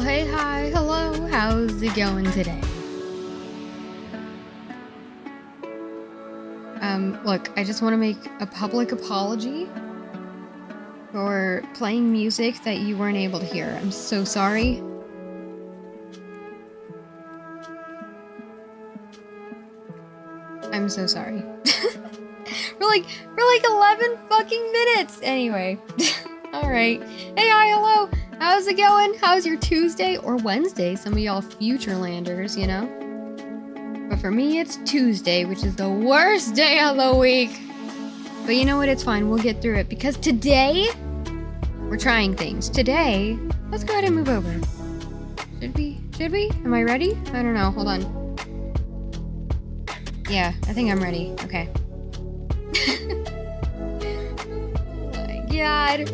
hey, hi, hello, how's it going today? Look, I just want to make a public apology for playing music that you weren't able to hear. I'm so sorry. I'm so sorry. We're like 11 fucking minutes! Anyway. Alright. Hey, hi, hello! How's it going? How's your Tuesday or Wednesday? Some of y'all Futurelanders, you know? But for me, it's Tuesday, which is the worst day of the week. But you know what? It's fine. We'll get through it. Because today, we're trying things. Today, let's go ahead and move over. Should we? Should we? Am I ready? I don't know. Hold on. Yeah, I think I'm ready. Okay. Oh my god.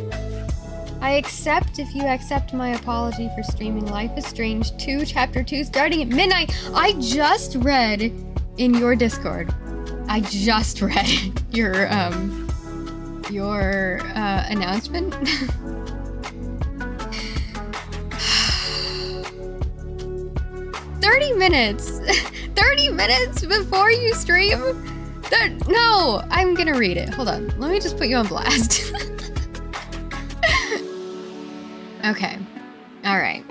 I accept if you accept my apology for streaming Life is Strange 2, Chapter 2, starting at midnight. I just read in your Discord. I just read your announcement. 30 minutes! 30 minutes before you stream? No! I'm gonna read it. Hold on. Let me just put you on blast. Okay. Alright.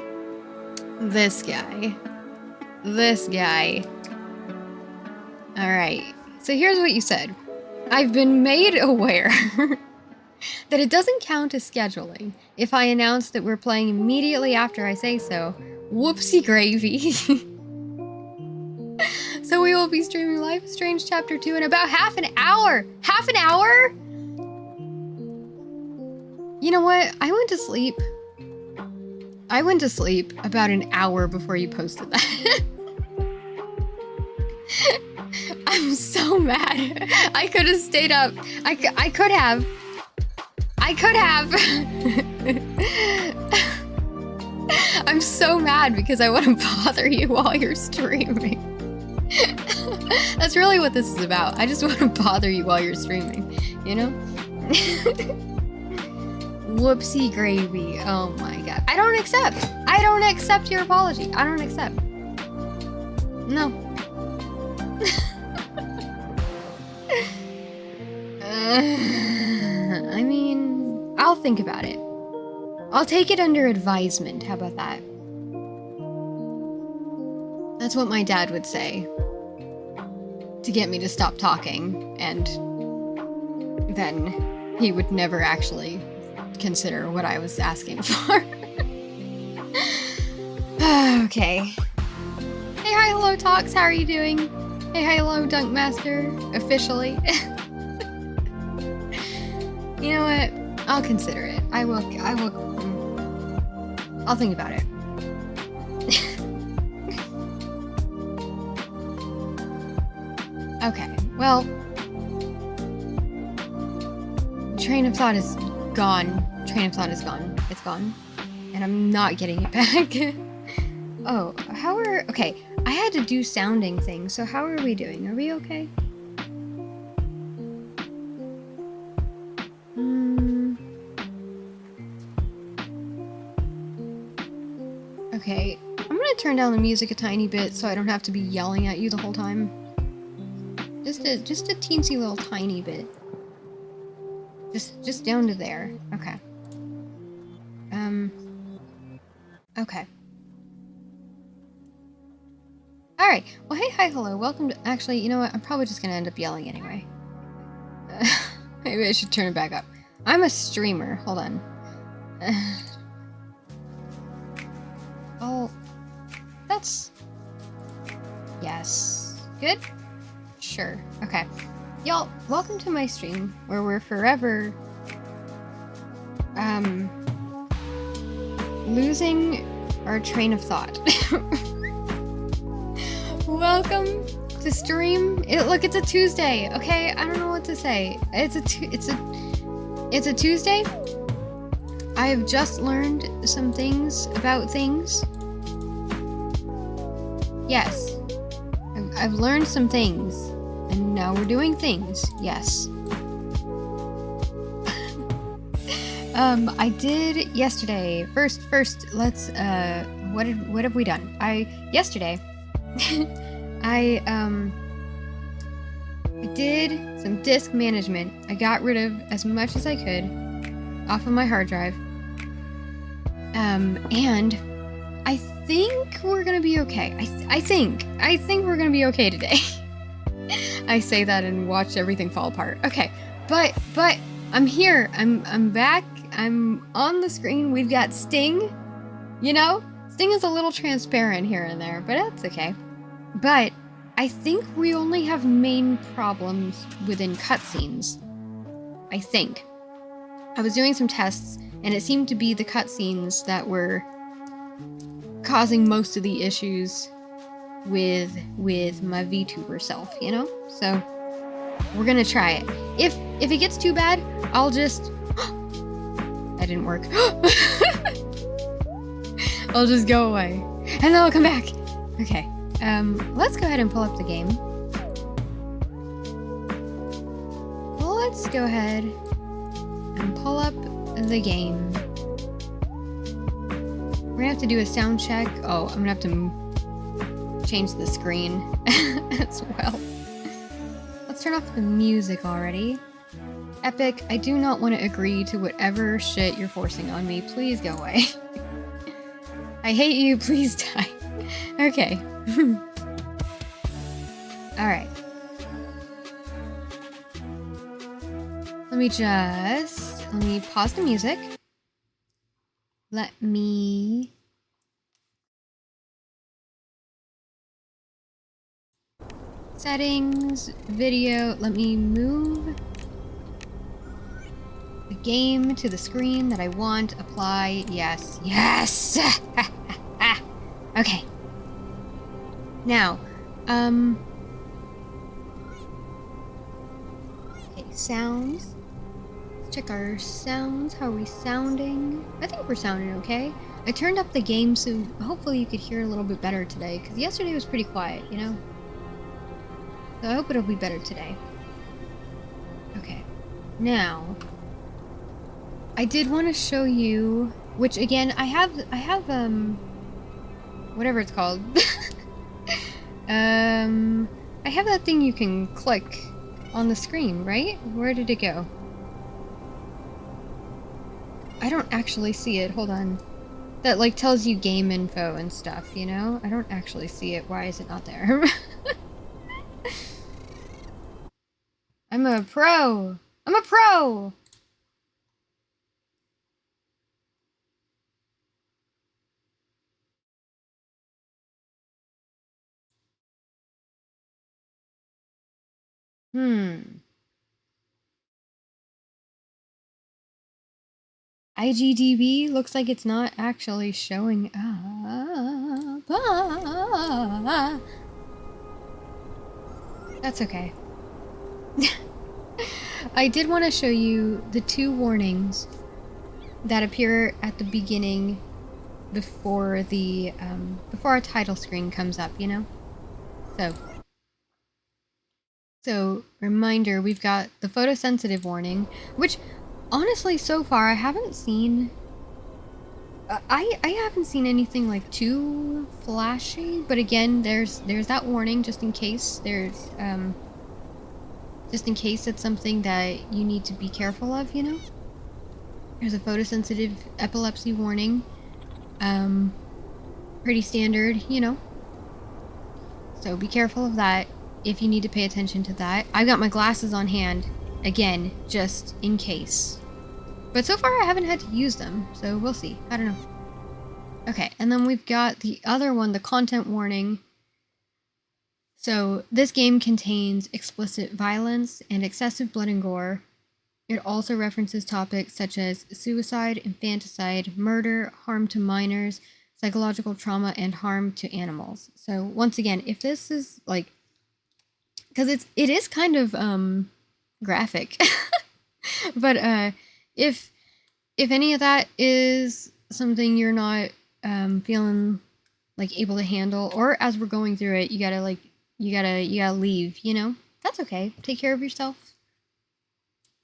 This guy. Alright. So here's what you said. I've been made aware that it doesn't count as scheduling if I announce that we're playing immediately after I say so. Whoopsie gravy. So we will be streaming Life is Strange Chapter 2 in about half an hour. Half an hour? You know what? I went to sleep about an hour before you posted that. I'm so mad. I could have stayed up. I could have. I'm so mad because I wouldn't bother you while you're streaming. That's really what this is about. I just want to bother you while you're streaming, you know? Whoopsie gravy. Oh my god. I don't accept your apology. I don't accept. No. I mean, I'll think about it. I'll take it under advisement. How about that? That's what my dad would say. To get me to stop talking, and then he would never actually consider what I was asking for. Okay. Hey, hi, hello, Talks. How are you doing? Hey, hi, hello, Dunk Master. Officially. You know what? I'll consider it. I will. I'll think about it. Okay, well, train of thought is gone. It's gone. And I'm not getting it back. Oh, okay, I had to do sounding things, so how are we doing? Are we okay? Okay, I'm gonna turn down the music a tiny bit so I don't have to be yelling at you the whole time. Just a teensy little tiny bit. Just down to there. Okay. Okay. Alright. Well, hey, hi, hello. Welcome to... Actually, you know what? I'm probably just gonna end up yelling anyway. Maybe I should turn it back up. I'm a streamer. Hold on. Oh. That's... Yes. Good? Sure. Okay. Y'all, welcome to my stream, where we're forever, losing our train of thought. Welcome to stream. Look, it's a Tuesday, okay? I don't know what to say. It's a Tuesday. I have just learned some things about things. Yes. I've learned some things. And now we're doing things. Yes. I did yesterday. First, let's what have we done? Yesterday, I did some disk management. I got rid of as much as I could off of my hard drive. And I think we're gonna be okay. I think we're gonna be okay today. I say that and watch everything fall apart. Okay, but I'm here. I'm back. I'm on the screen. We've got Sting. You know, Sting is a little transparent here and there, but that's okay. But I think we only have main problems within cutscenes. I think. I was doing some tests, and it seemed to be the cutscenes that were causing most of the issues with my VTuber self, you know? So we're gonna try it. If it gets too bad, I'll just that didn't work. I'll just go away. And then I'll come back. Okay. Let's go ahead and pull up the game. Let's go ahead and pull up the game. We're gonna have to do a sound check. Oh, I'm gonna have to change the screen as well. Let's turn off the music already. Epic, I do not want to agree to whatever shit you're forcing on me. Please go away. I hate you, please die. Okay. Alright. Let me pause the music. Let me... Settings, video, let me move the game to the screen that I want. Apply, yes, yes! Okay. Now, okay, sounds. Let's check our sounds. How are we sounding? I think we're sounding okay. I turned up the game so hopefully you could hear a little bit better today, because yesterday was pretty quiet, you know? So I hope it'll be better today. Okay. Now, I did want to show you, which again, I have whatever it's called. I have that thing you can click on the screen, right? Where did it go? I don't actually see it. Hold on. That like tells you game info and stuff, you know? I don't actually see it. Why is it not there? I'm a pro! I'm a pro! IGDB looks like it's not actually showing up. That's okay. I did want to show you the 2 warnings that appear at the beginning before the before our title screen comes up, you know? So reminder, we've got the photosensitive warning, which honestly so far I haven't seen I haven't seen anything like too flashy, but again, there's that warning just in case it's something that you need to be careful of, you know? There's a photosensitive epilepsy warning. Pretty standard, you know? So be careful of that if you need to pay attention to that. I've got my glasses on hand, again, just in case. But so far I haven't had to use them, so we'll see. I don't know. Okay, and then we've got the other one, the content warning. So this game contains explicit violence and excessive blood and gore. It also references topics such as suicide, infanticide, murder, harm to minors, psychological trauma, and harm to animals. So once again, if this is like, because it is kind of graphic, but if any of that is something you're not feeling like able to handle, or as we're going through it, you gotta leave, you know? That's okay. Take care of yourself.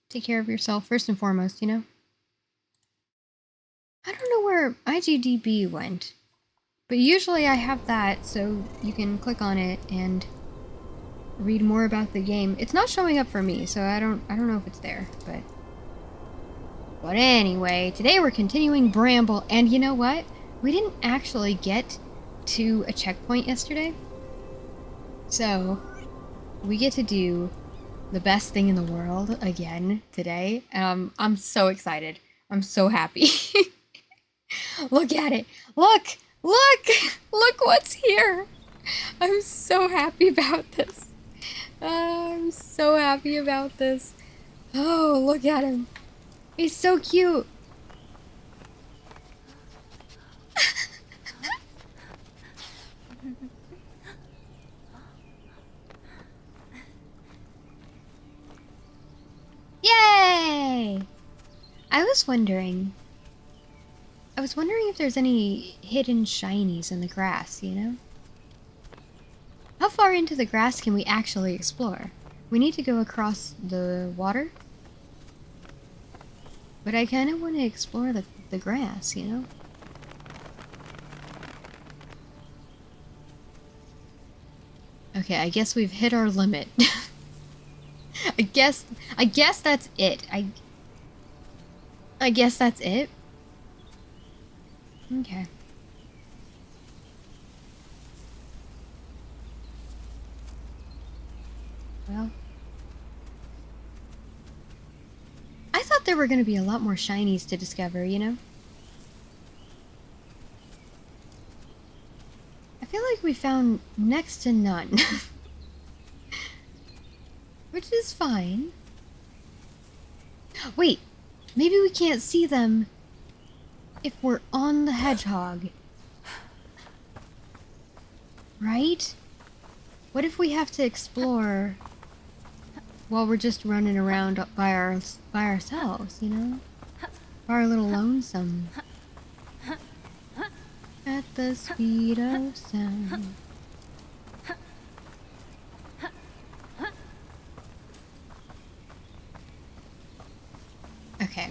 Take care of yourself first and foremost, you know? I don't know where IGDB went. But usually I have that, so you can click on it and read more about the game. It's not showing up for me, so I don't know if it's there, but anyway, today we're continuing Bramble, and you know what? We didn't actually get to a checkpoint yesterday. So, we get to do the best thing in the world again today. I'm so excited. I'm so happy. Look at it. Look! Look! Look what's here! I'm so happy about this. I'm so happy about this. Oh, look at him. He's so cute. Yay! I was wondering if there's any hidden shinies in the grass, you know? How far into the grass can we actually explore? We need to go across the water? But I kind of want to explore the grass, you know? Okay, I guess we've hit our limit. I guess that's it. I guess that's it. Okay. Well, I thought there were going to be a lot more shinies to discover, you know? I feel like we found next to none. Which is fine. Wait, maybe we can't see them if we're on the hedgehog. Right? What if we have to explore while we're just running around by ourselves, you know? By our little lonesome. At the speed of sound. Okay,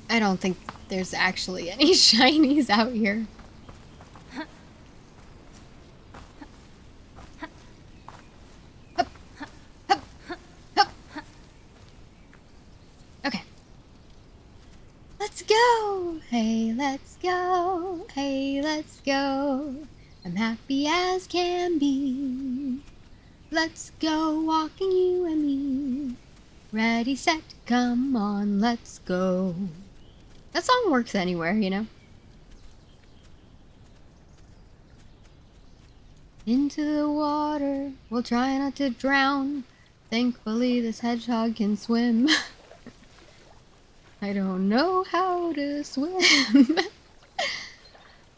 I don't think there's actually any shinies out here. Hup, hup, hup. Okay. Let's go! Hey, let's go! Hey, let's go! I'm happy as can be. Let's go walking, you and me. Ready, set, come on, let's go. That song works anywhere, you know? Into the water, we'll try not to drown. Thankfully this hedgehog can swim. I don't know how to swim.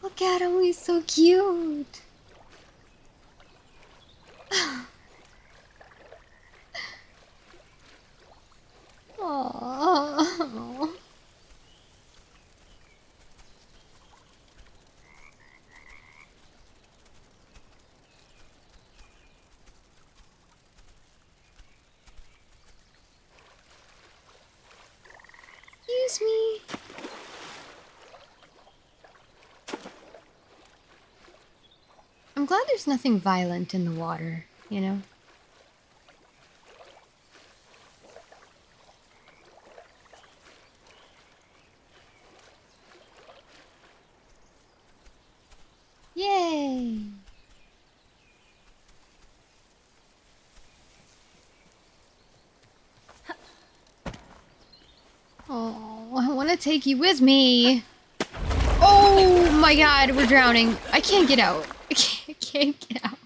Look at him, he's so cute. Aww. Excuse me. I'm glad there's nothing violent in the water, you know? Yay! Oh, I want to take you with me. Oh my god, we're drowning. I can't get out. I can't get out.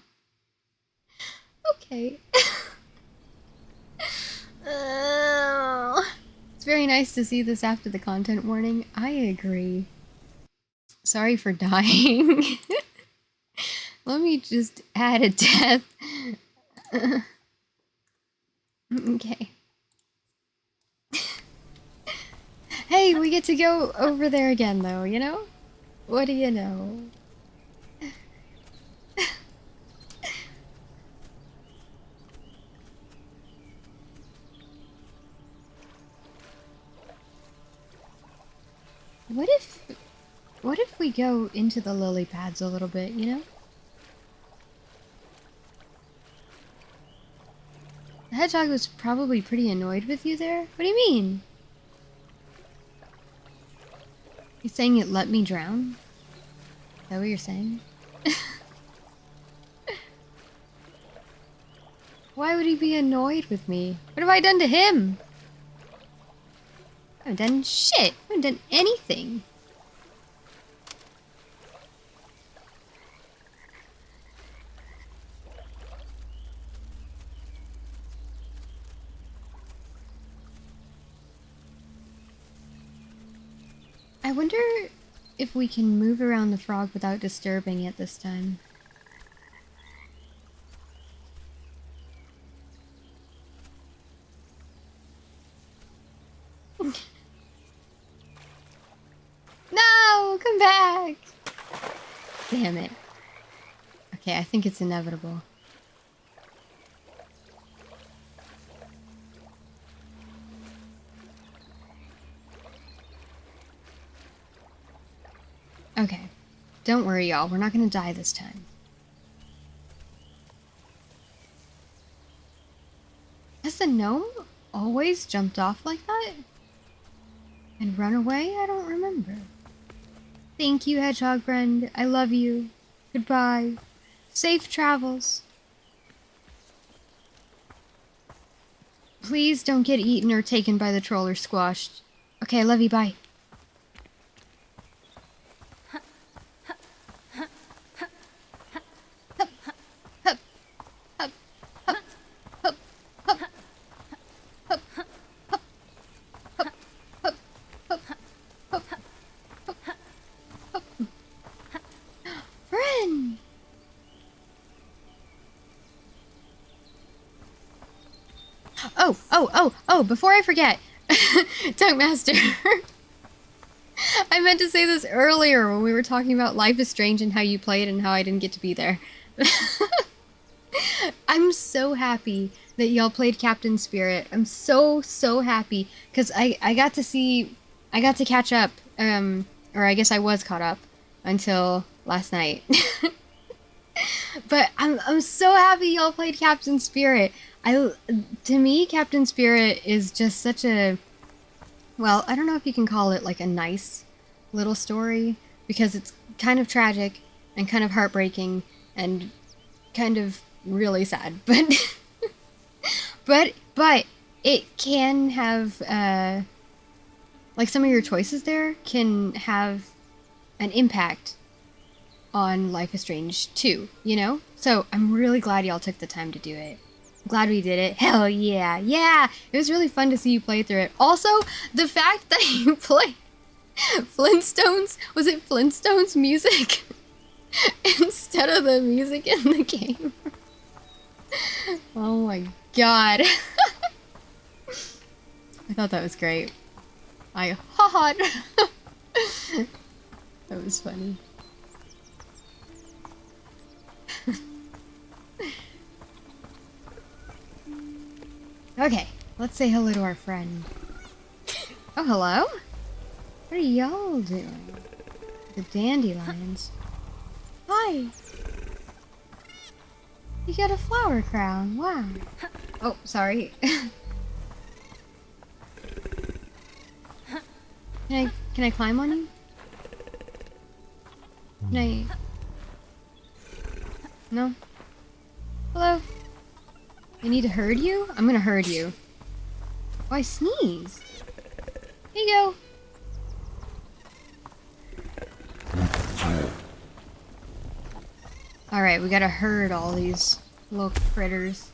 Okay. It's very nice to see this after the content warning. I agree. Sorry for dying. Let me just add a death. Okay. Hey, we get to go over there again though, you know? What do you know? What if What if we go into the lily pads a little bit, you know? The hedgehog was probably pretty annoyed with you there. What do you mean? You saying it let me drown? Is that what you're saying? Why would he be annoyed with me? What have I done to him? I haven't done shit. I haven't done anything. I wonder if we can move around the frog without disturbing it this time. No! Come back! Damn it. Okay, I think it's inevitable. Okay. Don't worry, y'all. We're not gonna die this time. Has the gnome always jumped off like that? And run away? I don't remember. Thank you, hedgehog friend. I love you. Goodbye. Safe travels. Please don't get eaten or taken by the troll or squashed. Okay, I love you. Bye. Oh, before I forget, Dunkmaster, I meant to say this earlier when we were talking about Life is Strange and how you played and how I didn't get to be there. I'm so happy that y'all played Captain Spirit. I'm so happy, because I got to catch up, or I guess I was caught up until last night. But I'm so happy y'all played Captain Spirit. To me, Captain Spirit is just such a, well, I don't know if you can call it like a nice little story, because it's kind of tragic and kind of heartbreaking and kind of really sad, but it can have, like, some of your choices there can have an impact on Life is Strange 2, you know? So I'm really glad y'all took the time to do it. I'm glad we did it. Hell yeah. Yeah! It was really fun to see you play through it. Also, the fact that you played Flintstones, was it Flintstones music? Instead of the music in the game. Oh my god. I thought that was great. I ha-ha'd. That was funny. Okay, let's say hello to our friend. Oh, hello? What are y'all doing? The dandelions. Hi! You got a flower crown, wow. Oh, sorry. Can I climb on you? Can I... No? Hello? I need to herd you? I'm gonna herd you. Oh, I sneezed. Here you go. Alright, we gotta herd all these little critters.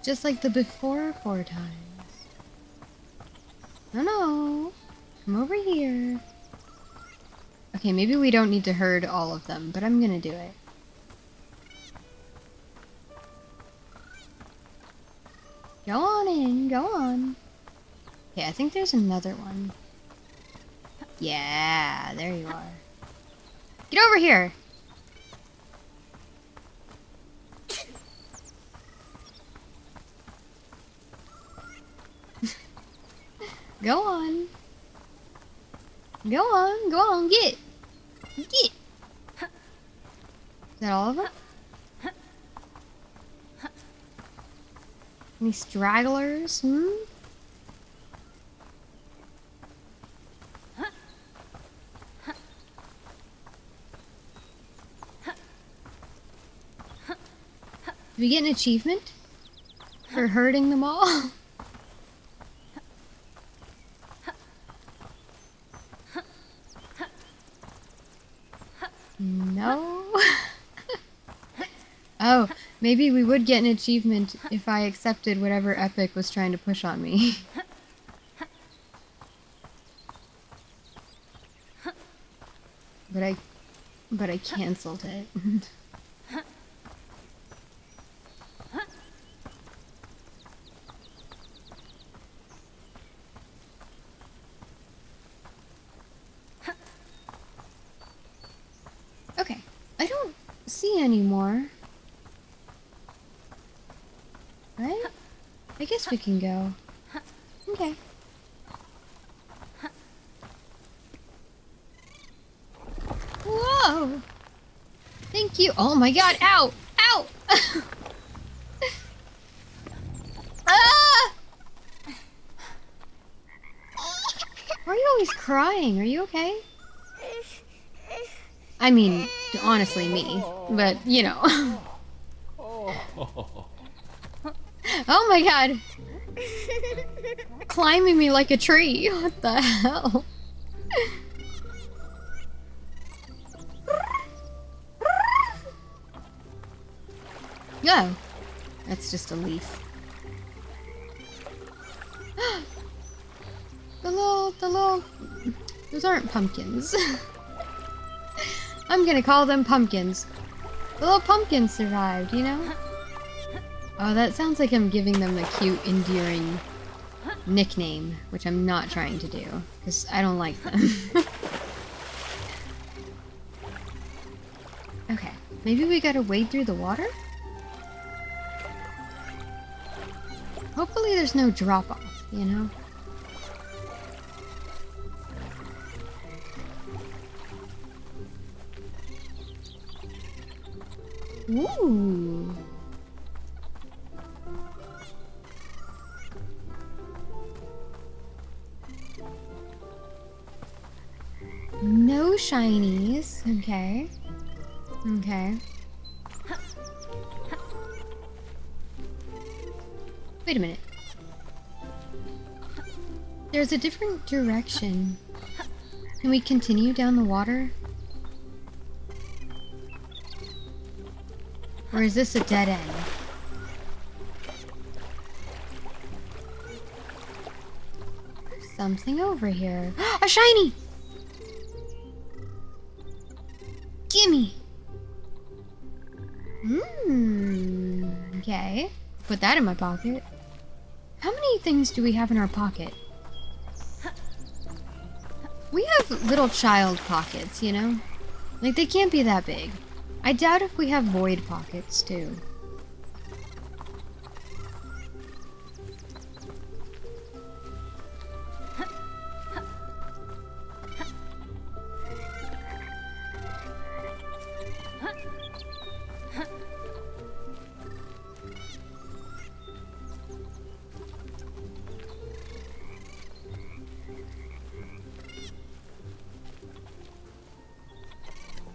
Just like the before 4 times. No. Come over here. Okay, maybe we don't need to herd all of them, but I'm gonna do it. Go on in, go on. Okay, I think there's another one. Yeah, there you are. Get over here! Go on. Go on. Go on. Get. Get. Is that all of them? Any stragglers? Hmm? Did we get an achievement for hurting them all? No. Oh, maybe we would get an achievement if I accepted whatever Epic was trying to push on me. But I canceled it. Okay, I don't see any more. Right? I guess we can go. Okay. Whoa! Thank you. Oh my god, ow! Ow! Ah! Why are you always crying? Are you okay? I mean, honestly, me. But, you know. Oh my god! Climbing me like a tree. What the hell? Oh. That's just a leaf. The little... Those aren't pumpkins. I'm gonna call them pumpkins. The little pumpkins survived, you know? Oh, that sounds like I'm giving them a cute, endearing nickname, which I'm not trying to do, because I don't like them. Okay, maybe we gotta wade through the water? Hopefully there's no drop-off, you know? Ooh. No shinies. Okay. Okay. Wait a minute. There's a different direction. Can we continue down the water? Or is this a dead end? There's something over here. A shiny! Gimme! Okay. Put that in my pocket. How many things do we have in our pocket? We have little child pockets, you know? Like, they can't be that big. I doubt if we have void pockets, too.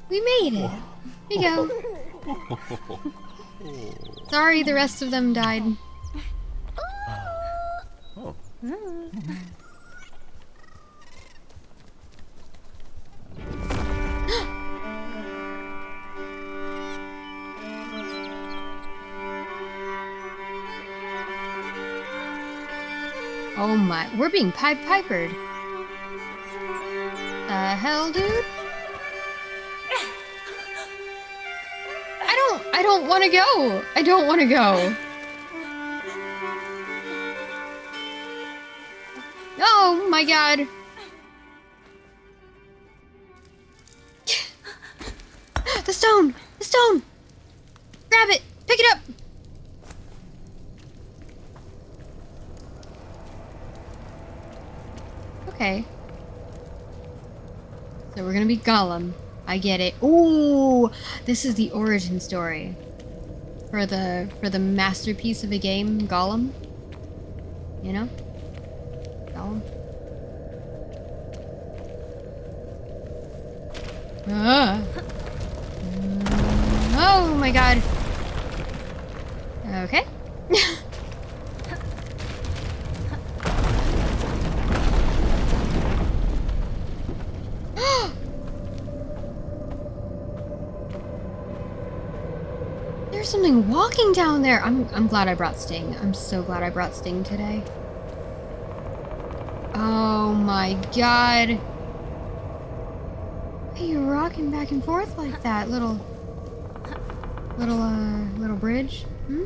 We made it! Here you go. Sorry, the rest of them died. Oh. Oh my, we're being pipered. The hell, dude? I don't want to go. I don't want to go. Oh my god. The stone! The stone! Grab it! Pick it up! So we're gonna be Gollum. I get it. Ooh, this is the origin story for the masterpiece of a game, Gollum. You know, Gollum. Ah. Oh my god. Okay. There's something walking down there. I'm glad I brought Sting. I'm so glad I brought Sting today. Oh my god. Why are you rocking back and forth like that, little bridge? Hmm?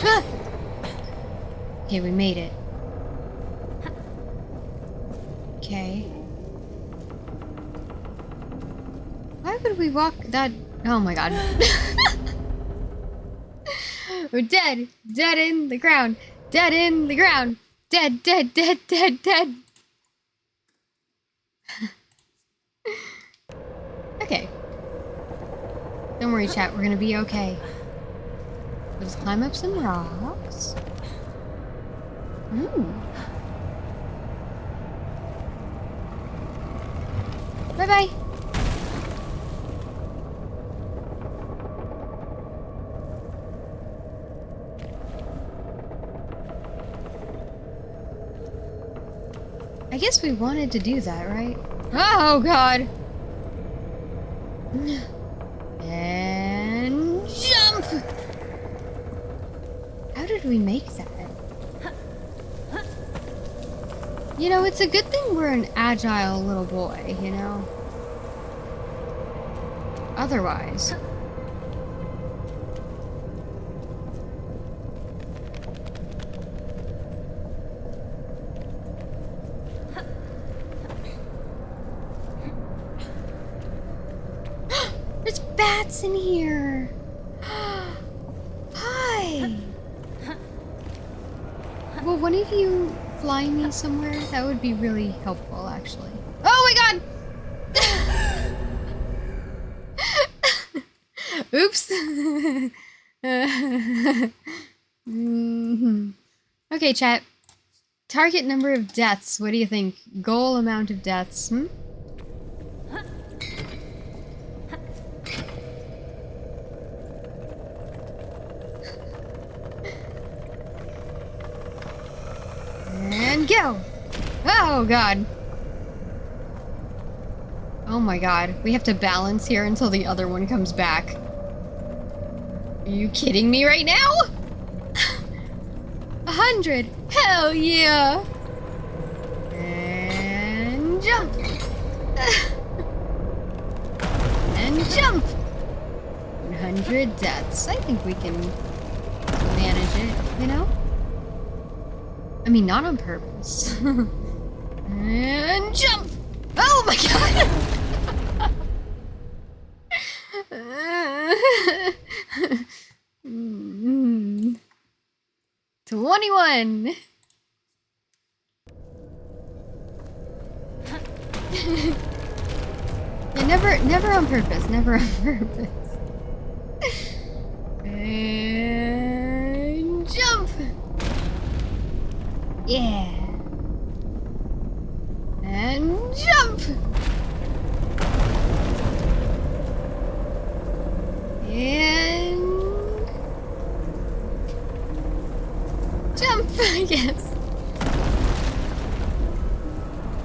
Ah! Okay, we made it. Okay. Why would we walk that? Oh my god. We're dead. Dead in the ground. Dead in the ground. Dead, dead, dead, dead, dead. Okay. Don't worry, chat. We're gonna be okay. Let's climb up some rocks. Ooh. Bye-bye. I guess we wanted to do that, right? Oh, God. And jump! How did we make that? You know, it's a good thing we're an agile little boy, you know? Otherwise... There's bats in here! Hi! Will one of you fly me somewhere? That would be really helpful, actually. Oh my god! Oops. Okay, chat. Target number of deaths. What do you think? Goal amount of deaths. Hmm? And go! Oh god. Oh my god. We have to balance here until the other one comes back. Are you kidding me right now? 100! Hell yeah! And jump! And jump! 100 deaths. I think we can manage it, you know? I mean, not on purpose. And jump! Oh my god! 21! Yeah, never on purpose, never on purpose. And jump! Yeah. And jump! And jump, I guess.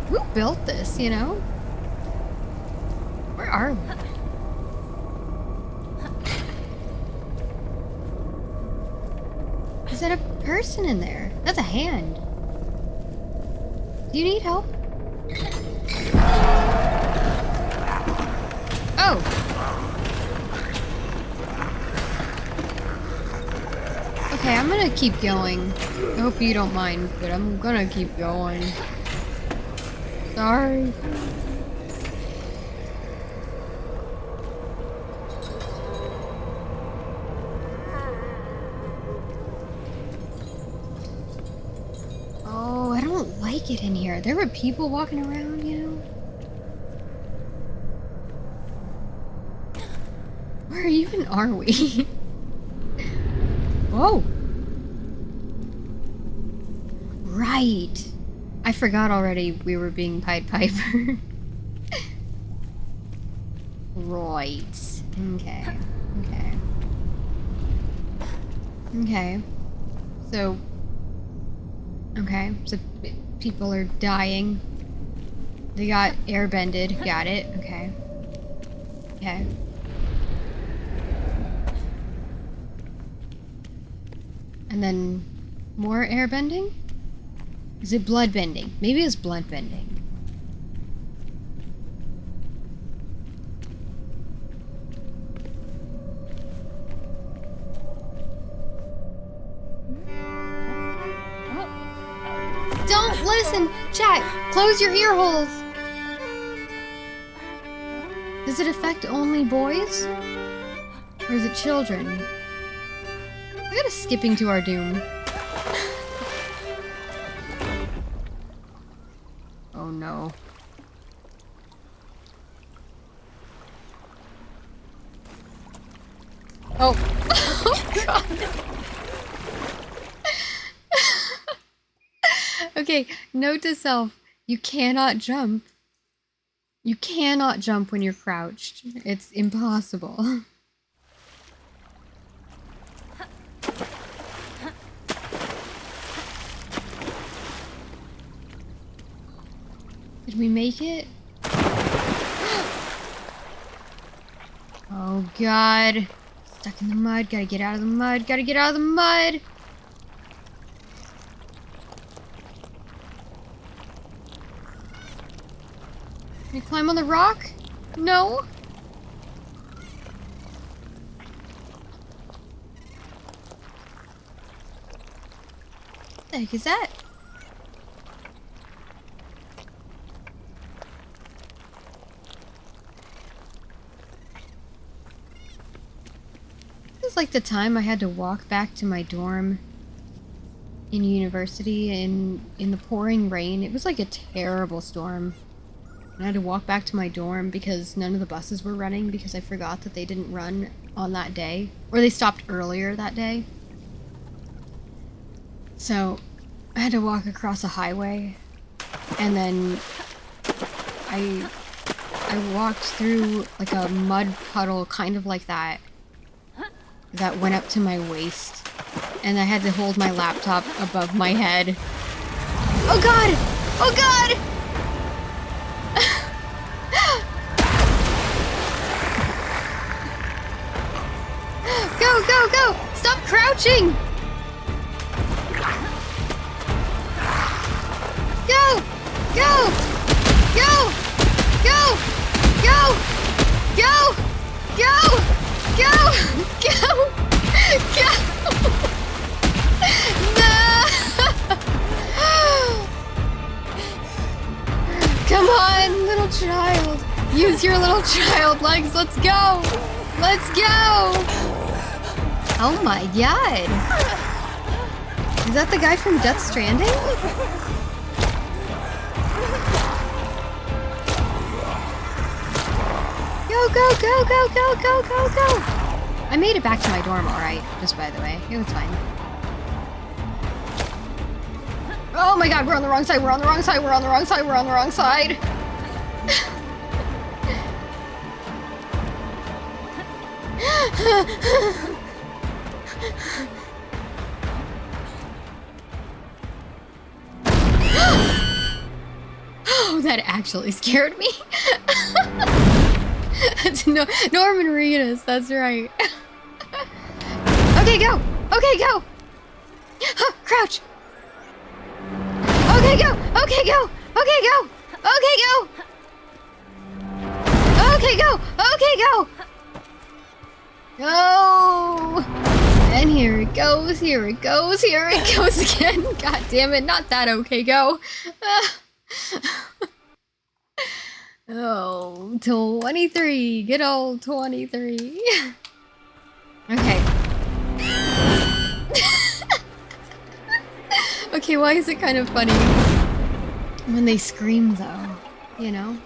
Who built this, you know? Where are we? Is that a person in there? That's a hand. Do you need help? Oh! Okay, I'm gonna keep going. I hope you don't mind, but I'm gonna keep going. Sorry. get in here. There were people walking around, you know? Where even are we? Whoa! Right! I forgot already we were being Pied Piper. Right. Okay. Okay. Okay. So... Okay, so people are dying. They got airbended. Got it. Okay. Okay. And then more airbending? Is it blood bending? Maybe it's blood bending. Don't listen! Chat! Close your ear holes! Does it affect only boys? Or is it children? We got a skipping to our doom. Oh no. Oh. Oh god. Okay, note to self, you cannot jump. You cannot jump when you're crouched. It's impossible. Did we make it? Oh god. Stuck in the mud. Gotta get out of the mud. Gotta get out of the mud. Can I climb on the rock? No. What the heck is that? This is like the time I had to walk back to my dorm in university in the pouring rain. It was like a terrible storm. I had to walk back to my dorm because none of the buses were running because I forgot that they didn't run on that day. Or they stopped earlier that day. So I had to walk across a highway and then I walked through like a mud puddle kind of like that went up to my waist and I had to hold my laptop above my head. Oh god! Oh god! Go, go, go! Stop crouching! Go! Go! Go! Go! Go! Go! Go! Go! Go! Go! No! Come on, little child! Use your little child legs, let's go! Let's go! Oh my god! Is that the guy from Death Stranding? Go, go, go, go, go, go, go, go! I made it back to my dorm alright, just by the way. It was fine. Oh my god, we're on the wrong side, we're on the wrong side, we're on the wrong side, we're on the wrong side! Oh, that actually scared me. Norman Reedus, that's right. Okay, go! Okay, go! Crouch! Okay, go! Okay, go! Okay, go! Okay, go! Okay, go! Okay, go! Go! And here it goes, here it goes, here it goes again. God damn it, not that okay, go. Oh, 23. Good old 23. Okay. Okay, why is it kind of funny When they scream, though, you know?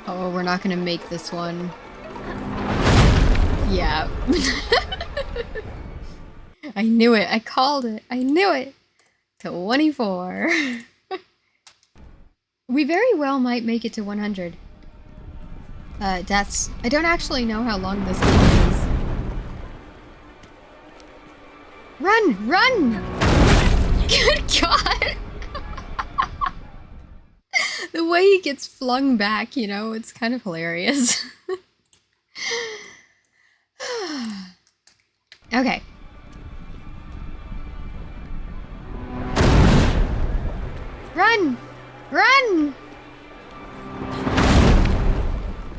Oh, we're not gonna make this one. Yeah. I knew it. I called it. I knew it. 24. We very well might make it to 100. Deaths. I don't actually know how long this game is. Run! Run! Good God! The way he gets flung back, you know, it's kind of hilarious. Okay. Run! Run!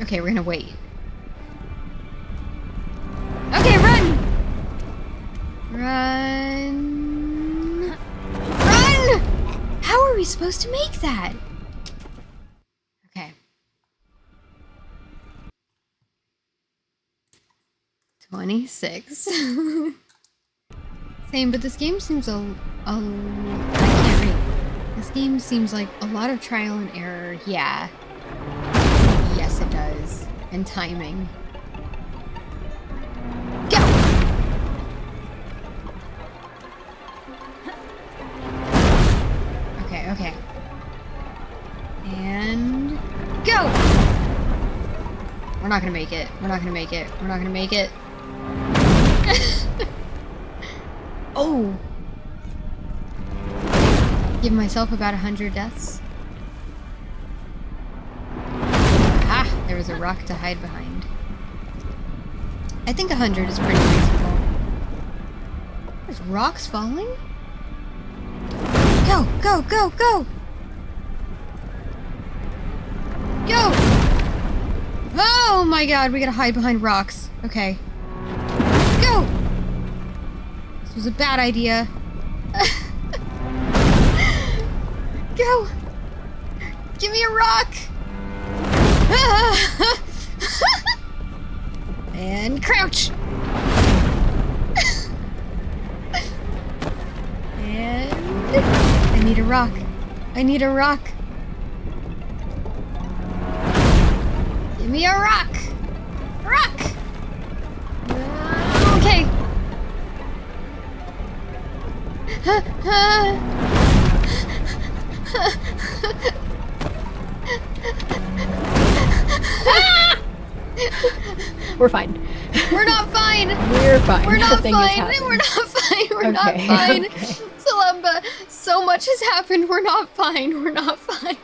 Okay, we're gonna wait. Okay, run! Run! Run! How are we supposed to make that? Okay. 26. Same, but this game seems I can't read. This game seems like a lot of trial and error. Yeah. Yes, it does. And timing. Go! Okay, okay. And go! We're not gonna make it. We're not gonna make it. We're not gonna make it. Oh! Give myself about 100 deaths. Ah, there was a rock to hide behind. I think 100 is pretty reasonable. There's rocks falling? Go, go, go, go! Go! Oh my God, we gotta hide behind rocks. Okay. Go! This was a bad idea. Go! Give me a rock! And crouch! And I need a rock. I need a rock. Give me a rock! Rock! Okay. We're fine. We're not fine. We're fine. We're not Nothing fine. has happened. We're not fine. We're not Okay, fine. okay. Salemba, so much has happened. We're not fine. We're not fine.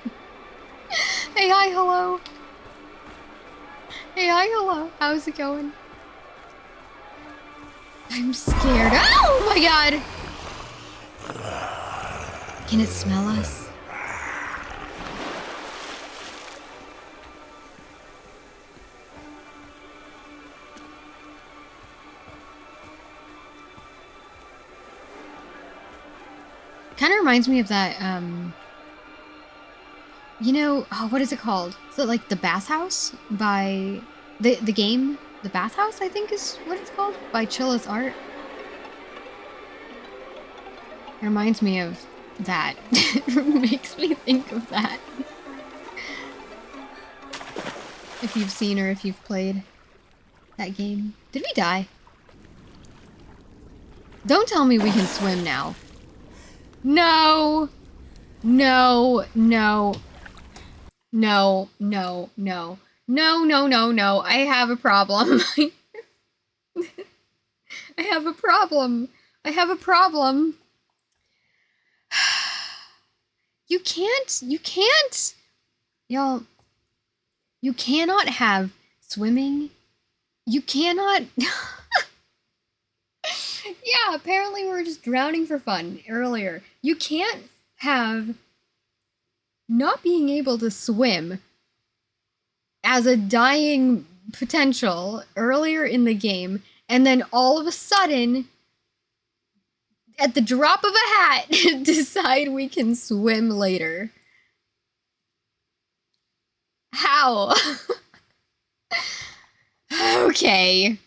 Hey, hi, hello. Hey, hi, hello. How's it going? I'm scared. Oh my God. Can it smell us? Kind of reminds me of that, you know, oh, what is it called? Is it like The Bathhouse by the game? The Bathhouse, I think is what it's called, by Chilla's Art. It reminds me of that. It makes me think of that. If you've seen or if you've played that game. Did we die? Don't tell me we can swim now. No! No, no. No, no, no. No, no, no, no. I have a problem. I have a problem. I have a problem. You can't. Y'all, you cannot have swimming. You cannot. Yeah, apparently we were just drowning for fun earlier. You can't have not being able to swim as a dying potential earlier in the game, and then all of a sudden, at the drop of a hat, decide we can swim later. How? Okay.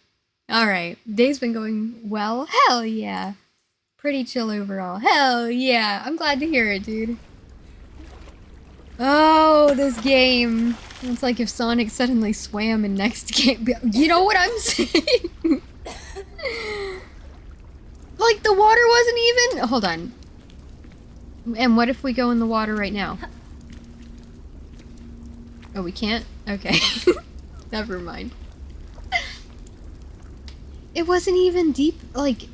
Alright. Day's been going well. Hell yeah. Pretty chill overall. Hell yeah. I'm glad to hear it, dude. Oh, this game. It's like if Sonic suddenly swam in next game. You know what I'm saying? Like, the water wasn't even... Hold on. And what if we go in the water right now? Oh, we can't? Okay. Never mind. It wasn't even deep, like,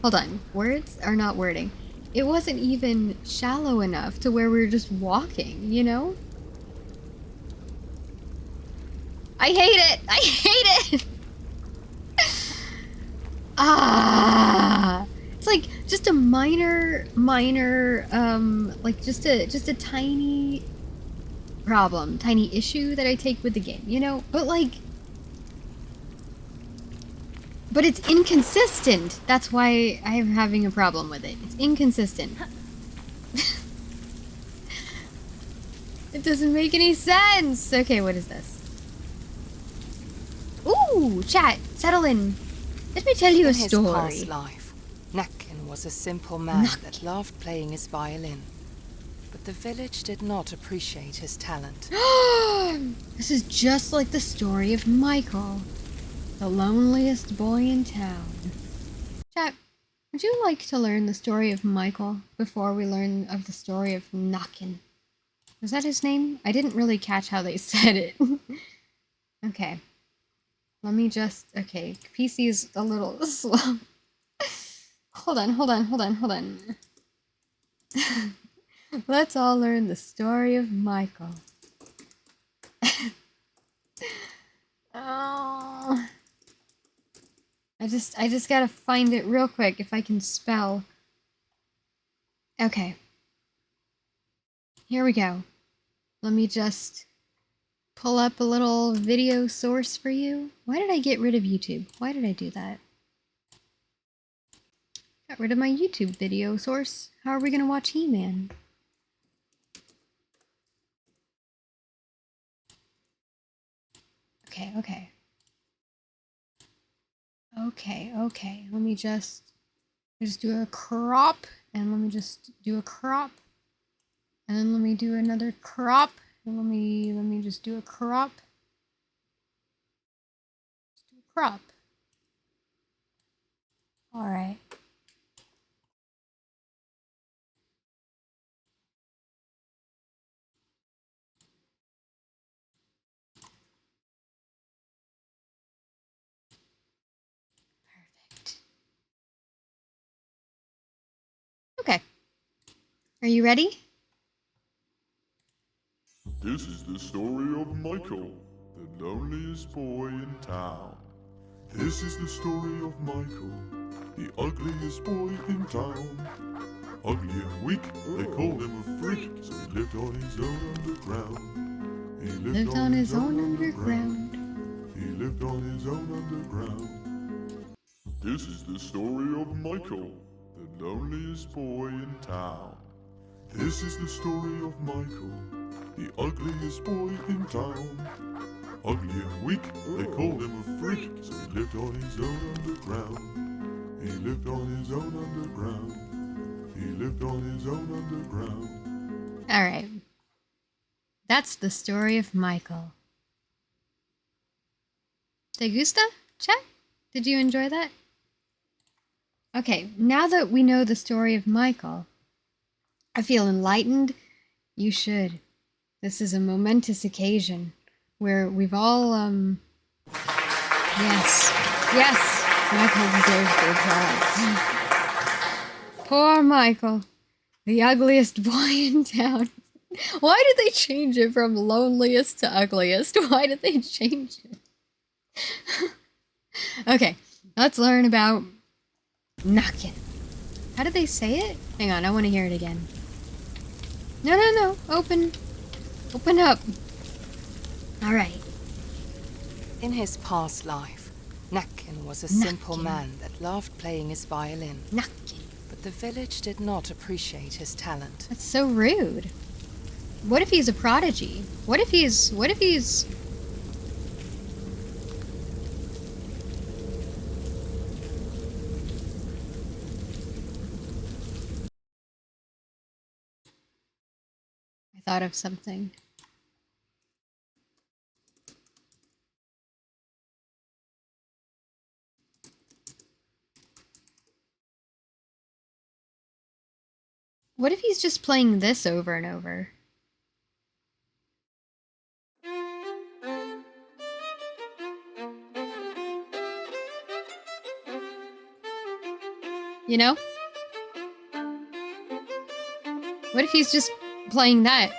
hold on. Words are not wording. It wasn't even shallow enough to where we were just walking, you know? I hate it! I hate it! It's like just a minor, like just a tiny problem, tiny issue that I take with the game, you know? But like, but it's inconsistent. That's why I'm having a problem with it. It's inconsistent. It doesn't make any sense. Okay, what is this? Ooh, chat, settle in. Let me tell you a story. In his past life, Nakin was a simple man that loved playing his violin. But the village did not appreciate his talent. This is just like the story of Michael, the loneliest boy in town. Chat, would you like to learn the story of Michael before we learn of the story of Nakin? Was that his name? I didn't really catch how they said it. Okay. Let me just... Okay, PC is a little slow. Hold on. Let's all learn the story of Michael. Oh. I just gotta find it real quick if I can spell. Okay. Here we go. Let me just pull up a little video source for you. Why did I get rid of YouTube? Why did I do that? Got rid of my YouTube video source. How are we gonna watch He-Man? Okay. Let me just do a crop, and let me just do a crop, and then let me do another crop, and let me just do a crop. Just do a crop. All right. Perfect. Okay. Are you ready? This is the story of Michael, the loneliest boy in town. This is the story of Michael, the ugliest boy in town. Ugly and weak, they called him a freak, so he lived on his own underground. He lived on his own underground. He lived on his own underground. This is the story of Michael, the loneliest boy in town. This is the story of Michael, the ugliest boy in town. Ugly and weak, they called him a freak, so he lived on his own underground. He lived on his own underground. He lived on his own underground. All right. That's the story of Michael. ¿Te gusta, chat? Did you enjoy that? Okay, now that we know the story of Michael, I feel enlightened. You should. This is a momentous occasion where we've all, yes, Michael deserves the applause. Poor Michael, the ugliest boy in town. Why did they change it from loneliest to ugliest? Why did they change it? Okay, let's learn about Nakin. How did they say it? Hang on, I want to hear it again. No. Open up. All right. In his past life, Nakin was a simple man that loved playing his violin. Nakin. But the village did not appreciate his talent. That's so rude. What if he's a prodigy? What if he's... I thought of something. What if he's just playing this over and over? You know? What if he's just playing that?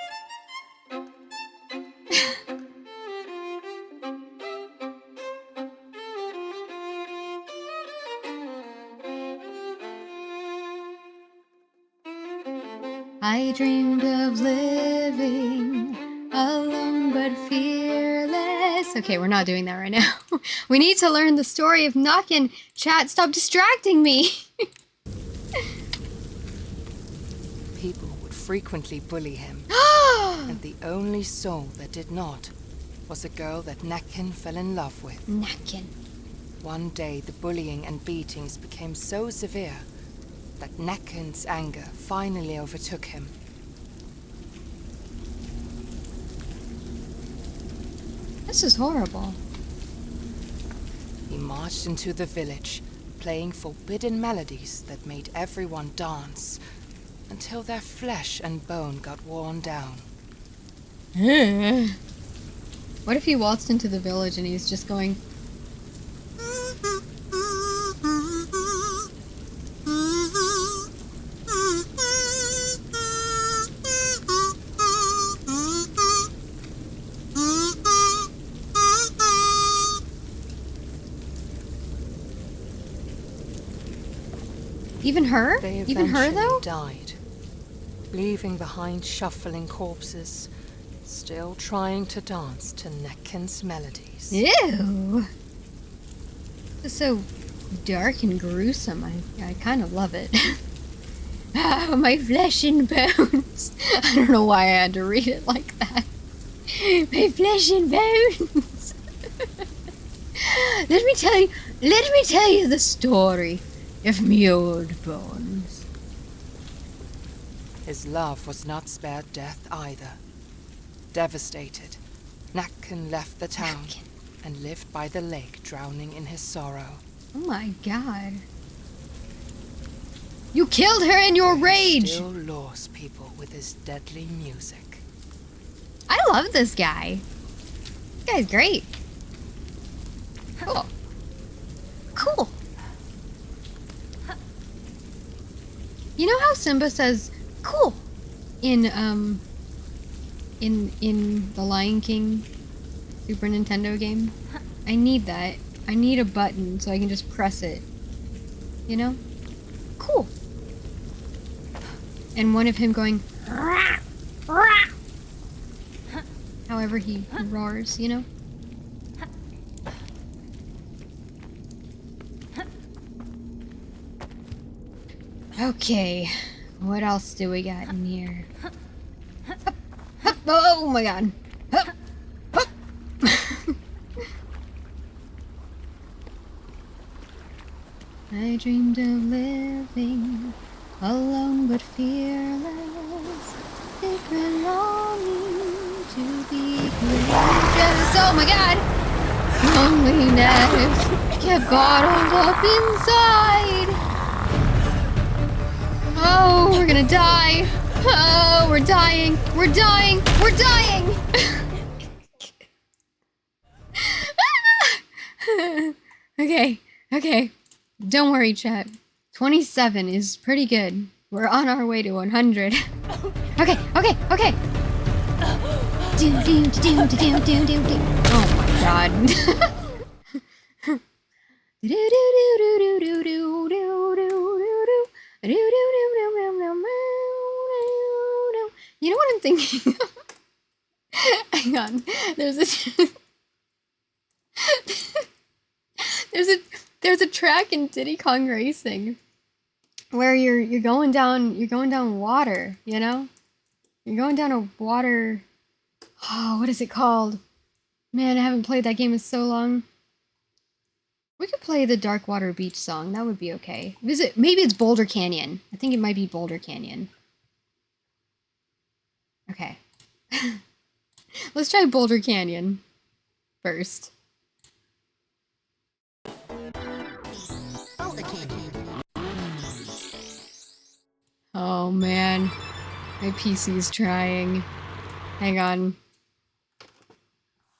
I dreamed of living alone but fearless. Okay, we're not doing that right now. We need to learn the story of Nakken. Chat, stop distracting me. People would frequently bully him, and the only soul that did not was a girl that Nakken fell in love with. Nakken. One day, the bullying and beatings became so severe that Nakken's anger finally overtook him. This is horrible. He marched into the village, playing forbidden melodies that made everyone dance, until their flesh and bone got worn down. What if he waltzed into the village and he's just going... Even her? They Even her, though? died, leaving behind shuffling corpses, still trying to dance to Nakken's melodies. Ew! It's so dark and gruesome. I kind of love it. Ah, my flesh and bones. I don't know why I had to read it like that. My flesh and bones. Let me tell you the story of me old bones. His love was not spared death either. Devastated, Nakken left the town and lived by the lake, drowning in his sorrow. Oh my god. You killed her in your rage! He still lures people with his deadly music. I love this guy. This guy's great. Cool. Cool. You know how Simba says "cool" in the Lion King Super Nintendo game? I need that. I need a button so I can just press it. You know? Cool. And one of him going "Rah, rah." However he roars, you know? Okay, what else do we got in here? Hup, hup, oh my god. Hup, hup. I dreamed of living alone but fearless, secret longing to be courageous. Oh my god! Loneliness kept bottled up inside. Oh, we're gonna die. Oh, we're dying. We're dying. We're dying. Okay, okay. Don't worry, chat. 27 is pretty good. We're on our way to 100. Okay, okay, okay. Oh my god. You know what I'm thinking? Hang on. There's a track in Diddy Kong Racing where you're going down water, you know? You're going down a water... Oh, what is it called? Man, I haven't played that game in so long. We could play the Darkwater Beach song. That would be okay. Maybe it's Boulder Canyon. I think it might be Boulder Canyon. Okay. Let's try Boulder Canyon first. Oh man. My PC is trying. Hang on.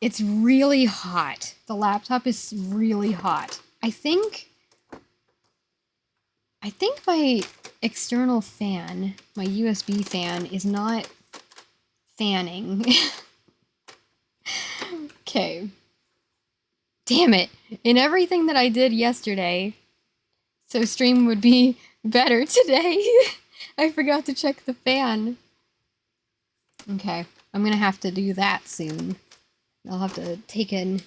It's really hot. The laptop is really hot. I think my external fan, my USB fan, is not fanning. Okay. Damn it. In everything that I did yesterday, so stream would be better today, I forgot to check the fan. Okay. I'm gonna have to do that soon. I'll have to take a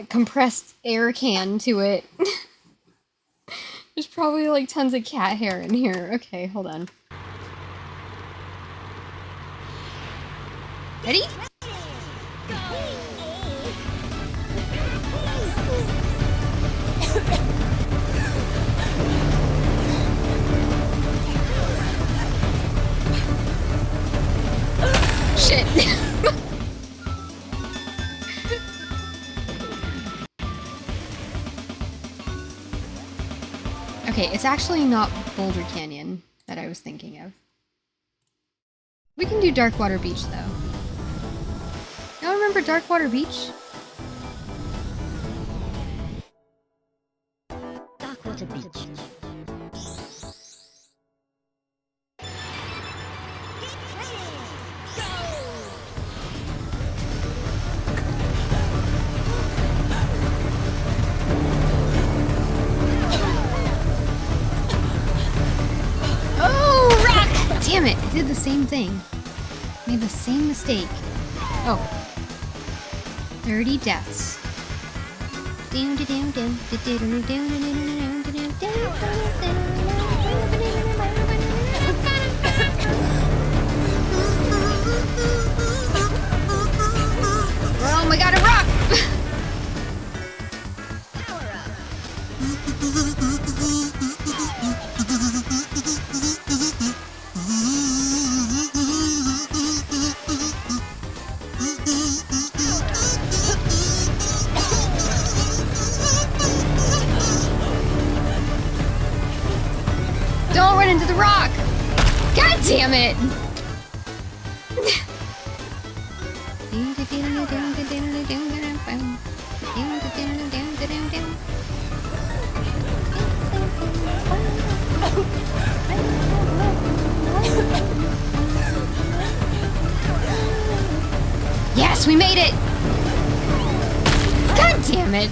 compressed air can to it. There's probably like tons of cat hair in here. Okay, hold on. Ready? Shit. Okay, it's actually not Boulder Canyon that I was thinking of. We can do Darkwater Beach, though. Y'all remember Darkwater Beach? Darkwater Beach. Damn it! I did the same thing. Made the same mistake. Oh. 30 deaths. Oh my god, a rock! Don't run into the rock! God damn it! Yes, we made it! God damn it!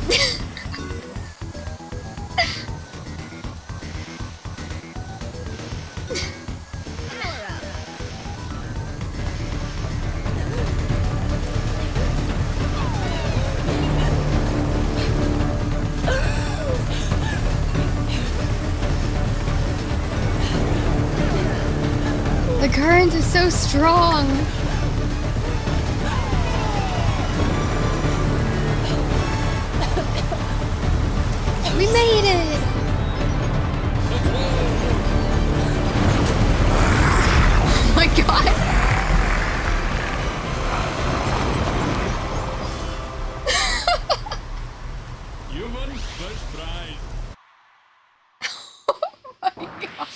The current is so strong. We made it! Oh my god! You won first prize. Oh my god!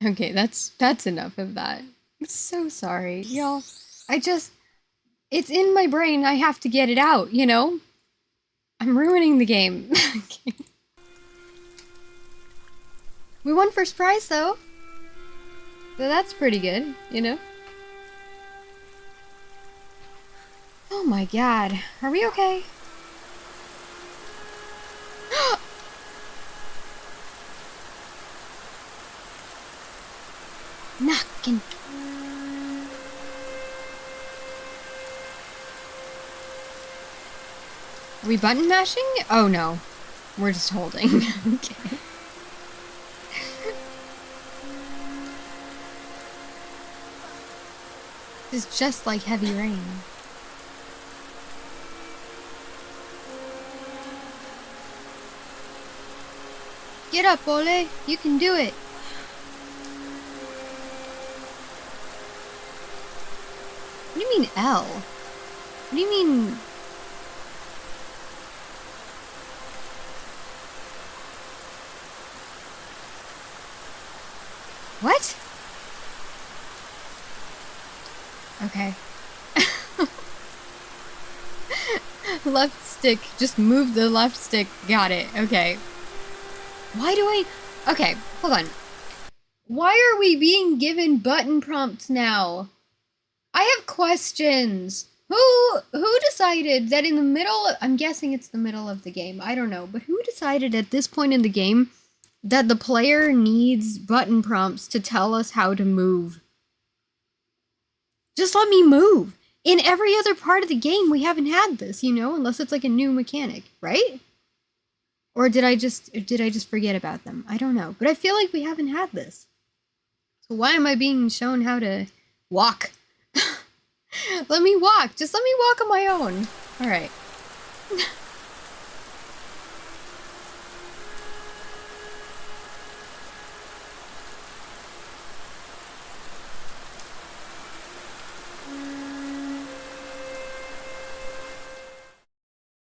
Okay, that's enough of that. I'm so sorry, y'all. It's in my brain. I have to get it out, you know? I'm ruining the game. Okay. We won first prize, though. So that's pretty good, you know? Oh my god. Are we okay? Knocking. Are we button mashing? Oh no. We're just holding. Okay. It's just like heavy rain. Get up, Ole. You can do it. What do you mean L? What do you mean? What? Okay. Left stick. Just move the left stick. Got it. Okay. Why do I... Okay, hold on. Why are we being given button prompts now? I have questions. Who decided that in the middle... I'm guessing it's the middle of the game. I don't know. But who decided at this point in the game that the player needs button prompts to tell us how to move? Just let me move. In every other part of the game, we haven't had this, you know, unless it's like a new mechanic, right? Or did I just forget about them? I don't know. But I feel like we haven't had this. So why am I being shown how to walk? Let me walk. Just let me walk on my own. All right.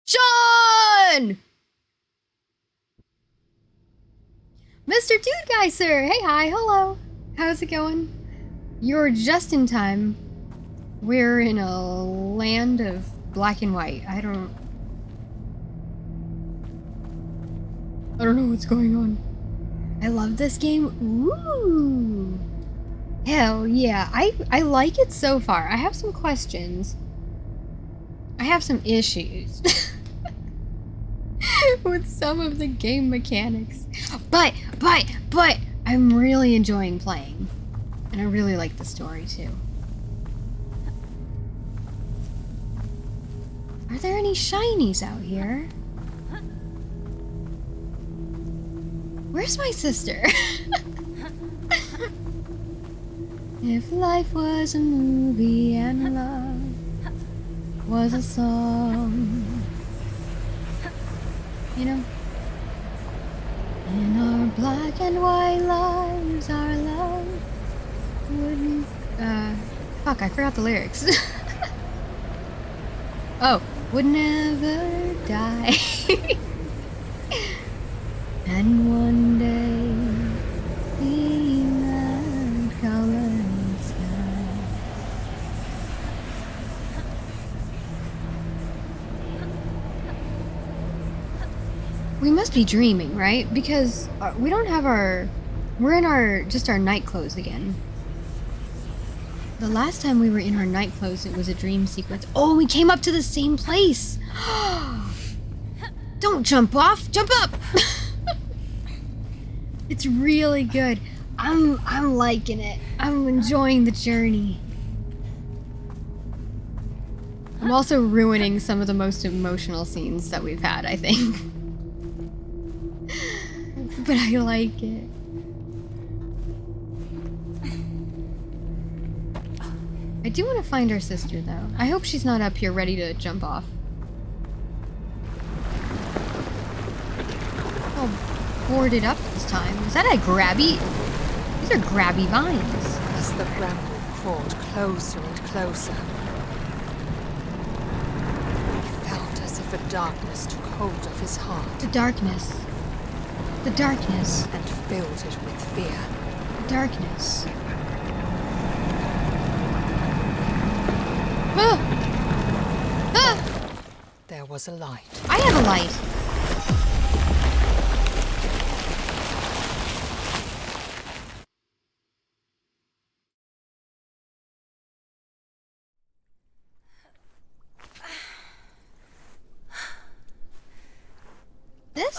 Sean! Mr. Dude Guy, sir! Hey, hi, hello. How's it going? You're just in time. We're in a land of black and white. I don't know what's going on. I love this game. Ooh. Hell yeah. I like it so far. I have some questions. I have some issues with some of the game mechanics. But I'm really enjoying playing. And I really like the story too. Are there any shinies out here? Where's my sister? If life was a movie and love was a song, you know? In our black and white lives, our love wouldn't... fuck, I forgot the lyrics. Oh, would never die. And one day, see that colored sky. We must be dreaming, right? Because we don't have our... We're in just our night clothes again. The last time we were in our night clothes, it was a dream sequence. Oh, we came up to the same place! Don't jump off! Jump up! It's really good. I'm liking it. I'm enjoying the journey. I'm also ruining some of the most emotional scenes that we've had, I think. But I like it. I do want to find our sister, though. I hope she's not up here ready to jump off. Oh, boarded up this time. Is that a grabby? These are grabby vines. As the bramble crawled closer and closer, he felt as if a darkness took hold of his heart. The darkness. The darkness. And filled it with fear. The darkness. Ah! Ah! There was a light. I have a light. This?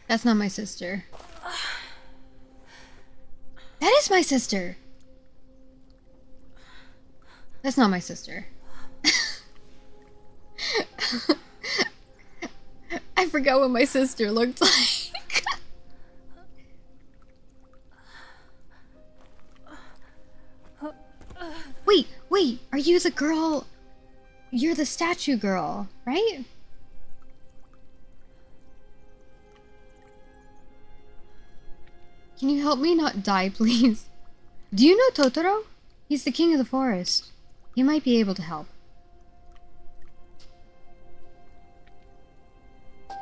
That's not my sister. That is my sister. That's not my sister. I forgot what my sister looked like. Wait, are you the girl? You're the statue girl, right? Can you help me not die, please? Do you know Totoro? He's the king of the forest. He might be able to help. I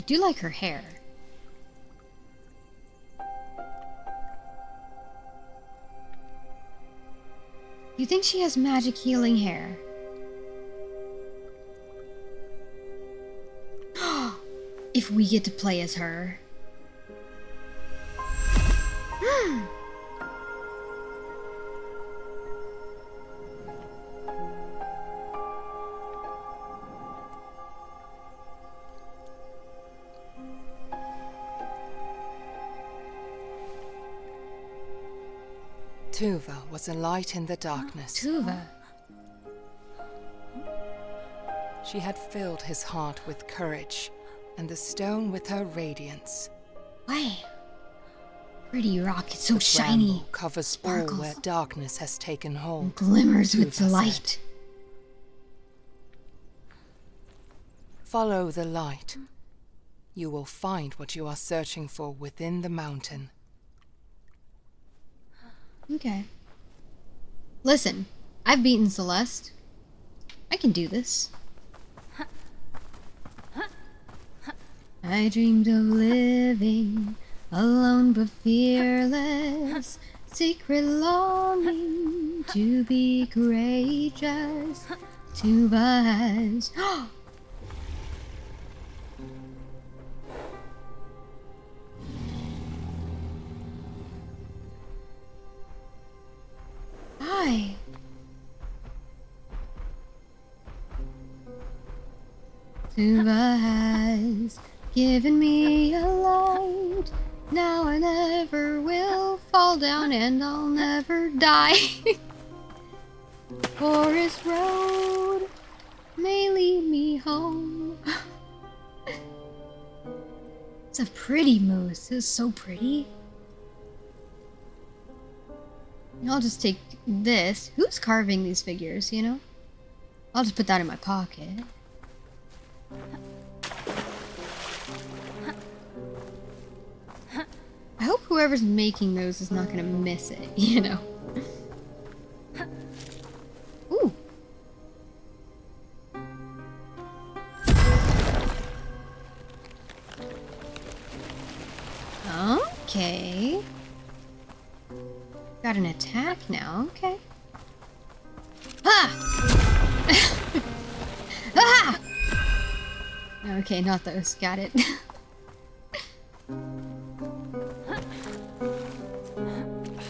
do like her hair. You think she has magic healing hair? If we get to play as her. Tuva was a light in the darkness. Tuva. She had filled his heart with courage, and the stone with her radiance. Wow. Pretty rock, it's so The shiny. bramble covers Sparkles. all where darkness has taken hold. Glimmers with Tuva light. said. Follow the light. You will find what you are searching for within the mountain. Okay. Listen, I've beaten Celeste. I can do this. I dreamed of living alone but fearless, secret longing to be courageous. Tuva has. Hi. Tuva has given me a light. Now I never will fall down and I'll never die. Forest road may lead me home. It's a pretty moose. It's so pretty. I'll just take this. Who's carving these figures, you know? I'll just put that in my pocket. I hope whoever's making those is not gonna miss it, you know? Ooh. Okay. Got an attack now, okay. Ah! Ah! Okay, not those. Got it.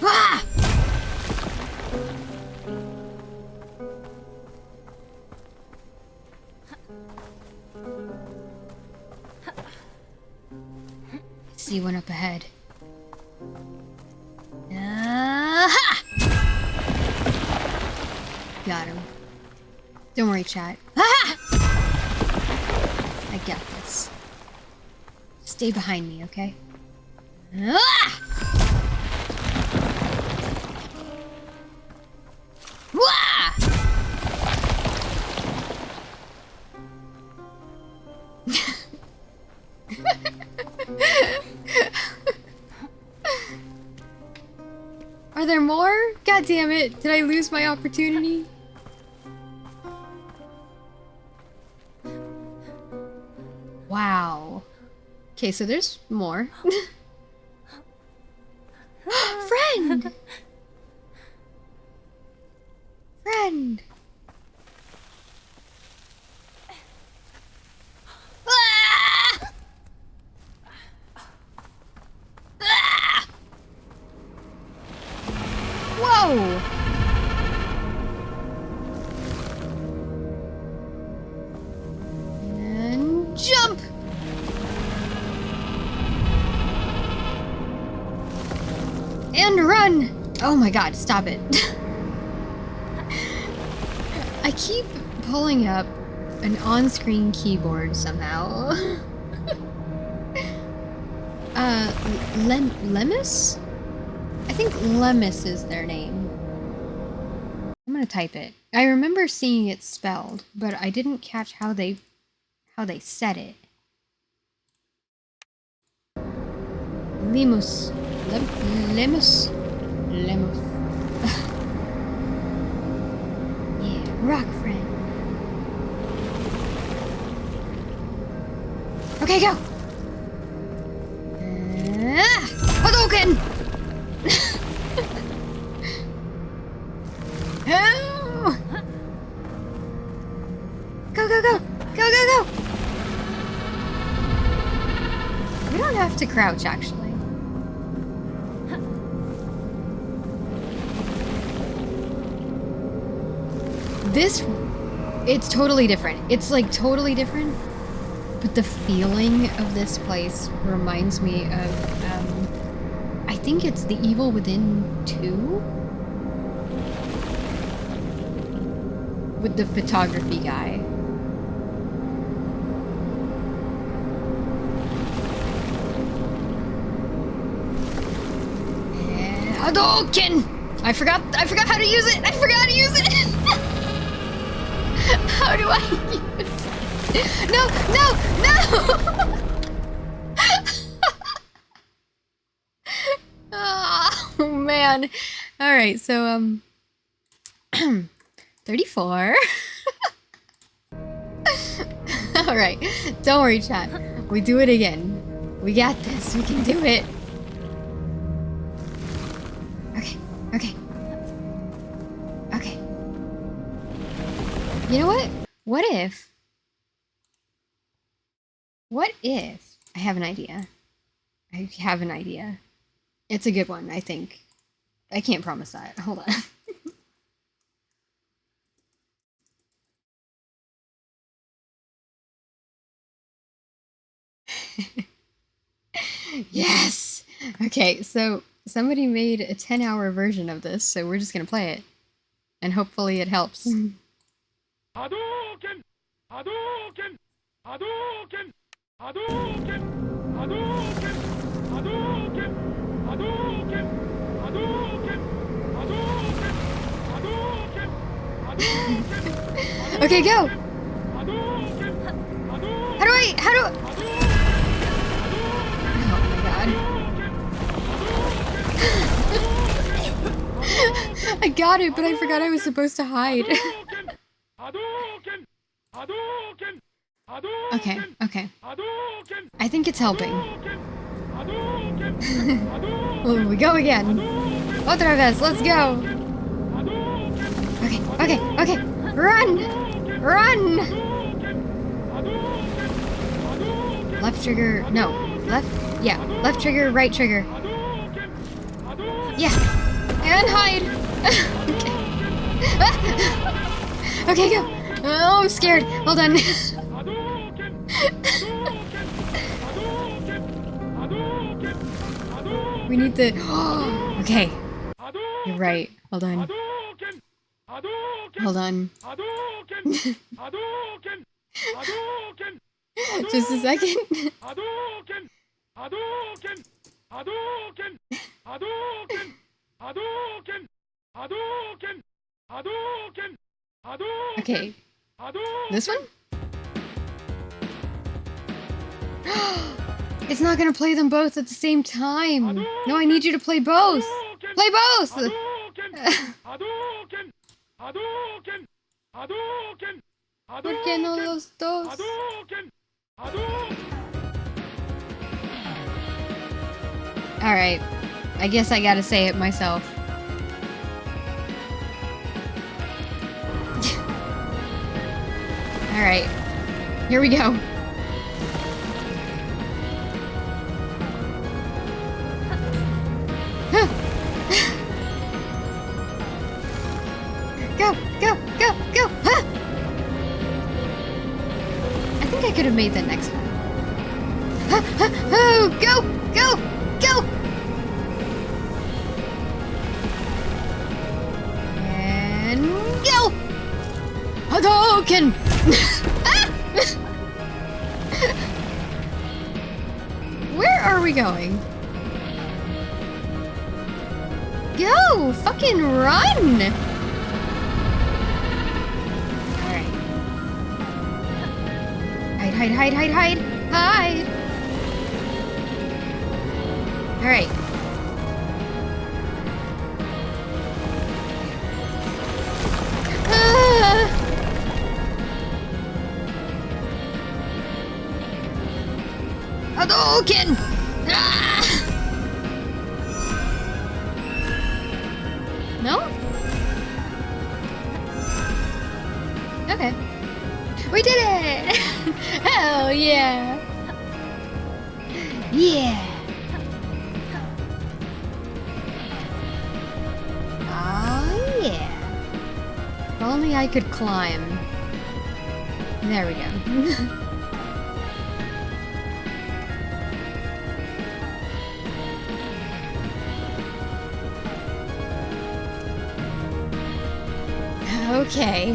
Ah! See one up ahead. Aha! Got him. Don't worry, chat. Ah! I got this. Stay behind me, okay? Ah! Wah! Are there more? God damn it. Did I lose my opportunity? Wow. Okay, so there's more. Friend! Friend! Ah! Ah! Whoa! And jump! And run! Oh my god, stop it. I keep pulling up an on-screen keyboard somehow. Lemus? I think Lemus is their name. I'm gonna type it. I remember seeing it spelled, but I didn't catch how they said it. Lemus. Lemus. Lemus. Yeah, rock friend. Okay, go! Hadouken! Oh! Go, go, go! Go, go, go! We don't have to crouch, actually. It's totally different. It's like totally different, but the feeling of this place reminds me of, I think it's The Evil Within 2? With the photography guy. Hadouken! I forgot how to use it! I forgot how to use it! How do I use it? No! Oh man. Alright, so 34. Alright, don't worry, chat. We do it again. We got this. We can do it. Okay. You know what? What if I have an idea? I have an idea. It's a good one, I think. I can't promise that. Hold on. Yes! Okay, so somebody made a 10-hour version of this, so we're just gonna play it. And hopefully it helps. Hadouken! Hadouken! Hadouken! Hadouken! Hadouken! Hadouken! Hadouken! Hadouken! Hadouken! Hadouken! Hadouken! Okay, go! Hadouken! Hadouken! How do Oh my god. I got it, but I forgot I was supposed to hide. Okay. I think it's helping. Well, we go again. Otra vez, let's go! Okay. Run! Left trigger, no. Left trigger, right trigger. Yeah! And hide! Okay, go! Oh, I'm scared. Hold on. We need to... Okay. You're right. Hold on. Just a second. Okay. This one? It's not gonna play them both at the same time. No, I need you to play both. Play both! ¿Por qué no los dos? Alright. I guess I gotta say it myself. Alright. Here we go. Go! Huh! I think I could have made the next one. Oh, go! And go! Hadouken! Where are we going? Go! Fucking run! Alright. Hide, hide, hide, hide, hide! Hide! Alright. Hadouken! Ah! No? Okay. We did it! Hell yeah! Yeah! Oh yeah! If only I could climb. There we go. Okay.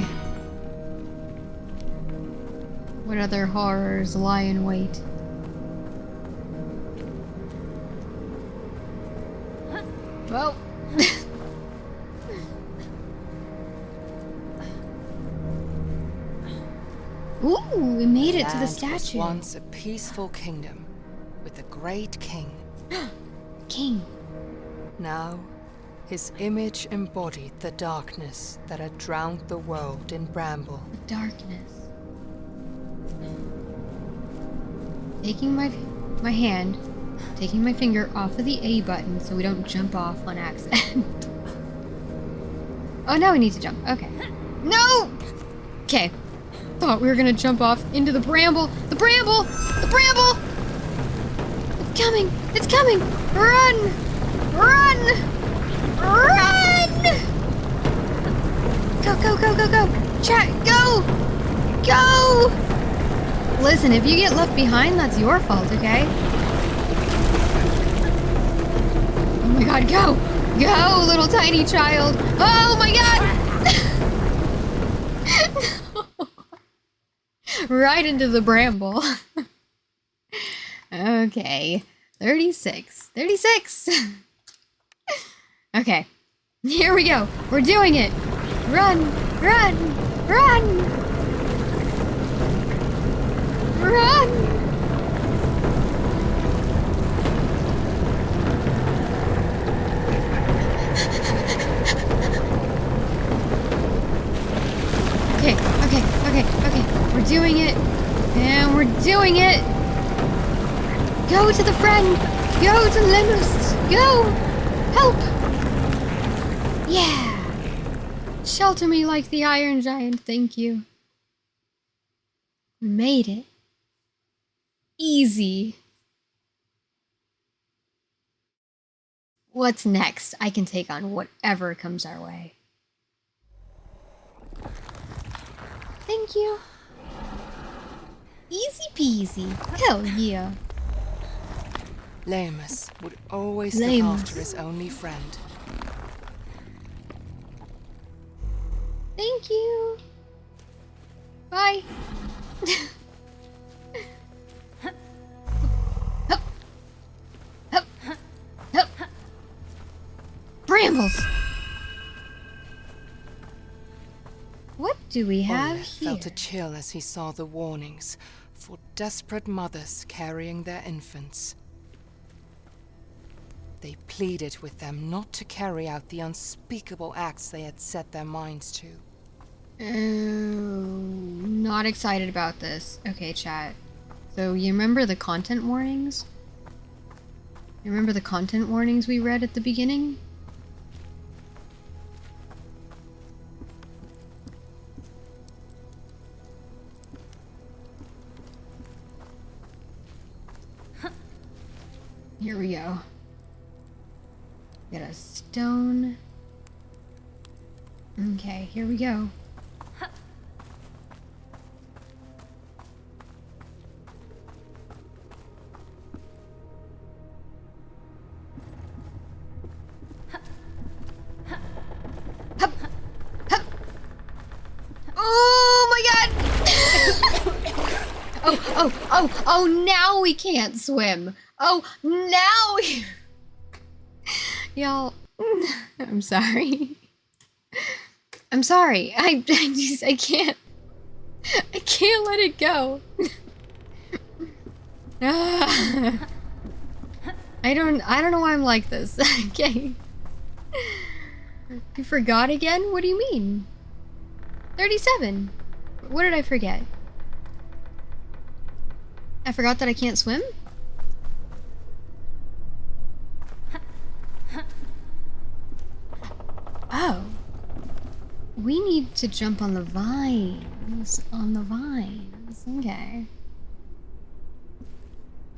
What other horrors lie in wait? Well. Ooh, we made it to the Land statue. was once a peaceful kingdom with a great king. King. Now, his image embodied the darkness that had drowned the world in Bramble. The darkness. Taking my hand, taking my finger off of the A button so we don't jump off on accident. Oh, now we need to jump. Okay. No! Okay. Thought we were gonna jump off into the bramble. The bramble! The bramble! It's coming! It's coming! Run! Run! Run! Go, go, go, go, go! Chat, go! Go! Listen, if you get left behind, that's your fault, okay? Oh my god, go! Go, little tiny child! Oh my god! Right into the bramble. Okay. 36. 36! Okay. Here we go. We're doing it! Run! Run! Run! Run! Okay, okay, okay, okay. We're doing it. And we're doing it. Go to the friend. Go to Lemus. Go. Help. Yeah. Shelter me like the Iron Giant. Thank you. We made it. Easy. What's next? I can take on whatever comes our way. Thank you. Easy peasy. Hell yeah. Lemus would always Lemus. look after his only friend. Thank you. Bye. Hup. Hup. Hup. Brambles. What do we have Ole here? felt a chill as he saw the warnings for desperate mothers carrying their infants. They pleaded with them not to carry out the unspeakable acts they had set their minds to. Oh, not excited about this. Okay, chat. So you remember the content warnings? You remember the content warnings we read at the beginning? Here we go. Get a stone. Okay, here we go. Hup. Hup. Oh my god! Oh, now we can't swim. Oh, now we... Y'all, I'm sorry. I'm sorry. I can't let it go. I don't know why I'm like this. Okay. You forgot again? What do you mean? 37. What did I forget? I forgot that I can't swim? Oh. We need to jump on the vines. On the vines. Okay.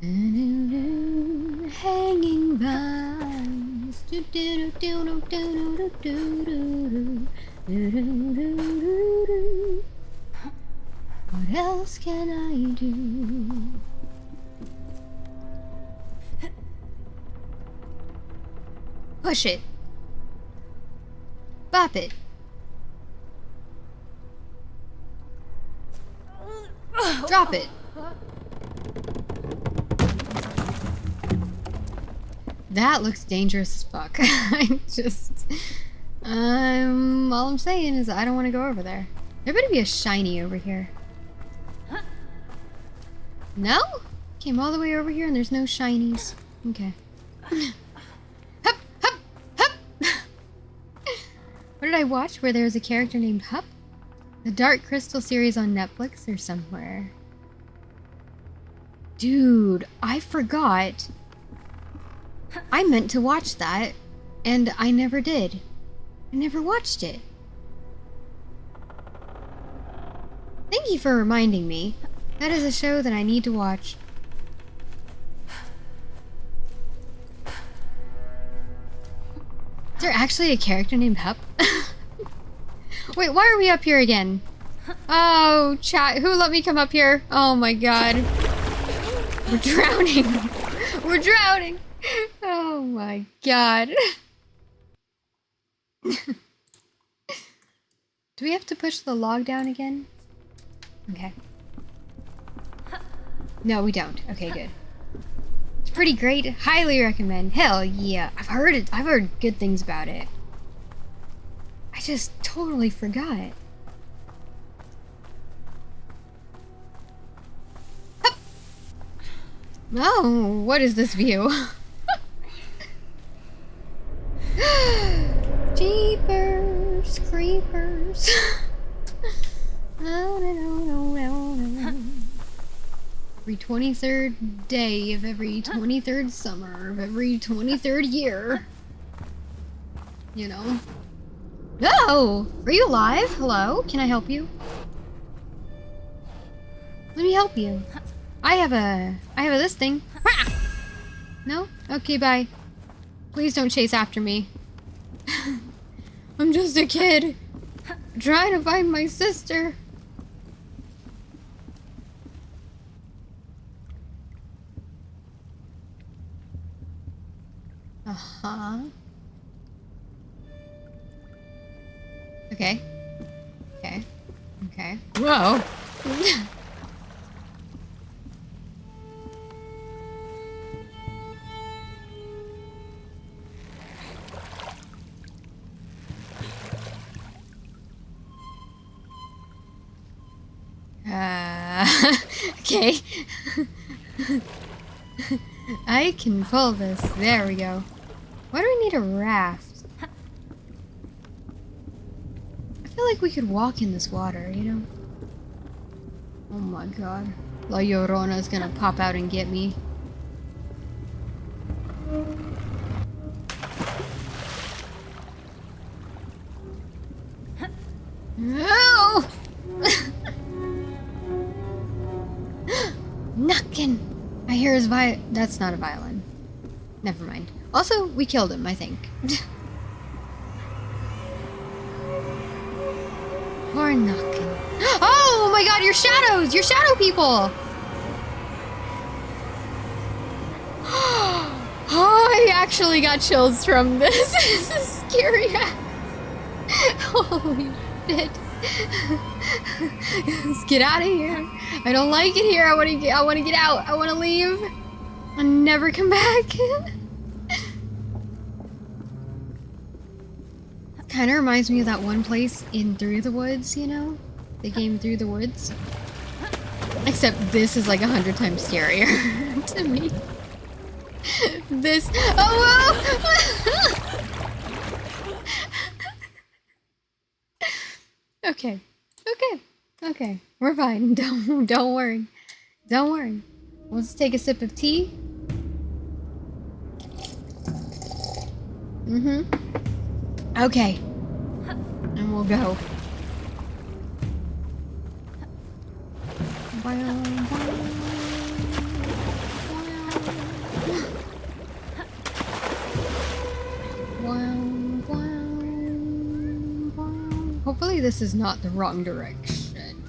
Hanging vines. What else can I do? Push it. Bop it. Drop it. That looks dangerous as fuck. All I'm saying is I don't want to go over there. There better be a shiny over here. No? Came all the way over here and there's no shinies. Okay. Hup, hup, hup. What did I watch where there's a character named Hup? The Dark Crystal series on Netflix or somewhere. Dude, I forgot. I meant to watch that, and I never did. I never watched it. Thank you for reminding me. That is a show that I need to watch. Is there actually a character named Hup? Wait, why are we up here again? Oh, chat, who let me come up here? Oh my god. We're drowning. We're drowning. Oh my god. Do we have to push the log down again? Okay. No, we don't. Okay, good. It's pretty great. Highly recommend. Hell yeah. I've heard it. I've heard good things about it. I just totally forgot. Hup. Oh, what is this view? Jeepers creepers. Every 23rd day of every 23rd summer of every 23rd year. You know? No! Are you alive? Hello? Can I help you? Let me help you. I have this thing. No? Okay, bye. Please don't chase after me. I'm just a kid. Trying to find my sister. Uh-huh. Okay. Okay. Okay. Whoa! Okay. I can pull this. There we go. Why do we need a raft? I feel like we could walk in this water, you know? Oh my god. La Llorona is gonna pop out and get me. No! Knockin'! I hear his that's not a violin. Never mind. Also, we killed him, I think. Or knockin'. Oh my god, your shadows! Your shadow people! Oh, I actually got chills from this. This is scary. Holy shit. Let's get out of here. I don't like it here. I want to get out. I want to leave and never come back. Kind of reminds me of that one place in Through the Woods, you know? The game Through the Woods. Except this is like 100 times scarier to me. This. Oh, whoa! Okay. Okay. We're fine. Don't worry. Don't worry. Let's take a sip of tea. Okay. And we'll go. Hopefully this is not the wrong direction.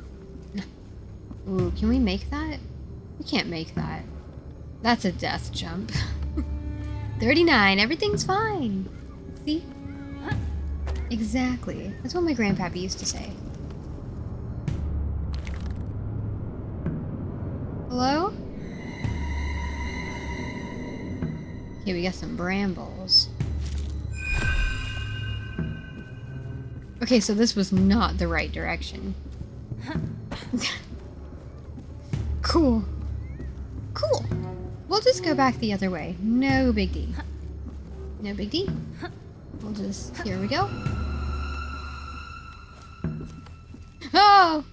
Ooh, can we make that? We can't make that. That's a death jump. 39, everything's fine. See? Exactly. That's what my grandpappy used to say. Hello? Okay, we got some brambles. Okay, so this was not the right direction. Cool. Cool. We'll just go back the other way. No big D. No big D. We'll just... Here we go. Oh!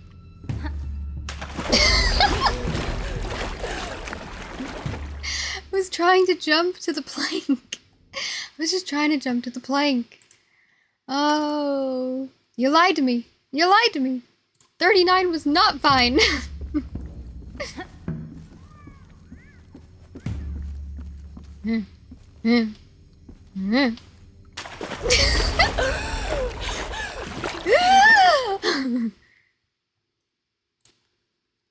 I was trying to jump to the plank. I was just trying to jump to the plank. Oh. You lied to me. You lied to me. 39 was not fine.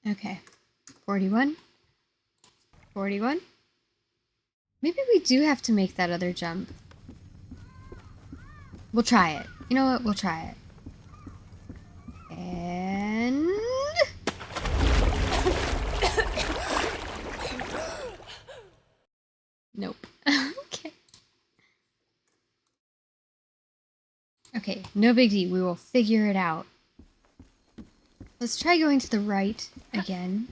Okay. 41. 41. Maybe we do have to make that other jump. We'll try it. You know what? We'll try it. And... Nope. Okay. Okay, no big deal. We will figure it out. Let's try going to the right again.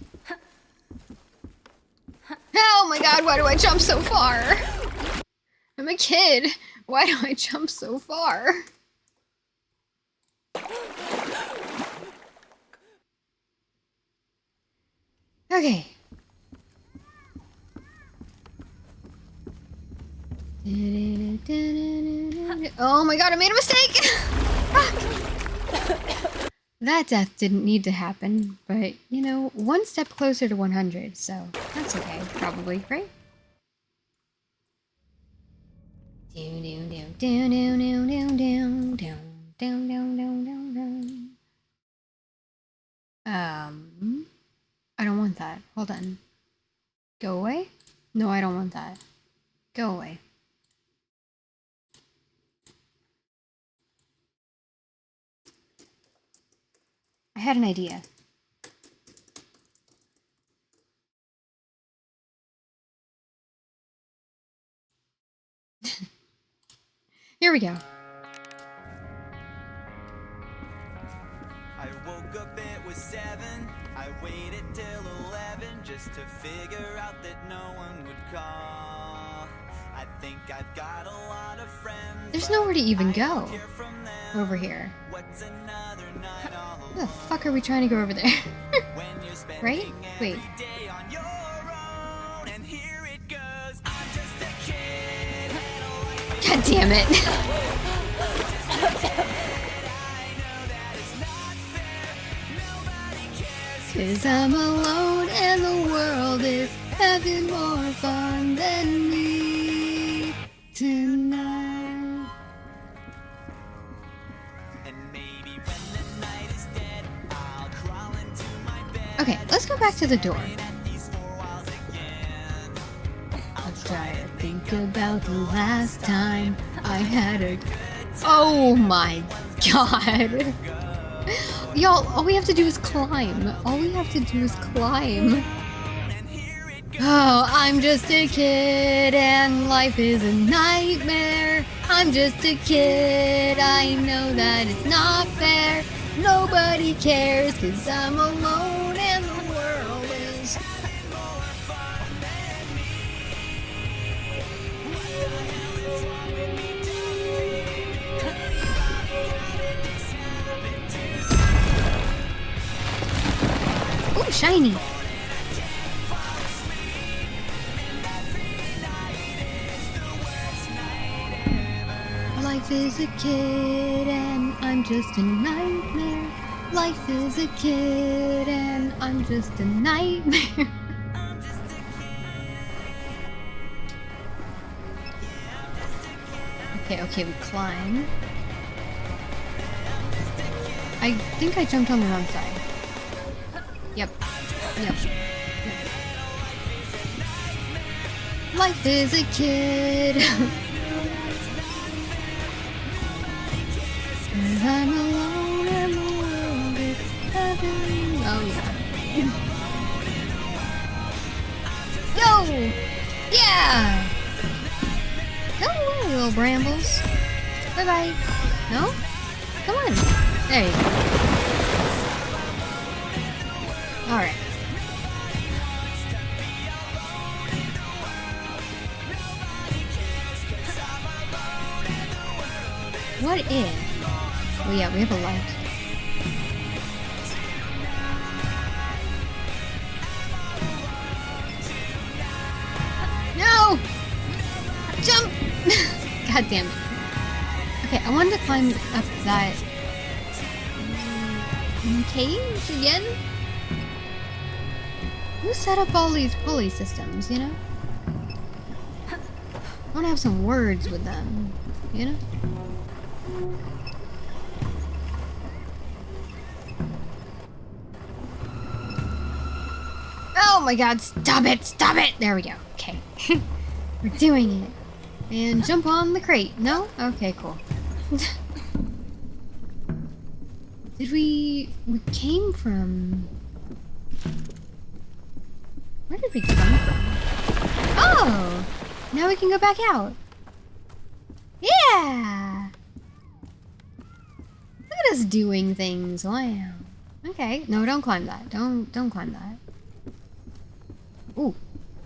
Oh my god, why do I jump so far? I'm a kid. Why do I jump so far? Okay. Oh my god, I made a mistake! That death didn't need to happen, but, you know, one step closer to 100, so that's okay, probably, right? I don't want that. Hold on. Go away? No, I don't want that. Go away. I had an idea. Here we go. I woke up, it was 7. I waited till 11 just to figure out that no one would call. I think I've got a lot of friends. There's nowhere to even go over here. What's another night all Where the fuck are we trying to go over there? when you're spending Right? Wait. every day on your own? And here it goes. I'm just a kid. And a life God damn it. I know that it's not fair. Nobody cares. 'Cause I'm alone and the world is having more fun than me tonight. And maybe when the night is dead, I'll crawl into my bed. Okay, let's go back to the door. At these 4 walls again. Let's try to think about the last time I had a... Oh my god. Y'all, all we have to do is climb. All we have to do is climb. Oh, I'm just a kid and life is a nightmare. I'm just a kid, I know that it's not fair. Nobody cares cause I'm alone and the world is... Ooh, shiny. Life is a kid and I'm just a nightmare. Life is a kid and I'm just a nightmare. Okay, we climb. I think I jumped on the wrong side. Yep. Life is a kid. I'm alone and the world is heaven. Oh yeah. Yo! Yeah! Go away, little brambles. Bye bye. No? Come on. There you go. Alright. What if... Well, yeah, we have a light. No! Jump! God damn it. Okay, I wanted to climb up that... cage again? Who set up all these pulley systems, you know? I want to have some words with them, you know? Oh my god, stop it! Stop it! There we go. Okay. We're doing it. And jump on the crate. No? Okay, cool. We came from... Where did we come from? Oh! Now we can go back out. Yeah! Look at us doing things. Wow. Okay. No, don't climb that. Don't climb that. Ooh.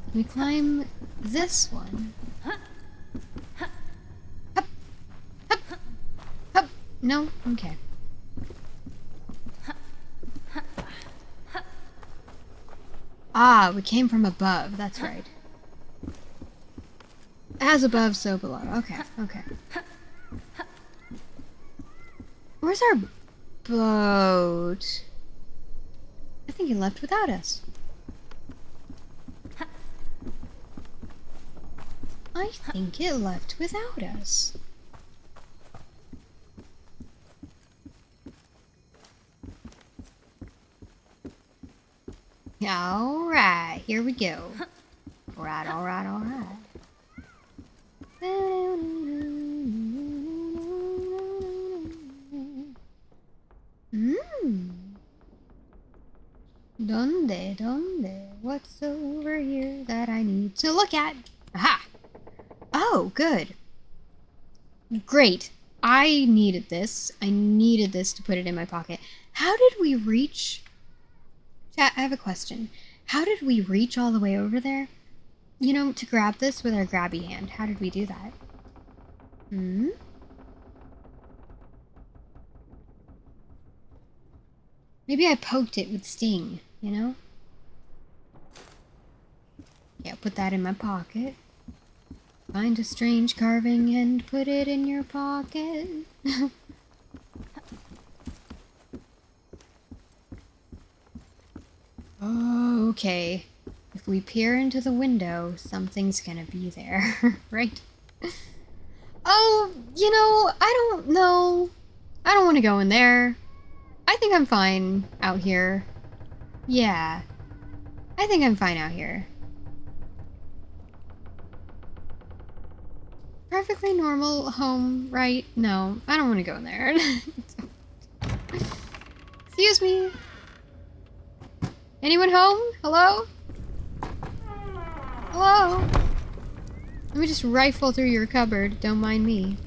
Can we climb this one? Hup. Hup. Hup. No? Okay. Ah, we came from above. That's right. As above, so below. Okay, okay. Where's our boat? I think he left without us. I think it left without us. Alright, here we go. Alright. Donde? What's over here that I need to look at? Aha! Oh, good. Great. I needed this. I needed this to put it in my pocket. How did we reach... Chat, I have a question. How did we reach all the way over there? You know, to grab this with our grabby hand. How did we do that? Maybe I poked it with Sting, you know? Yeah, put that in my pocket. Find a strange carving and put it in your pocket. Okay. If we peer into the window, something's gonna be there, right? Oh, you know, I don't know. I don't want to go in there. I think I'm fine out here. Yeah. I think I'm fine out here. Perfectly normal home, right? No, I don't want to go in there. Excuse me. Anyone home? Hello? Hello? Let me just rifle through your cupboard. Don't mind me.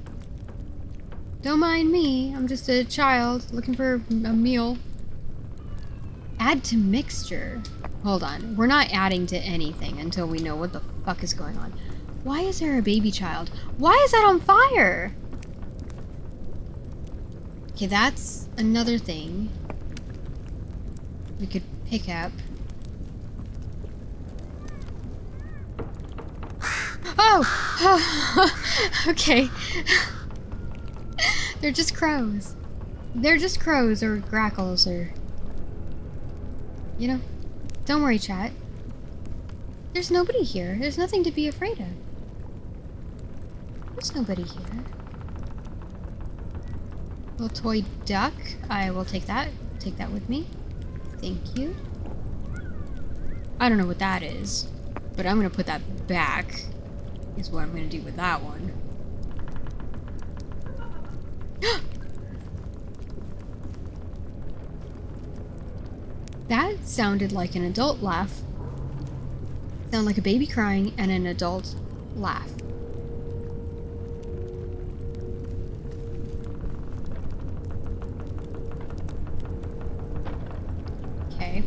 Don't mind me. I'm just a child looking for a meal. Add to mixture. Hold on. We're not adding to anything until we know what the fuck is going on. Why is there a baby child? Why is that on fire? Okay, that's another thing we could pick up. Oh! Okay. They're just crows. They're just crows or grackles or... You know? Don't worry, chat. There's nobody here. There's nothing to be afraid of. There's nobody here. Little toy duck. I will take that. Take that with me. Thank you. I don't know what that is, but I'm gonna put that back. Is what I'm gonna do with that one. That sounded like an adult laugh. Sounded like a baby crying and an adult laugh. Okay.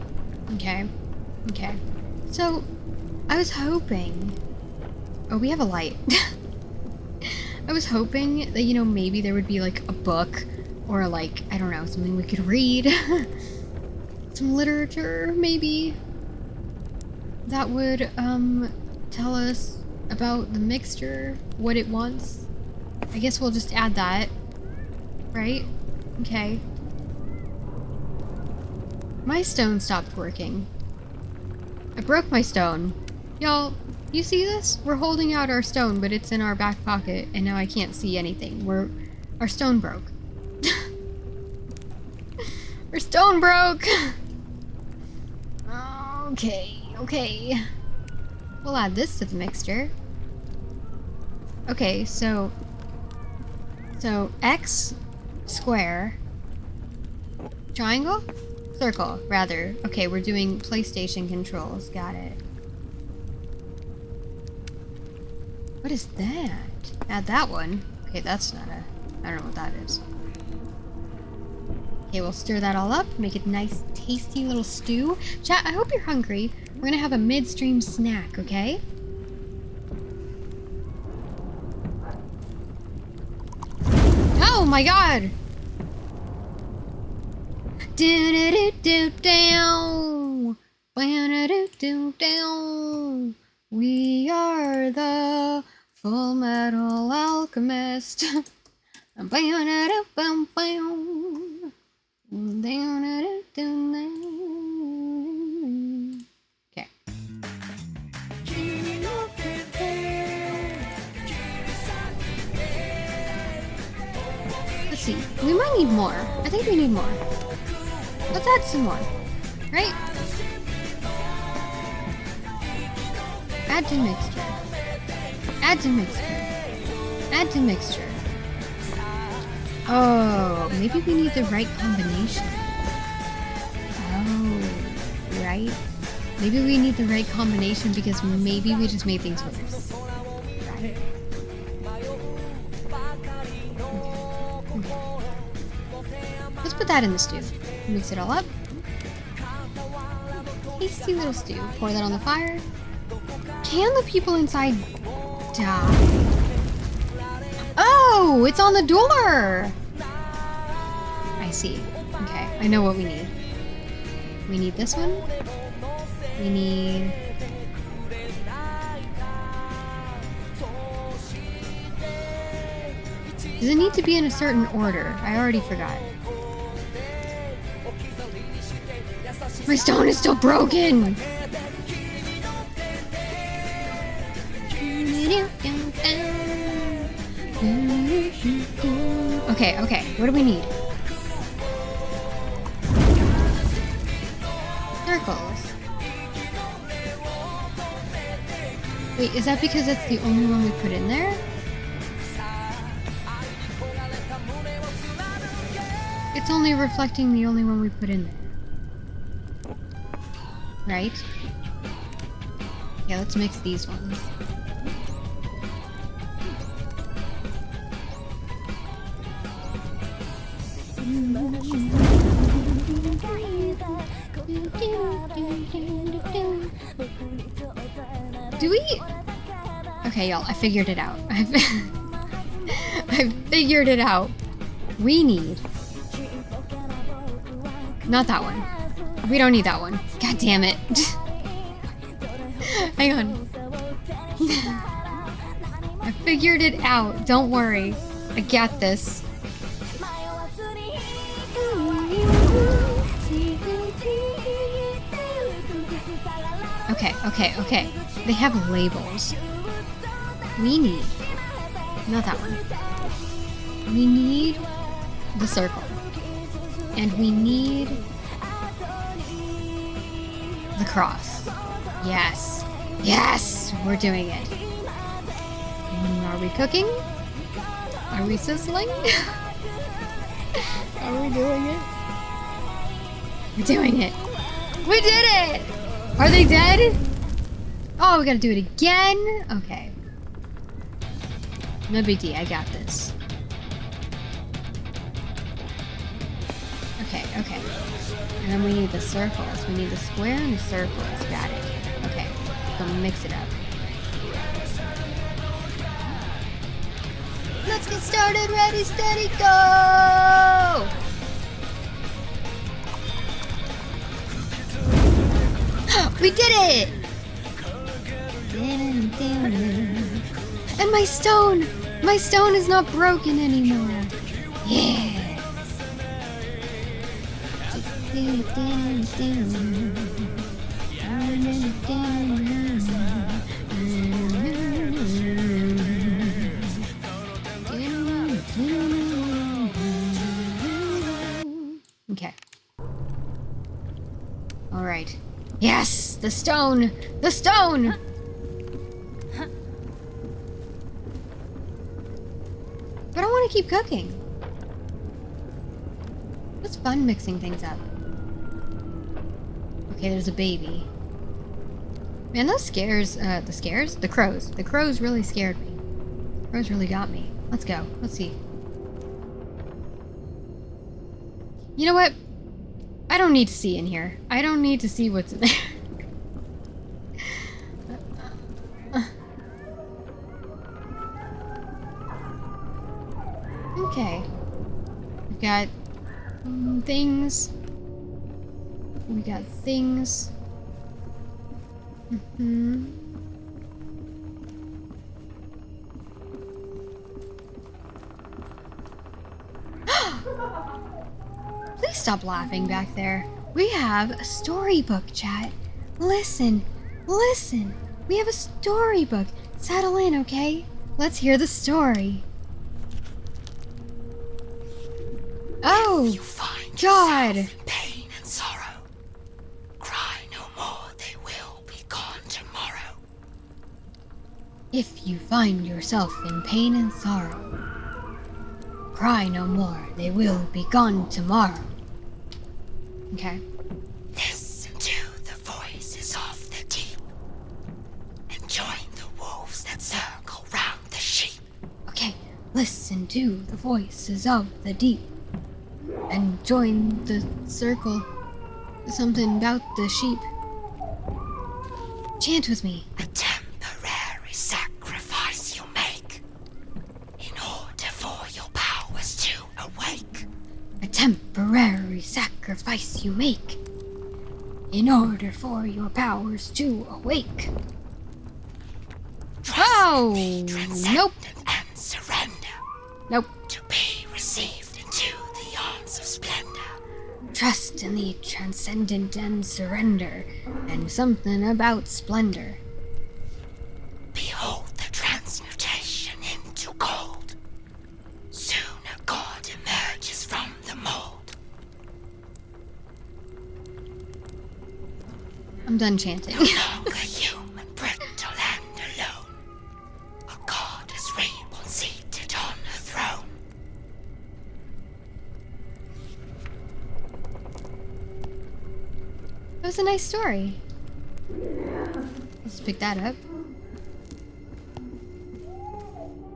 Okay. Okay. So, I was hoping... Oh, we have a light. I was hoping that, you know, maybe there would be, like, a book or, like, I don't know, something we could read. Some literature, maybe, that would, tell us about the mixture, what it wants. I guess we'll just add that, right? Okay. My stone stopped working. I broke my stone. Y'all, you see this? We're holding out our stone, but it's in our back pocket, and now I can't see anything. Our stone broke. Our stone broke! Okay, okay. We'll add this to the mixture. Okay, so X, square, triangle? Circle, rather. Okay, we're doing PlayStation controls. Got it. What is that? Add that one. Okay, that's not a... I don't know what that is. Okay, we'll stir that all up. Make it nice, tasty little stew. Chat, I hope you're hungry. We're gonna have a midstream snack, okay? Oh my god! Do-do-do-do-down! Ba-do-do-do-down! We are the Full Metal Alchemist. Ba-do-do-bum-bum. Okay. Let's see. We might need more. I think we need more. Let's add some more. Right? Add to mixture. Add to mixture. Add to mixture. Oh, maybe we need the right combination. Oh, right? Maybe we need the right combination because maybe we just made things worse. Right? Okay. Let's put that in the stew. Mix it all up. Tasty little stew. Pour that on the fire. Can the people inside die? Oh, it's on the door! I see. Okay, I know what we need. We need this one. We need... Does it need to be in a certain order? I already forgot. My stone is still broken! Okay, okay. What do we need? Circles. Wait, is that because that's the only one we put in there? It's only reflecting the only one we put in there. Right? Yeah, let's mix these ones. Do we? Okay, y'all, I figured it out. I figured it out. We need... Not that one. We don't need that one. God damn it. Hang on. I figured it out. Don't worry. I got this. Okay. They have labels. We need... Not that one. We need the circle. And we need the cross. Yes. Yes! We're doing it. Are we cooking? Are we sizzling? Are we doing it? We're doing it. We did it! Are they dead? Oh, we gotta do it again? Okay. No big deal, I got this. Okay. And then we need the circles. We need the square and the circles. Got it. Okay. Gonna mix it up. Let's get started. Ready, steady, go! We did it! And my stone! My stone is not broken anymore. Yeah! Okay. All right. Yes, the stone. The stone. But I want to keep cooking. It's fun mixing things up. Okay, there's a baby. Man, those scares, the crows. The crows really scared me. The crows really got me. Let's go. Let's see. You know what? I don't need to see in here. I don't need to see what's in there. Okay. We've got things. We got things. Please stop laughing back there. We have a storybook, chat. Listen. We have a storybook. Settle in, okay? Let's hear the story. Oh, you find God. yourself in pain and sorrow, cry no more, they will be gone tomorrow. If you find yourself in pain and sorrow, cry no more, they will be gone tomorrow. Okay. Listen to the voices of the deep, and join the wolves that circle round the sheep. Okay, listen to the voices of the deep, and join the circle. Something about the sheep. Chant with me. A temporary sacrifice you make, in order for your powers to awake. A temporary sacrifice you make, in order for your powers to awake. Oh, nope. And surrender. Nope. To be received into the arms of splendor. Trust in the transcendent and surrender, and something about splendor. Behold the transmutation into gold. Soon a god emerges from the mold. I'm done chanting. No longer human, brittle and alone. A goddess reborn seated on her throne. That was a nice story. Let's pick that up.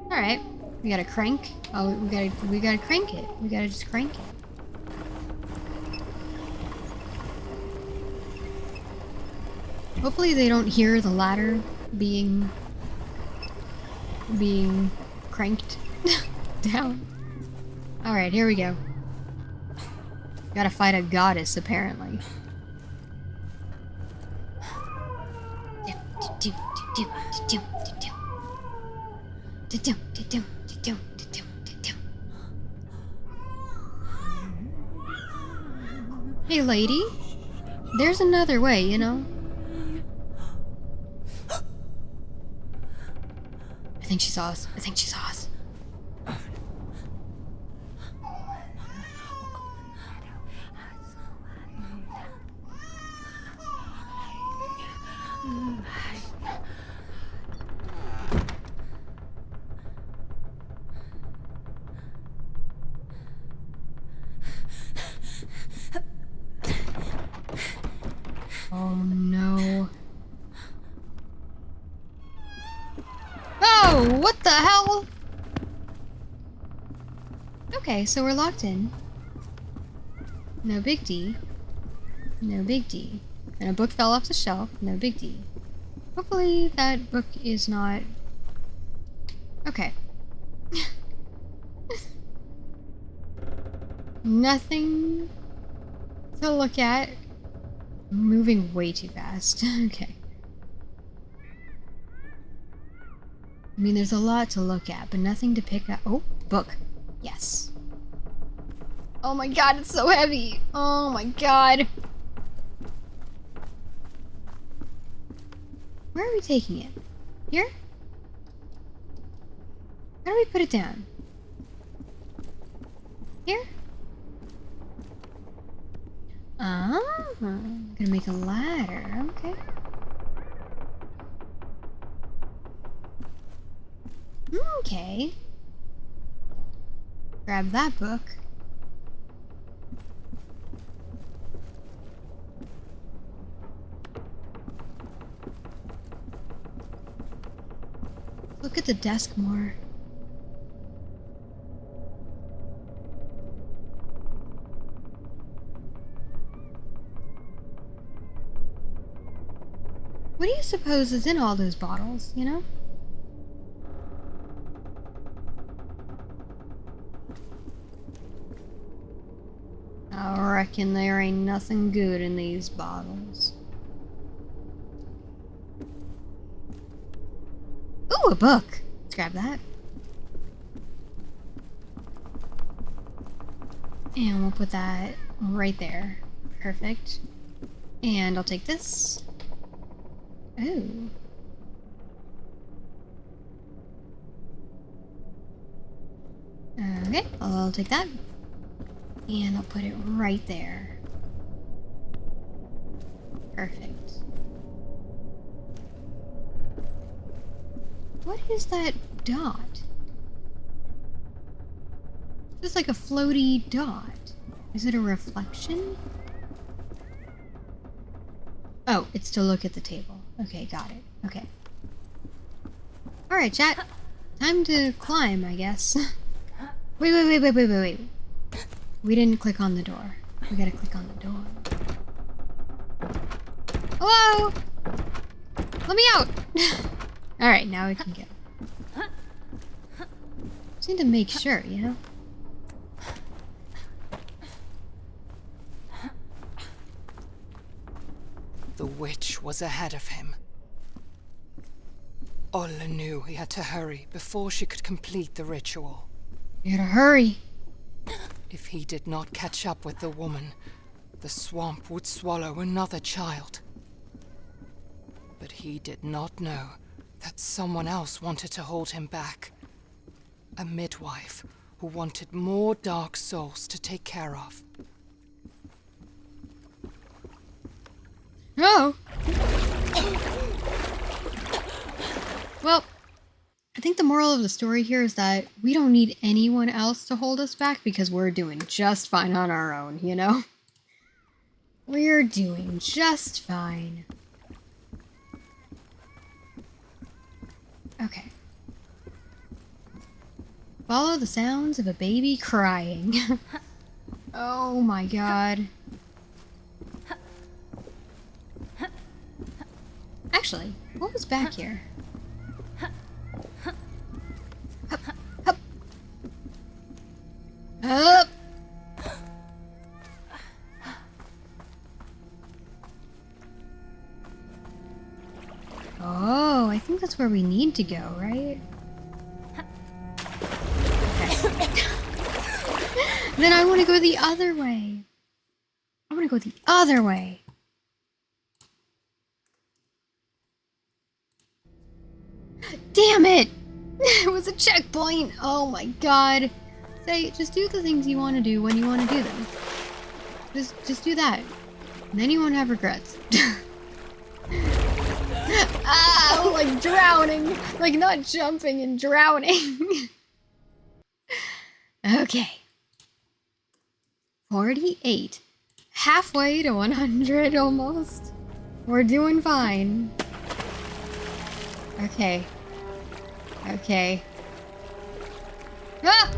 Alright. We gotta crank. Oh, we gotta crank it. We gotta just crank it. Hopefully they don't hear the ladder being cranked down. Alright, here we go. Gotta fight a goddess, apparently. Hey, lady. There's another way, you know? I think she saw us. I think she saw us. Oh no. Oh, what the hell? Okay, so we're locked in. No big D. No big D. And a book fell off the shelf. No big D. Hopefully that book is not... Okay. Nothing to look at. I'm moving way too fast. Okay. I mean, there's a lot to look at, but nothing to pick up. Oh, book. Yes. Oh my god, it's so heavy. Oh my god. Where are we taking it? Here? How do we put it down? Here? Ah, gonna make a ladder. Okay. Okay. Grab that book. Look at the desk more. What do you suppose is in all those bottles, you know? I reckon there ain't nothing good in these bottles. Ooh, a book! Let's grab that. And we'll put that right there. Perfect. And I'll take this. Ooh. Okay, I'll take that. And I'll put it right there. Perfect. What is that dot? It's like a floaty dot. Is it a reflection? Oh, it's to look at the table. Okay, got it. Okay. Alright, chat. Time to climb, I guess. Wait. We didn't click on the door. We gotta click on the door. Hello? Let me out! Alright, now we can go. Just need to make sure, you know? The witch was ahead of him. Ola knew he had to hurry before she could complete the ritual. You gotta hurry. If he did not catch up with the woman, the swamp would swallow another child. But he did not know that someone else wanted to hold him back. A midwife who wanted more dark souls to take care of. Oh! Well, I think the moral of the story here is that we don't need anyone else to hold us back because we're doing just fine on our own, you know? We're doing just fine. Okay. Follow the sounds of a baby crying. Oh my god. Actually, what was back here? Hup, hup. Up! Oh, I think that's where we need to go, right? Okay. Then I want to go the other way. I want to go the other way. Damn it! It was a checkpoint! Oh my god. Say, just do the things you want to do when you want to do them. Just do that. And then you won't have regrets. Ah, like drowning. Like not jumping and drowning. Okay. 48. Halfway to 100 almost. We're doing fine. Okay. Okay. Ah!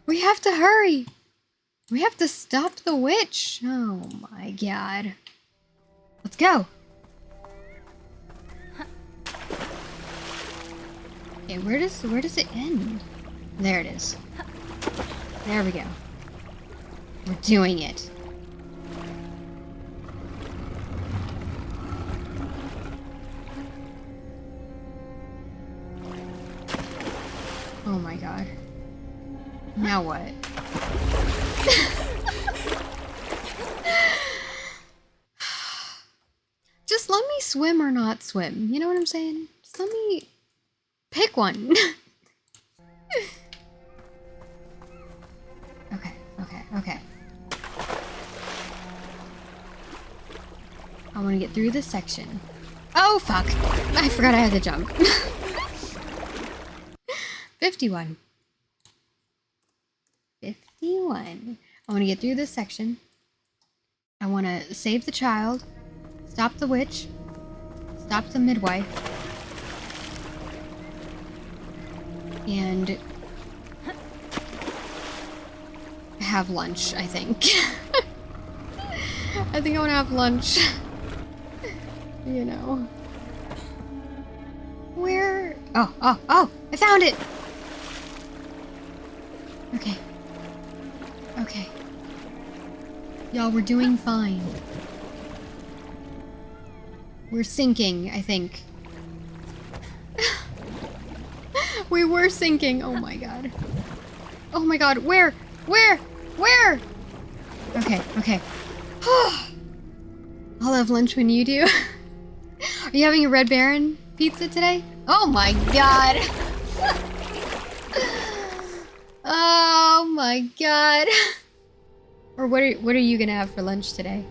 We have to hurry. We have to stop the witch. Oh my god. Let's go. Okay, where does it end? There it is. There we go. We're doing it. Oh my god. Now what? Just let me swim or not swim. You know what I'm saying? Just let me pick one. Okay. I want to get through this section. Oh, fuck. I forgot I had to jump. 51. 51. I want to get through this section. I want to save the child. Stop the witch. Stop the midwife. And have lunch, I think. I think I want to have lunch. You know. Where? Oh, I found it! Okay. Y'all, we're doing fine. We're sinking, I think. We were sinking. Oh my god. Oh my god, where? Okay. I'll have lunch when you do. Are you having a Red Baron pizza today? Oh my god. Oh my god. Or what are you gonna have for lunch today?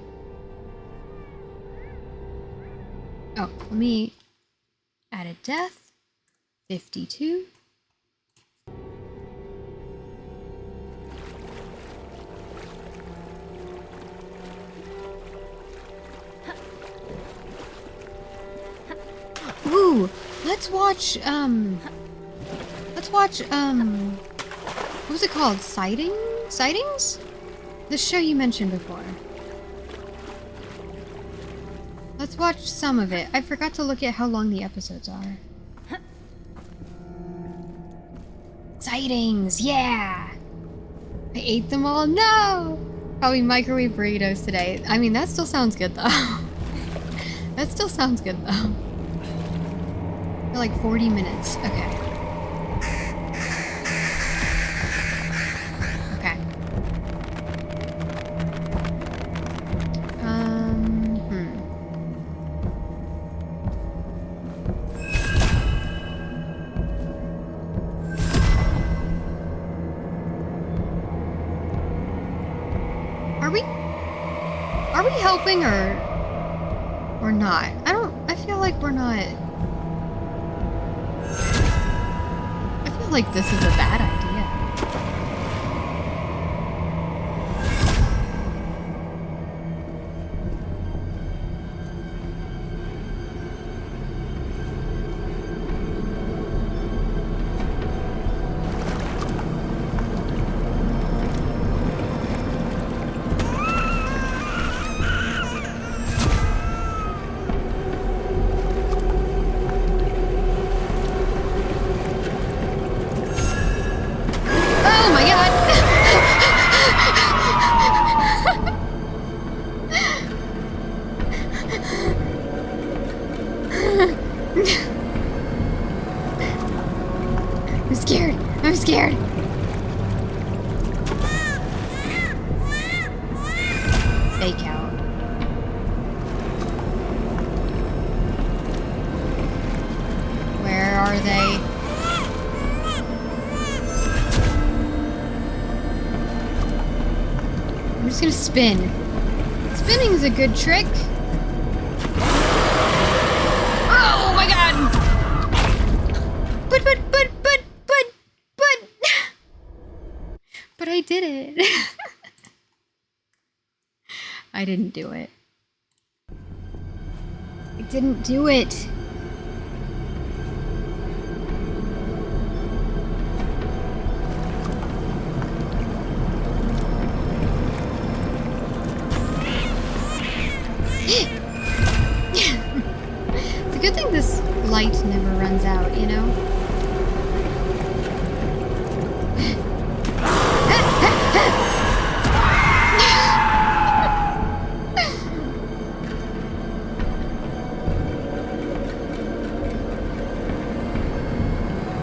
Oh, let me add a death. 52. Ooh, let's watch, what was it called? Sightings? The show you mentioned before. Let's watch some of it. I forgot to look at how long the episodes are. Sightings, yeah! I ate them all, no! Probably microwave burritos today. I mean, that still sounds good though. That still sounds good though. For like 40 minutes. Okay. Are we helping or not? I feel like we're not. I feel like this is a bad idea. I'm just gonna spin. Spinning is a good trick. Oh my god! But I did it. I didn't do it. I didn't do it. It's a good thing this light never runs out, you know?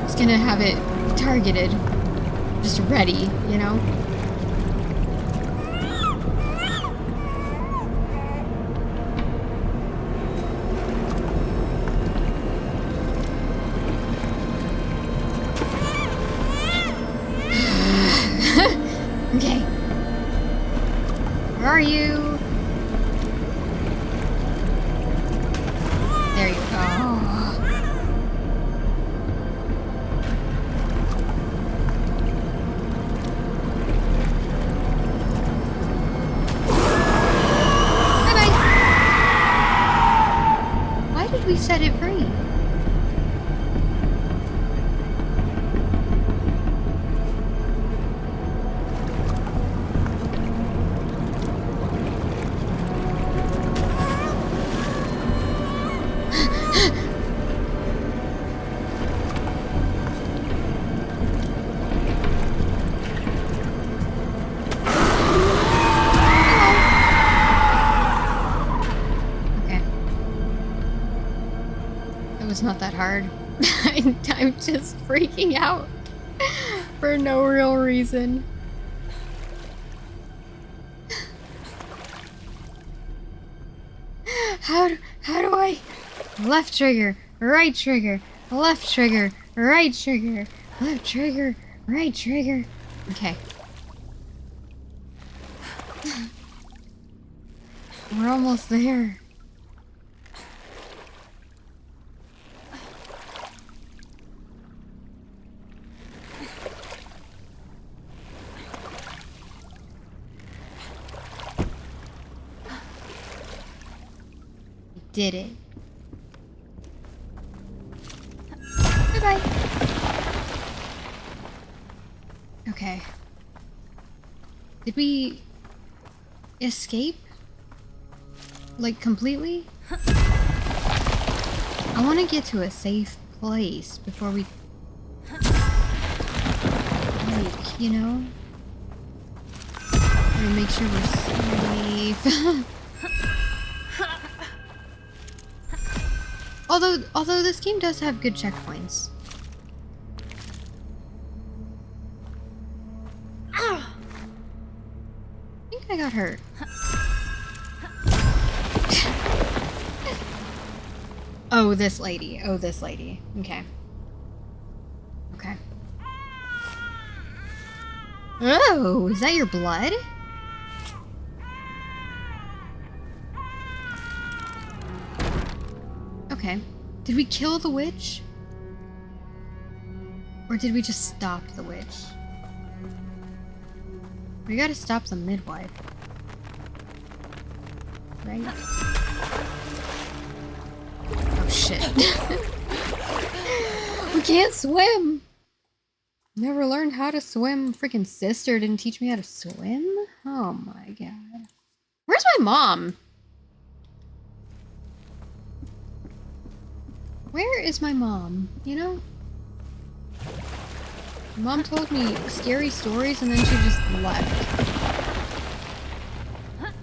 Just gonna have it targeted. Just ready, you know? Okay. Where are you? There you go. Bye-bye. Why did we set it free? It's not that hard. I'm just freaking out for no real reason. How do I? Left trigger, right trigger, left trigger, right trigger, left trigger, right trigger. Okay. We're almost there. Did it. Bye-bye. Okay. Did we escape? Like, completely? I want to get to a safe place before we... Like, you know? Gotta make sure we're safe. Although this game does have good checkpoints. I think I got hurt. Oh, this lady. Oh, this lady. Okay. Okay. Oh, is that your blood? Okay. Did we kill the witch? Or did we just stop the witch? We gotta stop the midwife. Right? Oh shit. We can't swim! Never learned how to swim. Freaking sister didn't teach me how to swim? Oh my god. Where's my mom? Where is my mom? You know? Mom told me scary stories and then she just left. God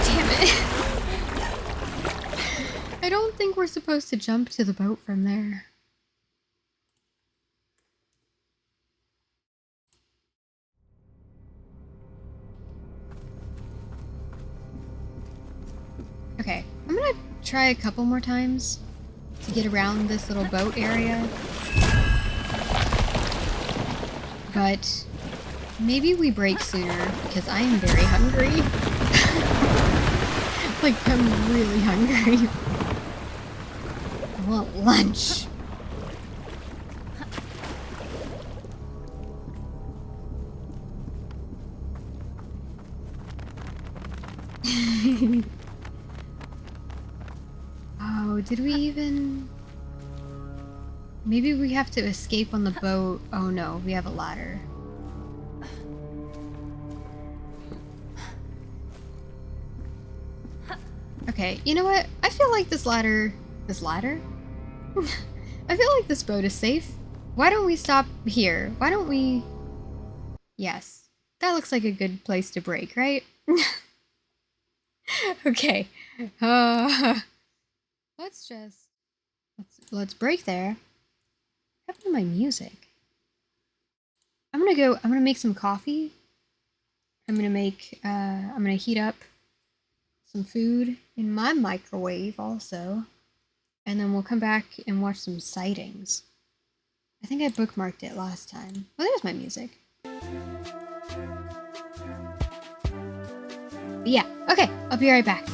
damn it. I don't think we're supposed to jump to the boat from there. Okay, I'm gonna try a couple more times. to get around this little boat area. But maybe we break sooner because I am very hungry. Like, I'm really hungry. I want lunch. Oh, did we even... Maybe we have to escape on the boat. Oh no, we have a ladder. Okay, you know what? I feel like this ladder... This ladder? I feel like this boat is safe. Why don't we stop here? Why don't we... Yes. That looks like a good place to break, right? Okay. Let's just... Let's break there. What happened to my music? I'm gonna make some coffee. I'm gonna heat up some food in my microwave also. And then we'll come back and watch some sightings. I think I bookmarked it last time. Oh, there's my music. But yeah, okay, I'll be right back.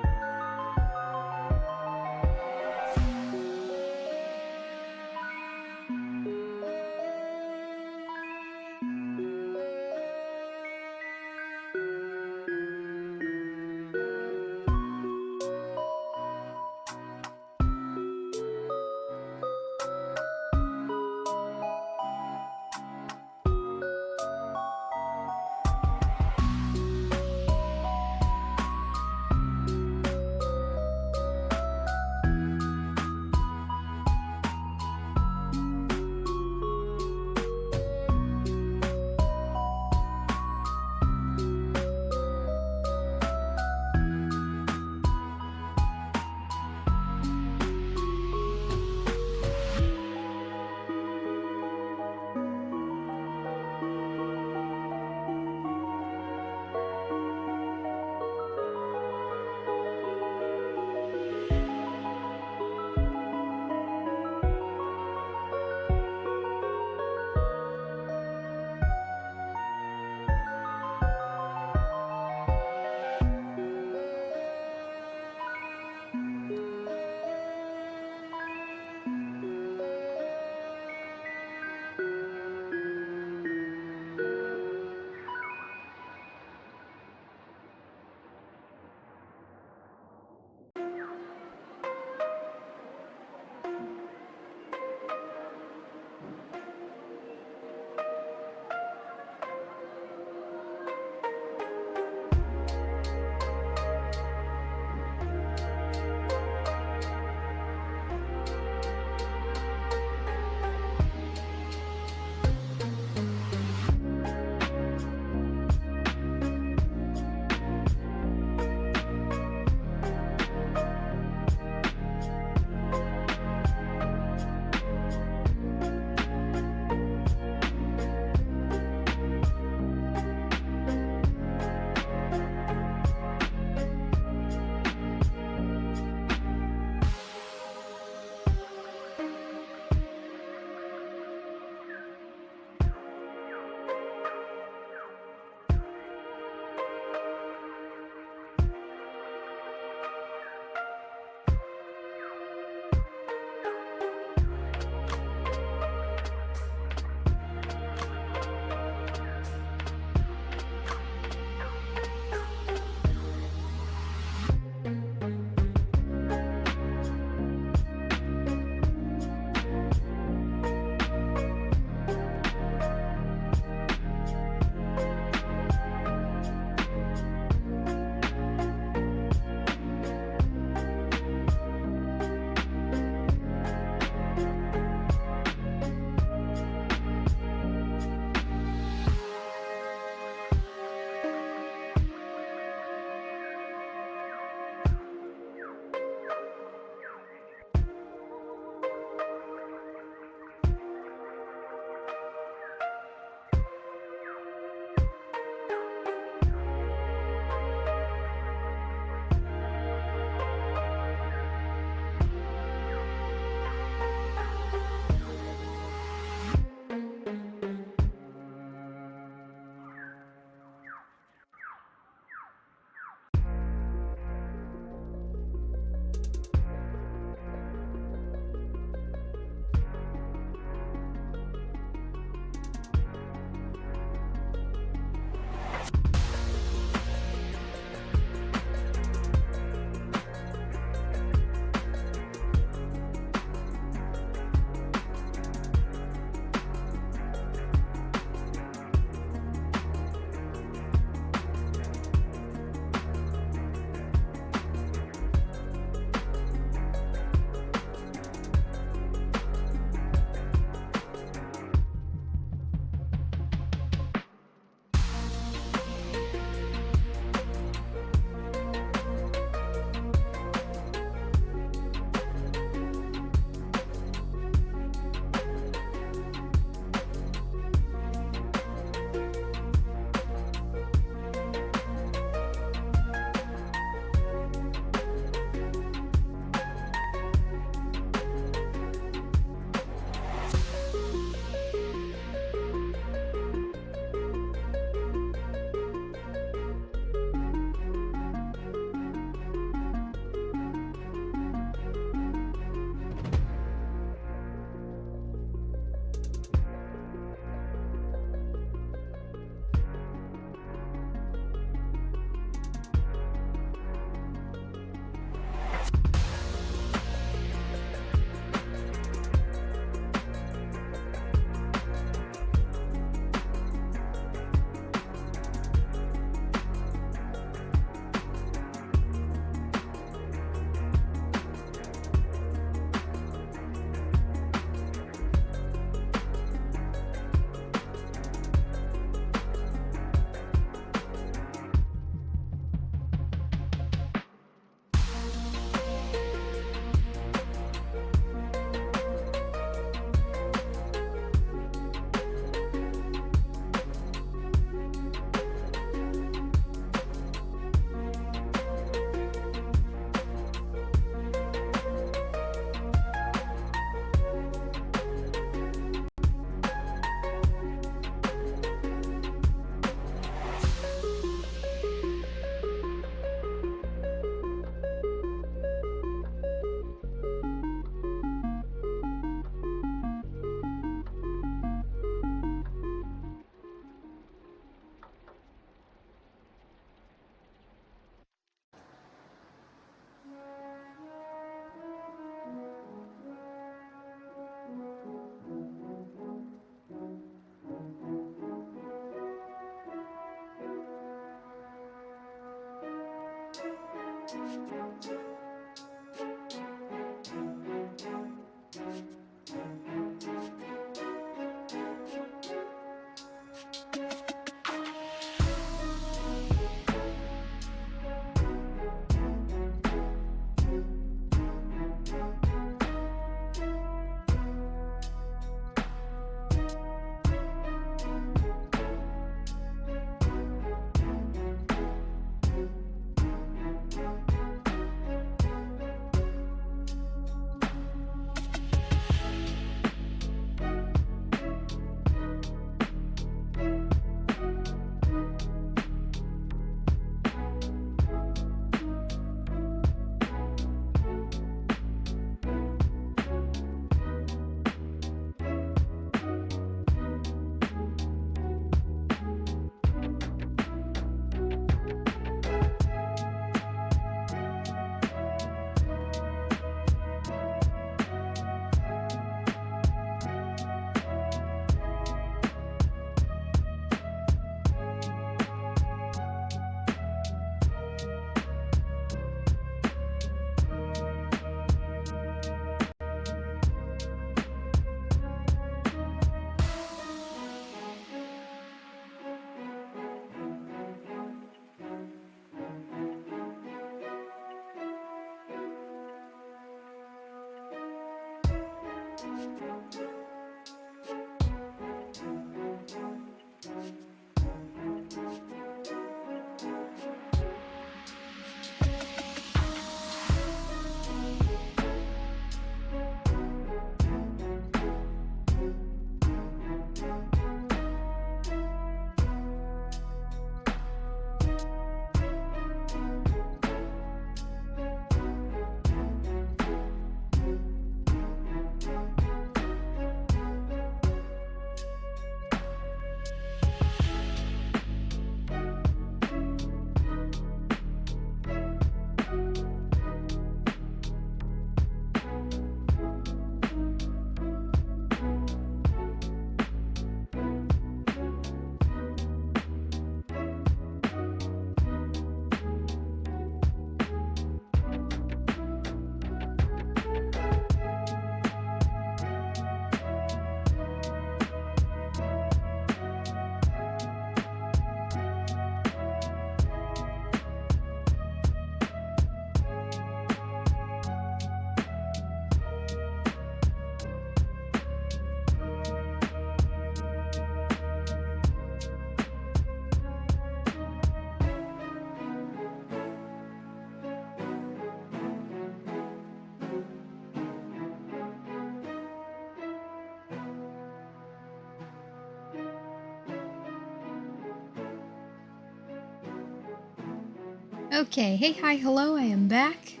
Okay, hey, hi, hello, I am back.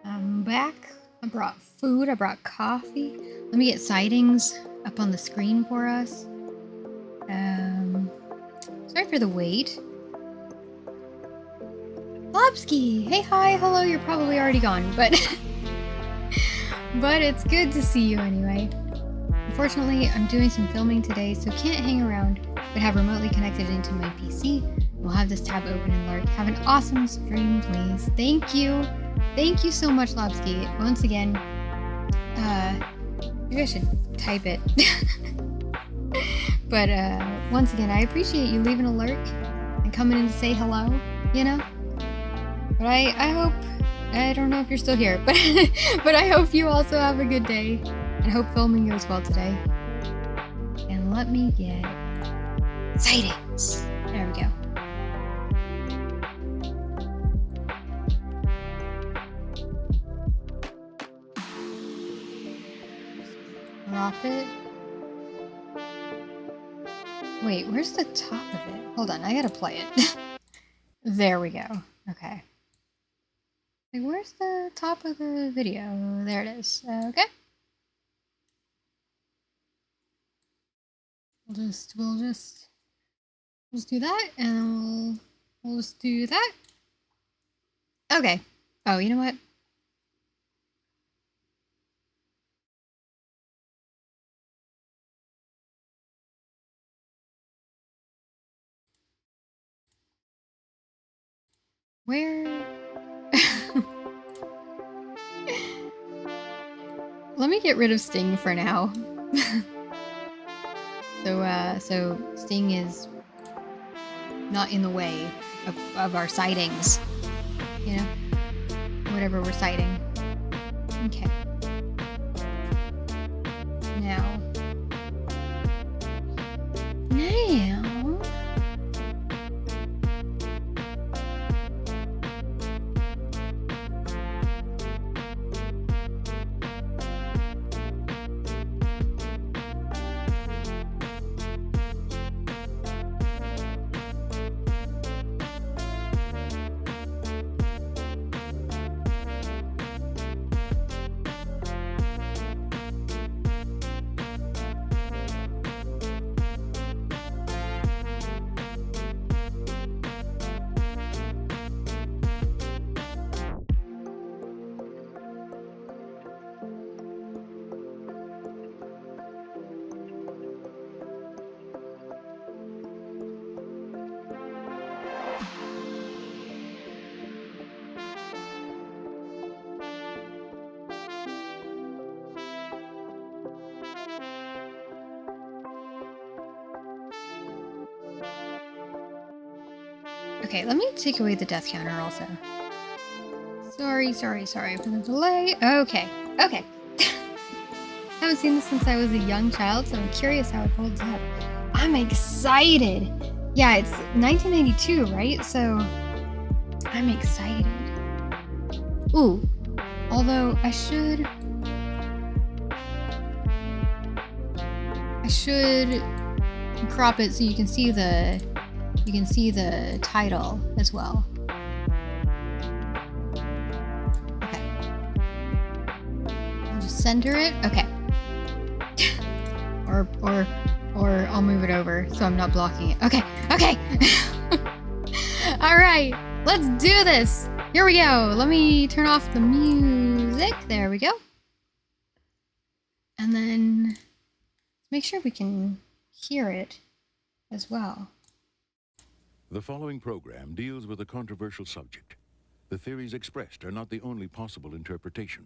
I'm back. I brought food, I brought coffee. Let me get sightings up on the screen for us. Sorry for the wait. Lobsky! Hey, hi, hello, you're probably already gone, but but it's good to see you anyway. Unfortunately, I'm doing some filming today, so can't hang around, but have remotely connected into my PC. We'll have this tab open and lurk. Have an awesome stream, please. Thank you. Thank you so much, Lobsky. Once again, maybe I should type it. But once again, I appreciate you leaving a lurk and coming in to say hello, you know? But I hope, I don't know if you're still here, but but I hope you also have a good day and hope filming goes well today. And let me get sightings. There we go. Drop it. Wait, where's the top of it? Hold on, I gotta play it. There we go. Okay. Like, where's the top of the video? There it is. Okay. We'll just do that, and we'll just do that. Okay. Oh, you know what? Where? me get rid of Sting for now. So Sting is not in the way of our sightings, you know, whatever we're sighting. Okay. Now. Okay, let me take away the death counter also. Sorry for the delay. Okay. Haven't seen this since I was a young child, so I'm curious how it holds up. I'm excited. Yeah, it's 1992, right? So I'm excited. Ooh, although I should crop it so you can see the title as well. Okay. I'll just center it. Okay. or I'll move it over so I'm not blocking it. Okay. All right. Let's do this. Here we go. Let me turn off the music. There we go. And then make sure we can hear it as well. The following program deals with a controversial subject. The theories expressed are not the only possible interpretation.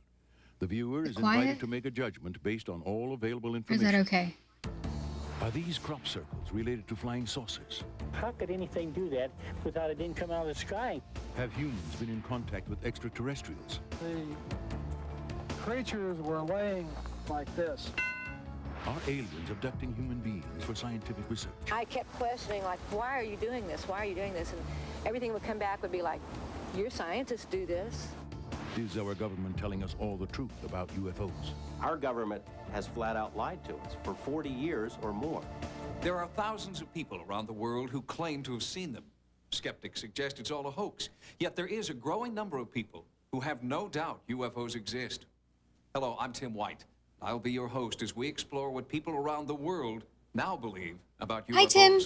The viewer is invited to make a judgment based on all available information. Is that okay? Are these crop circles related to flying saucers? How could anything do that without it didn't come out of the sky? Have humans been in contact with extraterrestrials? The creatures were laying like this. Are aliens abducting human beings for scientific research? I kept questioning, like, why are you doing this? Why are you doing this? And everything would come back would be like, your scientists do this. Is our government telling us all the truth about UFOs? Our government has flat out lied to us for 40 years or more. There are thousands of people around the world who claim to have seen them. Skeptics suggest it's all a hoax. Yet there is a growing number of people who have no doubt UFOs exist. Hello, I'm Tim White. I'll be your host as we explore what people around the world now believe about UFOs. Hi, Tim.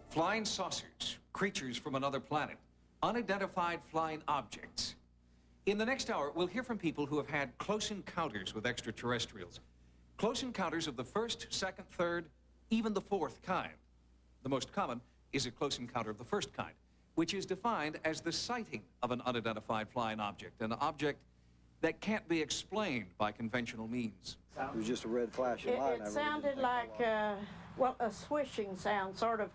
Flying saucers, creatures from another planet, unidentified flying objects. In the next hour, we'll hear from people who have had close encounters with extraterrestrials. Close encounters of the first, second, third, even the fourth kind. The most common is a close encounter of the first kind, which is defined as the sighting of an unidentified flying object, an object that can't be explained by conventional means. It was just a red flashing light. It sounded like, a swishing sound, sort of.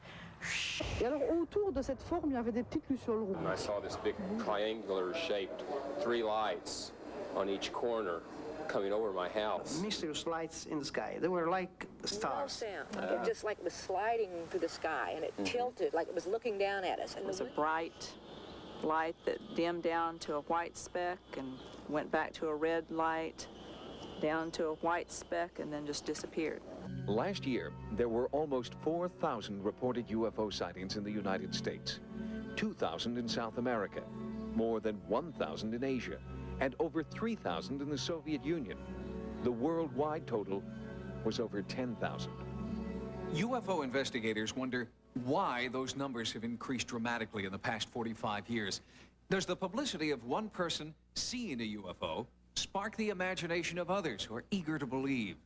Et alors autour de cette forme, il y avait des petites lucioles rouges. And I saw this big triangular shaped 3 lights on each corner coming over my house. Mysterious lights in the sky. They were like stars. No sound. It just like was sliding through the sky, and it tilted like it was looking down at us. And it was a bright light that dimmed down to a white speck and went back to a red light, down to a white speck, and then just disappeared. Last year, there were almost 4,000 reported UFO sightings in the United States, 2,000 in South America, more than 1,000 in Asia, and over 3,000 in the Soviet Union. The worldwide total was over 10,000. UFO investigators wonder why those numbers have increased dramatically in the past 45 years. Does the publicity of one person seeing a UFO spark the imagination of others who are eager to believe?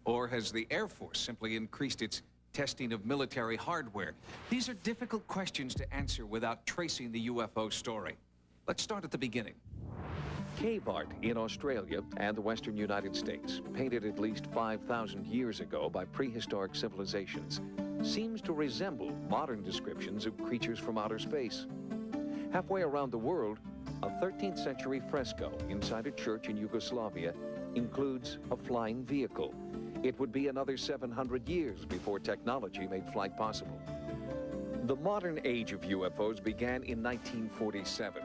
Or has the Air Force simply increased its testing of military hardware? These are difficult questions to answer without tracing the UFO story. Let's start at the beginning. Cave art in Australia and the western United States, painted at least 5,000 years ago by prehistoric civilizations, seems to resemble modern descriptions of creatures from outer space. Halfway around the world, a 13th century fresco inside a church in Yugoslavia includes a flying vehicle. It would be another 700 years before technology made flight possible. The modern age of UFOs began in 1947.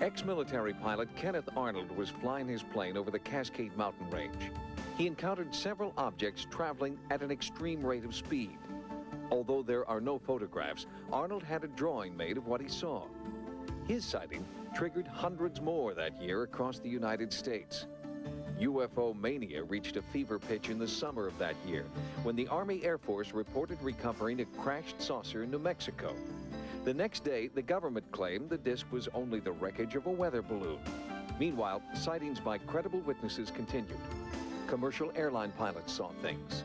Ex-military pilot Kenneth Arnold was flying his plane over the Cascade Mountain Range. He encountered several objects traveling at an extreme rate of speed. Although there are no photographs, Arnold had a drawing made of what he saw. His sighting triggered hundreds more that year across the United States. UFO mania reached a fever pitch in the summer of that year when the Army Air Force reported recovering a crashed saucer in New Mexico. The next day, the government claimed the disc was only the wreckage of a weather balloon. Meanwhile, sightings by credible witnesses continued. Commercial airline pilots saw things.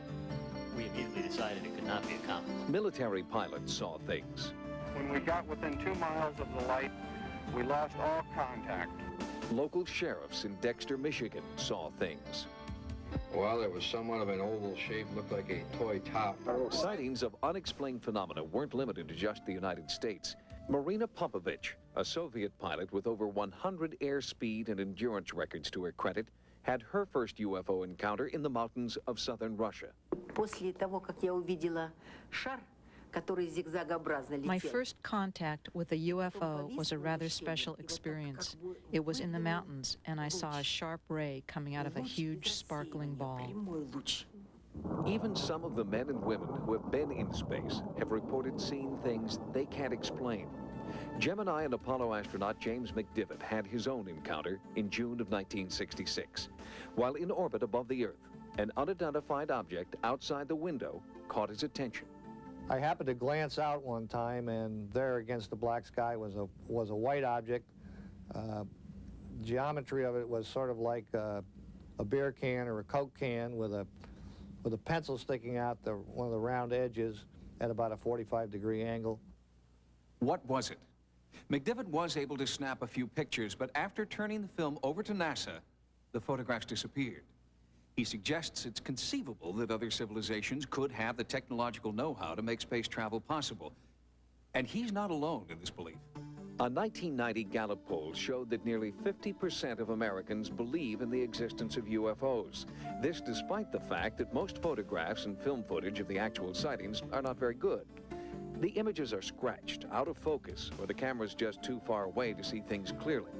We immediately decided it could not be a comet. Military pilots saw things. When we got within 2 miles of the light, we lost all contact. Local sheriffs in Dexter, Michigan saw things. Well, it was somewhat of an oval shape, looked like a toy top. Sightings of unexplained phenomena weren't limited to just the United States. Marina Popovich, a Soviet pilot with over 100 airspeed and endurance records to her credit, had her first UFO encounter in the mountains of southern Russia. После того, как я увидела шар, My first contact with a UFO was a rather special experience. It was in the mountains, and I saw a sharp ray coming out of a huge sparkling ball. Even some of the men and women who have been in space have reported seeing things they can't explain. Gemini and Apollo astronaut James McDivitt had his own encounter in June of 1966. While in orbit above the Earth, an unidentified object outside the window caught his attention. I happened to glance out one time, and there against the black sky was a white object. Geometry of it was sort of like a beer can or a Coke can with a pencil sticking out one of the round edges at about a 45-degree angle. What was it? McDivitt was able to snap a few pictures, but after turning the film over to NASA, the photographs disappeared. He suggests it's conceivable that other civilizations could have the technological know-how to make space travel possible. And he's not alone in this belief. A 1990 Gallup poll showed that nearly 50% of Americans believe in the existence of UFOs. This despite the fact that most photographs and film footage of the actual sightings are not very good. The images are scratched, out of focus, or the camera's just too far away to see things clearly.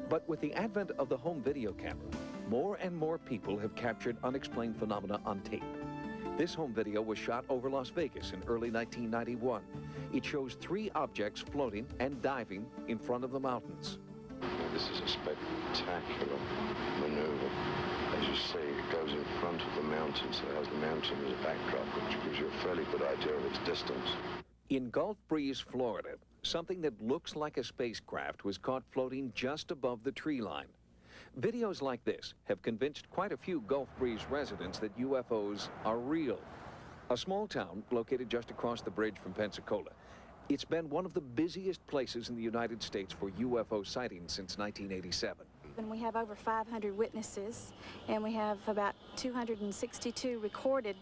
But with the advent of the home video camera, more and more people have captured unexplained phenomena on tape. This home video was shot over Las Vegas in early 1991. It shows 3 objects floating and diving in front of the mountains. This is a spectacular maneuver. As you say, it goes in front of the mountains. It has the mountain as a backdrop, which gives you a fairly good idea of its distance. In Gulf Breeze, Florida, something that looks like a spacecraft was caught floating just above the tree line. Videos like this have convinced quite a few Gulf Breeze residents that UFOs are real. A small town located just across the bridge from Pensacola. It's been one of the busiest places in the United States for UFO sightings since 1987. And we have over 500 witnesses, and we have about 262 recorded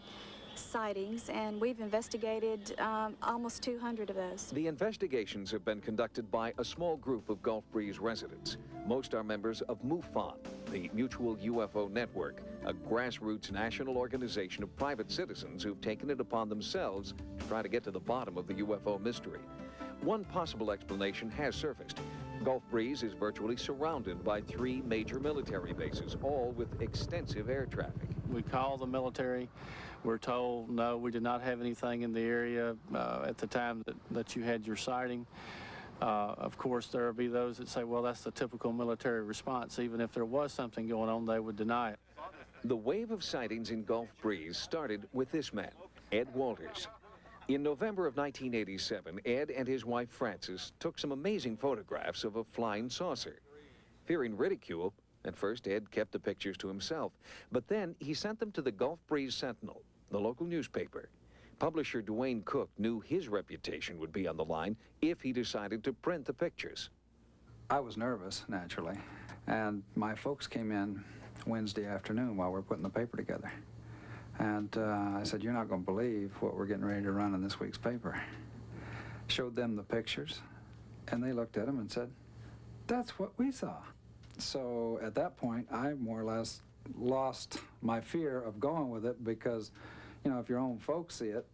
sightings, and we've investigated almost 200 of those. The investigations have been conducted by a small group of Gulf Breeze residents. Most are members of MUFON, the Mutual UFO Network, a grassroots national organization of private citizens who've taken it upon themselves to try to get to the bottom of the UFO mystery. One possible explanation has surfaced. Gulf Breeze is virtually surrounded by 3 major military bases, all with extensive air traffic. We call the military. We're told, no, we did not have anything in the area at the time that you had your sighting. Of course, there will be those that say, well, that's the typical military response. Even if there was something going on, they would deny it. The wave of sightings in Gulf Breeze started with this man, Ed Walters. In November of 1987, Ed and his wife Frances took some amazing photographs of a flying saucer. Fearing ridicule, at first Ed kept the pictures to himself, but then he sent them to the Gulf Breeze Sentinel, the local newspaper. Publisher Dwayne Cook knew his reputation would be on the line if he decided to print the pictures. I was nervous, naturally, and my folks came in Wednesday afternoon while we were putting the paper together. And I said, "You're not going to believe what we're getting ready to run in this week's paper." Showed them the pictures, and they looked at them and said, "That's what we saw." So at that point, I more or less lost my fear of going with it because, you know, if your own folks see it,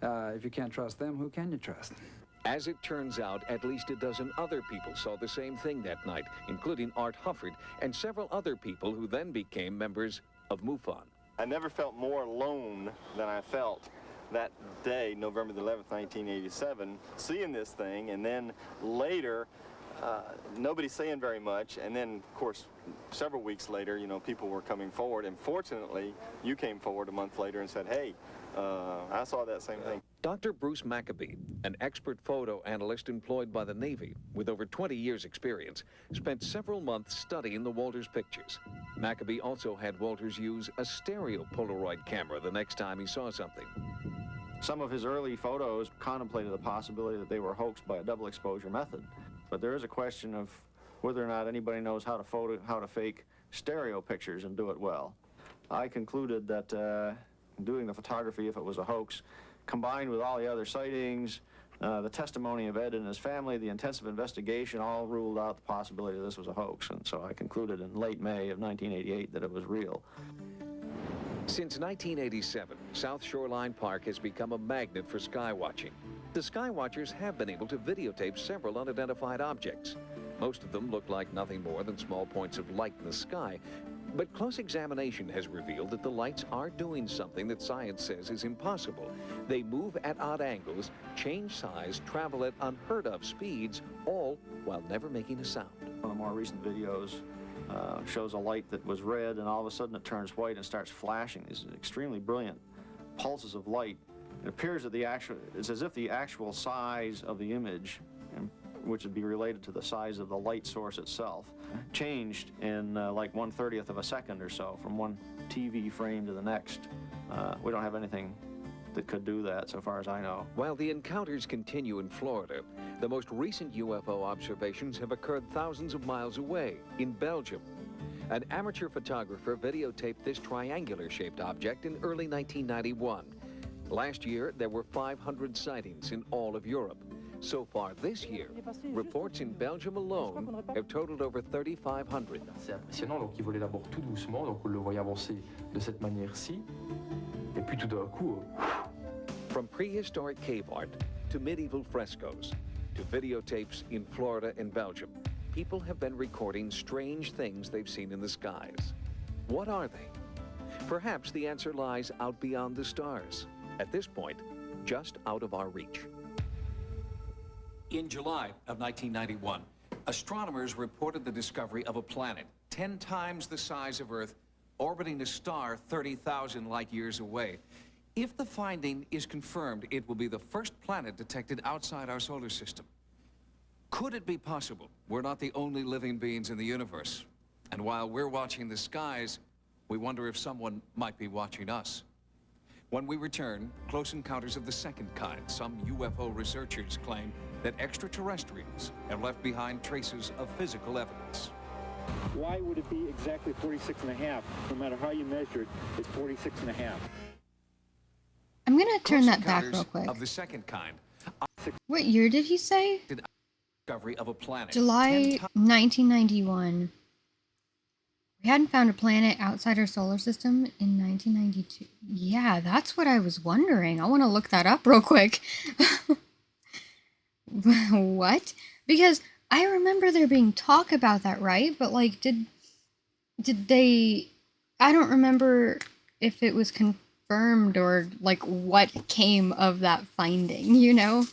if you can't trust them, who can you trust? As it turns out, at least a dozen other people saw the same thing that night, including Art Hufford and several other people who then became members of MUFON. I never felt more alone than I felt that day, November the 11th, 1987, seeing this thing, and then later, nobody saying very much, and then, of course, several weeks later, you know, people were coming forward, and fortunately, you came forward a month later and said, "Hey, I saw that same thing." Dr. Bruce Maccabee, an expert photo analyst employed by the Navy with over 20 years' experience, spent several months studying the Walters pictures. Maccabee also had Walters use a stereo Polaroid camera the next time he saw something. Some of his early photos contemplated the possibility that they were hoaxed by a double exposure method. But there is a question of whether or not anybody knows how to fake stereo pictures and do it well. I concluded that doing the photography, if it was a hoax, combined with all the other sightings, the testimony of Ed and his family, the intensive investigation, all ruled out the possibility that this was a hoax. And so I concluded in late May of 1988 that it was real. Since 1987, South Shoreline Park has become a magnet for skywatching. The skywatchers have been able to videotape several unidentified objects. Most of them look like nothing more than small points of light in the sky. But close examination has revealed that the lights are doing something that science says is impossible. They move at odd angles, change size, travel at unheard-of speeds, all while never making a sound. One of the more recent videos shows a light that was red, and all of a sudden it turns white and starts flashing. These extremely brilliant pulses of light. It appears that it's as if the actual size of the image, which would be related to the size of the light source itself, changed in like 1/30th of a second or so from one TV frame to the next. We don't have anything that could do that, so far as I know. While the encounters continue in Florida, the most recent UFO observations have occurred thousands of miles away in Belgium. An amateur photographer videotaped this triangular-shaped object in early 1991. Last year, there were 500 sightings in all of Europe. So far this year, reports in Belgium alone have totaled over 3,500. C'est impressionnant, donc il volait d'abord tout doucement, donc on le voyait avancer de cette manière-ci, et puis tout d'un coup... From prehistoric cave art to medieval frescoes to videotapes in Florida and Belgium, people have been recording strange things they've seen in the skies. What are they? Perhaps the answer lies out beyond the stars. At this point, just out of our reach. In July of 1991, astronomers reported the discovery of a planet 10 times the size of Earth, orbiting a star 30,000 light years away. If the finding is confirmed, it will be the first planet detected outside our solar system. Could it be possible we're not the only living beings in the universe? And while we're watching the skies, we wonder if someone might be watching us. When we return, close encounters of the second kind. Some UFO researchers claim that extraterrestrials have left behind traces of physical evidence. Why would it be exactly 46 and a half? No matter how you measure it, it's 46 and a half. I'm gonna turn Close that back encounters real quick. Of the second kind. What year did he say? Discovery of a planet. July 1991. We hadn't found a planet outside our solar system in 1992. Yeah, that's what I was wondering. I want to look that up real quick. What? Because I remember there being talk about that, right? But like, did they? I don't remember if it was confirmed or like what came of that finding. You know,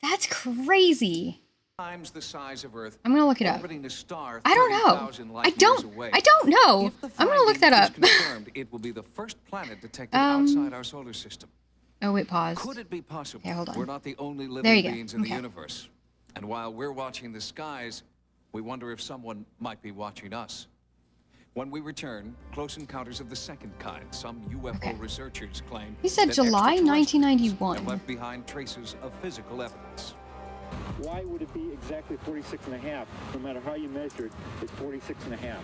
that's crazy. times the size of Earth. I'm gonna look it up. Orbiting a star I don't know. 30,000 I light don't. years away. I don't know. If the I'm gonna look that finding up. is confirmed, it will be the first planet detected outside our solar system. Oh, it paused. Could it be possible? Okay, hold on. We're not the only There living you go. beings in the Okay. universe. And while we're watching the skies, we wonder if someone might be watching us. When we return, close encounters of the second kind. Some UFO researchers claim He said that July extraterrestrials 1991. have left behind traces of physical evidence. Why would it be exactly 46 and a half? No matter how you measure it, it's 46 and a half.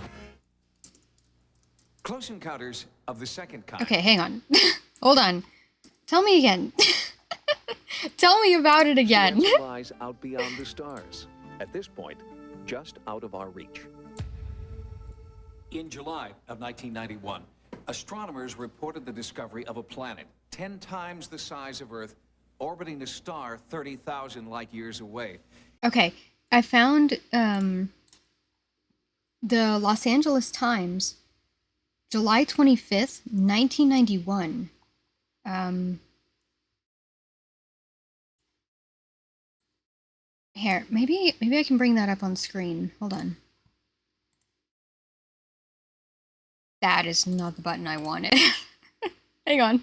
Close encounters of the second kind. Okay, hang on. Hold on. Tell me again. Tell me about it again. The answer lies out beyond the stars. At this point, just out of our reach. In July of 1991, astronomers reported the discovery of a planet 10 times the size of Earth, orbiting a star 30,000 light years away. Okay, I found the Los Angeles Times, July 25th, 1991. Here, maybe I can bring that up on screen. Hold on. That is not the button I wanted. Hang on.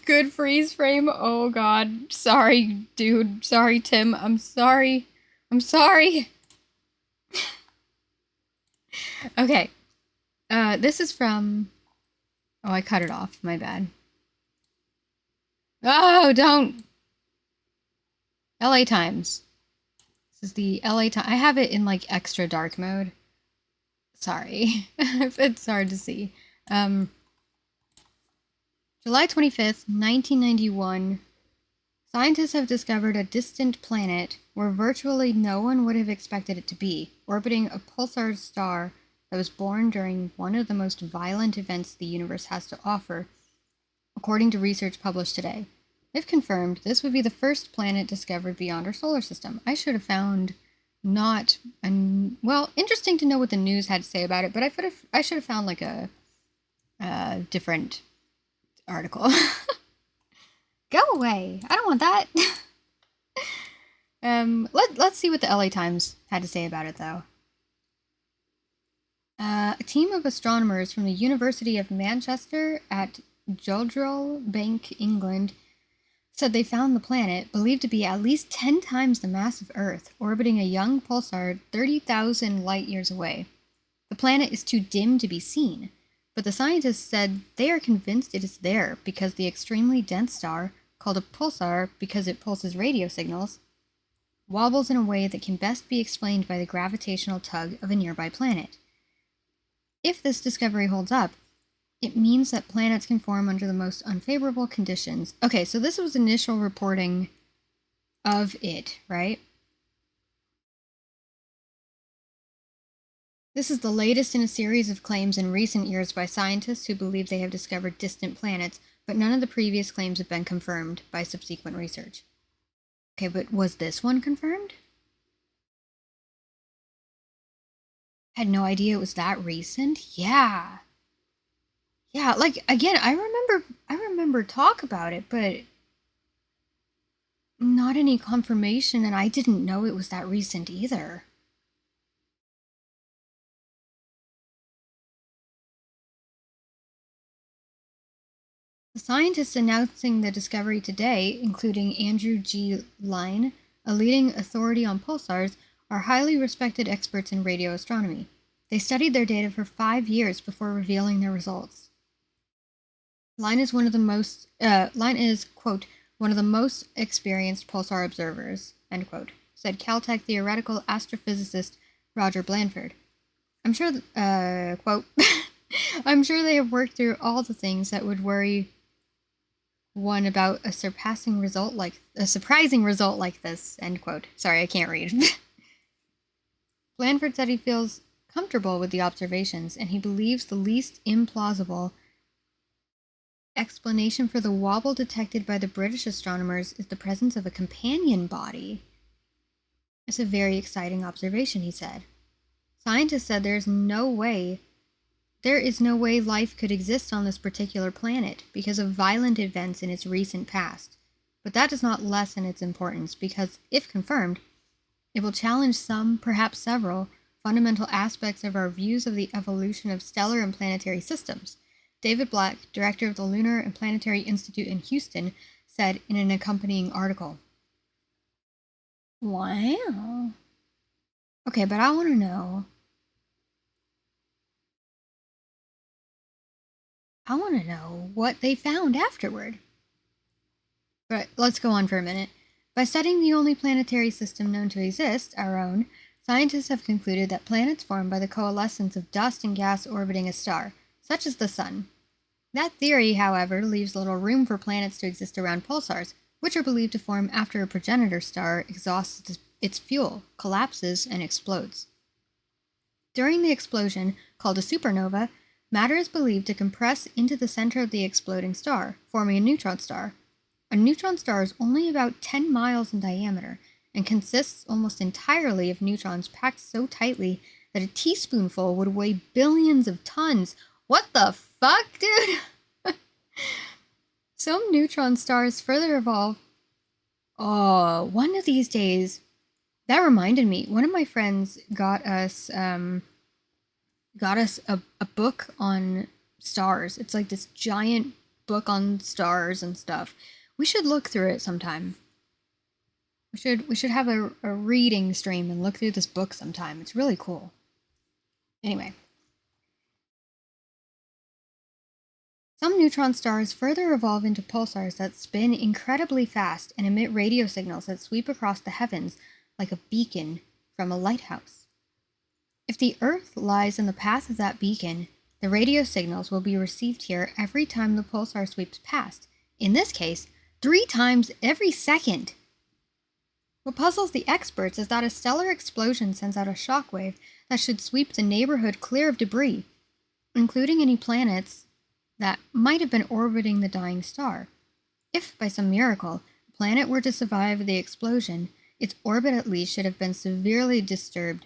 Good freeze frame. Oh god. Sorry, dude. Sorry, Tim. I'm sorry. I'm sorry. Okay. This is from... Oh, I cut it off. My bad. Oh, don't! LA Times. This is the LA Times. I have it in, like, extra dark mode. Sorry. It's hard to see. July 25th, 1991. Scientists have discovered a distant planet where virtually no one would have expected it to be, orbiting a pulsar star that was born during one of the most violent events the universe has to offer, according to research published today. If confirmed, this would be the first planet discovered beyond our solar system. I should have found well, interesting to know what the news had to say about it, but I should have found like a different article. Go away. I don't want that. Let's see what the LA Times had to say about it, though. A team of astronomers from the University of Manchester at Jodrell Bank, England, said they found the planet, believed to be at least 10 times the mass of Earth, orbiting a young pulsar 30,000 light years away. The planet is too dim to be seen, but the scientists said they are convinced it is there because the extremely dense star, called a pulsar because it pulses radio signals, wobbles in a way that can best be explained by the gravitational tug of a nearby planet. If this discovery holds up, it means that planets can form under the most unfavorable conditions. Okay, so this was initial reporting of it, right? This is the latest in a series of claims in recent years by scientists who believe they have discovered distant planets, but none of the previous claims have been confirmed by subsequent research. Okay, but was this one confirmed? Had no idea it was that recent? Yeah. Yeah, like, again, I remember talk about it, but not any confirmation, and I didn't know it was that recent either. The scientists announcing the discovery today, including Andrew G. Line, a leading authority on pulsars, are highly respected experts in radio astronomy. They studied their data for 5 years before revealing their results. Line is, quote, one of the most experienced pulsar observers, end quote, said Caltech theoretical astrophysicist Roger Blanford. I'm sure, quote, I'm sure they have worked through all the things that would worry one about a surprising result like this, end quote. Sorry, I can't read. Blanford said he feels comfortable with the observations, and he believes the least implausible explanation for the wobble detected by the British astronomers is the presence of a companion body. It's a very exciting observation, he said. Scientists said there is no way life could exist on this particular planet because of violent events in its recent past. But that does not lessen its importance because, if confirmed, it will challenge some, perhaps several, fundamental aspects of our views of the evolution of stellar and planetary systems. David Black, director of the Lunar and Planetary Institute in Houston, said in an accompanying article. Wow. Okay, but I want to know. What they found afterward. But let's go on for a minute. By studying the only planetary system known to exist, our own, scientists have concluded that planets form by the coalescence of dust and gas orbiting a star, such as the Sun. That theory, however, leaves little room for planets to exist around pulsars, which are believed to form after a progenitor star exhausts its fuel, collapses, and explodes. During the explosion, called a supernova, matter is believed to compress into the center of the exploding star, forming a neutron star. A neutron star is only about 10 miles in diameter and consists almost entirely of neutrons packed so tightly that a teaspoonful would weigh billions of tons. What the fuck, dude? Some neutron stars further evolve. Oh, one of these days. That reminded me. One of my friends got us a book on stars. It's like this giant book on stars and stuff. We should look through it sometime. We should have a reading stream and look through this book sometime. It's really cool. Anyway. Some neutron stars further evolve into pulsars that spin incredibly fast and emit radio signals that sweep across the heavens like a beacon from a lighthouse. If the Earth lies in the path of that beacon, the radio signals will be received here every time the pulsar sweeps past. In this case, 3 times every second. What puzzles the experts is that a stellar explosion sends out a shockwave that should sweep the neighborhood clear of debris, including any planets that might have been orbiting the dying star. If, by some miracle, the planet were to survive the explosion, its orbit at least should have been severely disturbed.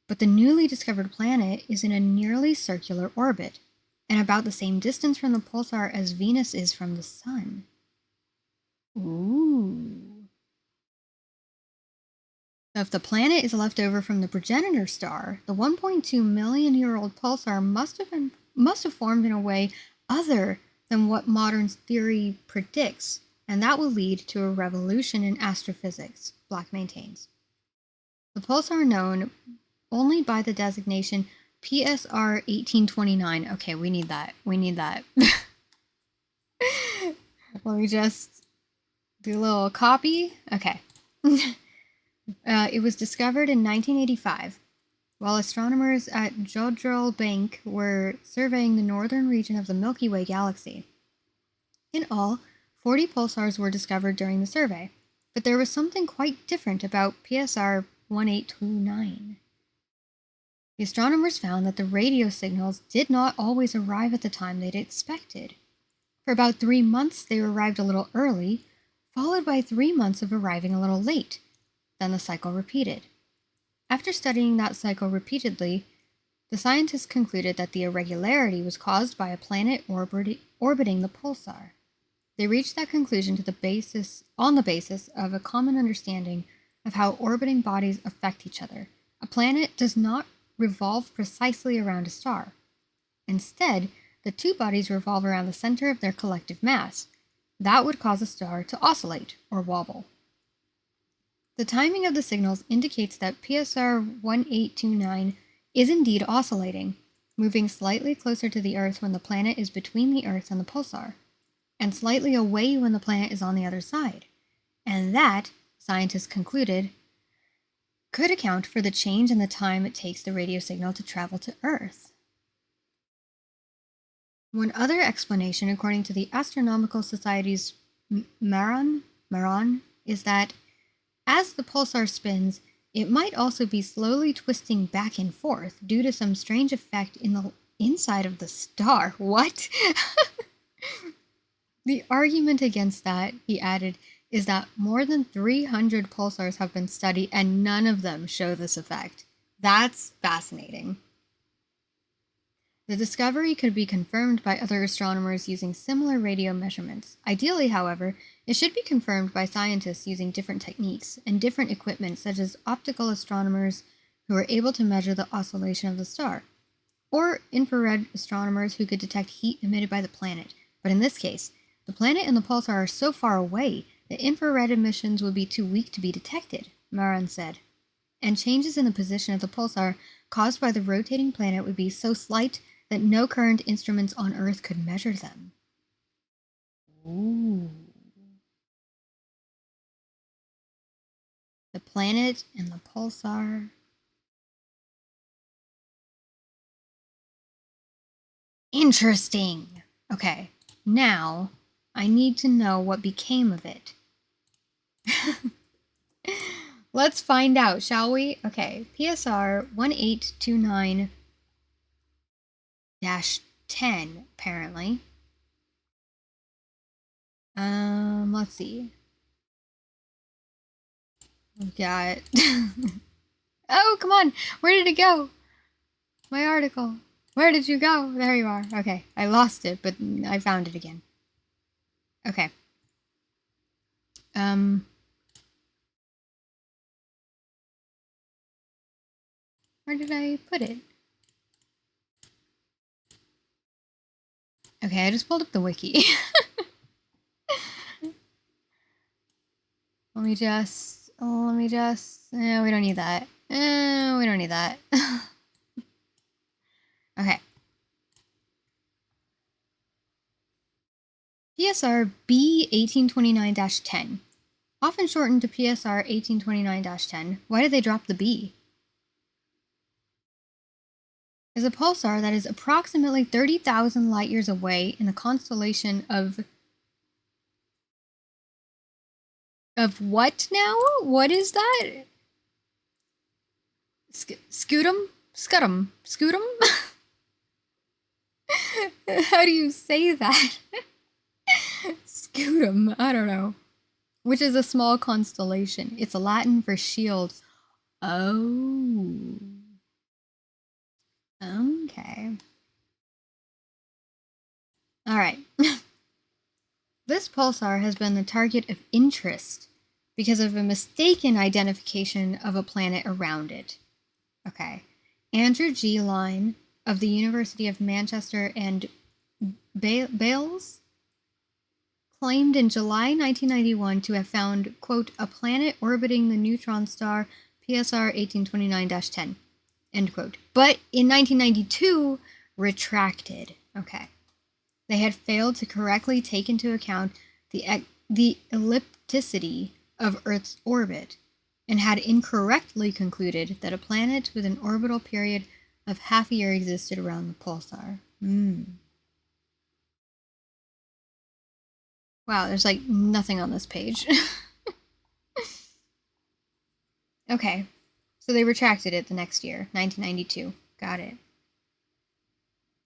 But the newly discovered planet is in a nearly circular orbit, and about the same distance from the pulsar as Venus is from the Sun. Ooh. So if the planet is left over from the progenitor star, the 1.2 million year old pulsar must have formed in a way other than what modern theory predicts, and that will lead to a revolution in astrophysics, Black maintains. The pulsar known only by the designation PSR 1829. Okay, we need that. Let me just do a little copy. Okay. It was discovered in 1985. While astronomers at Jodrell Bank were surveying the northern region of the Milky Way galaxy. In all, 40 pulsars were discovered during the survey, but there was something quite different about PSR 1829. The astronomers found that the radio signals did not always arrive at the time they'd expected. For about 3 months, they arrived a little early, followed by 3 months of arriving a little late. Then the cycle repeated. After studying that cycle repeatedly, the scientists concluded that the irregularity was caused by a planet orbiting the pulsar. They reached that conclusion on the basis of a common understanding of how orbiting bodies affect each other. A planet does not revolve precisely around a star. Instead, the two bodies revolve around the center of their collective mass. That would cause a star to oscillate or wobble. The timing of the signals indicates that PSR 1829 is indeed oscillating, moving slightly closer to the Earth when the planet is between the Earth and the pulsar, and slightly away when the planet is on the other side. And that, scientists concluded, could account for the change in the time it takes the radio signal to travel to Earth. One other explanation, according to the Astronomical Society's Maran, is that as the pulsar spins, it might also be slowly twisting back and forth due to some strange effect in the inside of the star. What? The argument against that, he added, is that more than 300 pulsars have been studied and none of them show this effect. That's fascinating. The discovery could be confirmed by other astronomers using similar radio measurements. Ideally, however, it should be confirmed by scientists using different techniques and different equipment, such as optical astronomers who are able to measure the oscillation of the star, or infrared astronomers who could detect heat emitted by the planet. But in this case, the planet and the pulsar are so far away that infrared emissions would be too weak to be detected, Maran said. And changes in the position of the pulsar caused by the rotating planet would be so slight that no current instruments on Earth could measure them. Ooh. The planet and the pulsar. Interesting. Okay, now I need to know what became of it. Let's find out, shall we? Okay, PSR 1829-10, apparently. Let's see. We've got... Oh, come on! Where did it go? My article. Where did you go? There you are. Okay, I lost it, but I found it again. Okay. Where did I put it? Okay, I just pulled up the wiki. Let me just, we don't need that. We don't need that. Okay. PSR B 1829-10. Often shortened to PSR 1829-10. Why did they drop the B? Is a pulsar that is approximately 30,000 light years away in the constellation of what now? What is that? Scutum? Scutum? Scutum? How do you say that? Scutum, I don't know. Which is a small constellation. It's Latin for shield. Oh. Okay. Alright. This pulsar has been the target of interest because of a mistaken identification of a planet around it. Okay. Andrew G. Line of the University of Manchester and Bales claimed in July 1991 to have found, quote, a planet orbiting the neutron star PSR 1829-10, end quote. But in 1992, retracted. Okay. They had failed to correctly take into account the ellipticity of Earth's orbit and had incorrectly concluded that a planet with an orbital period of half a year existed around the pulsar. Wow, there's like nothing on this page. Okay, so they retracted it the next year, 1992. Got it.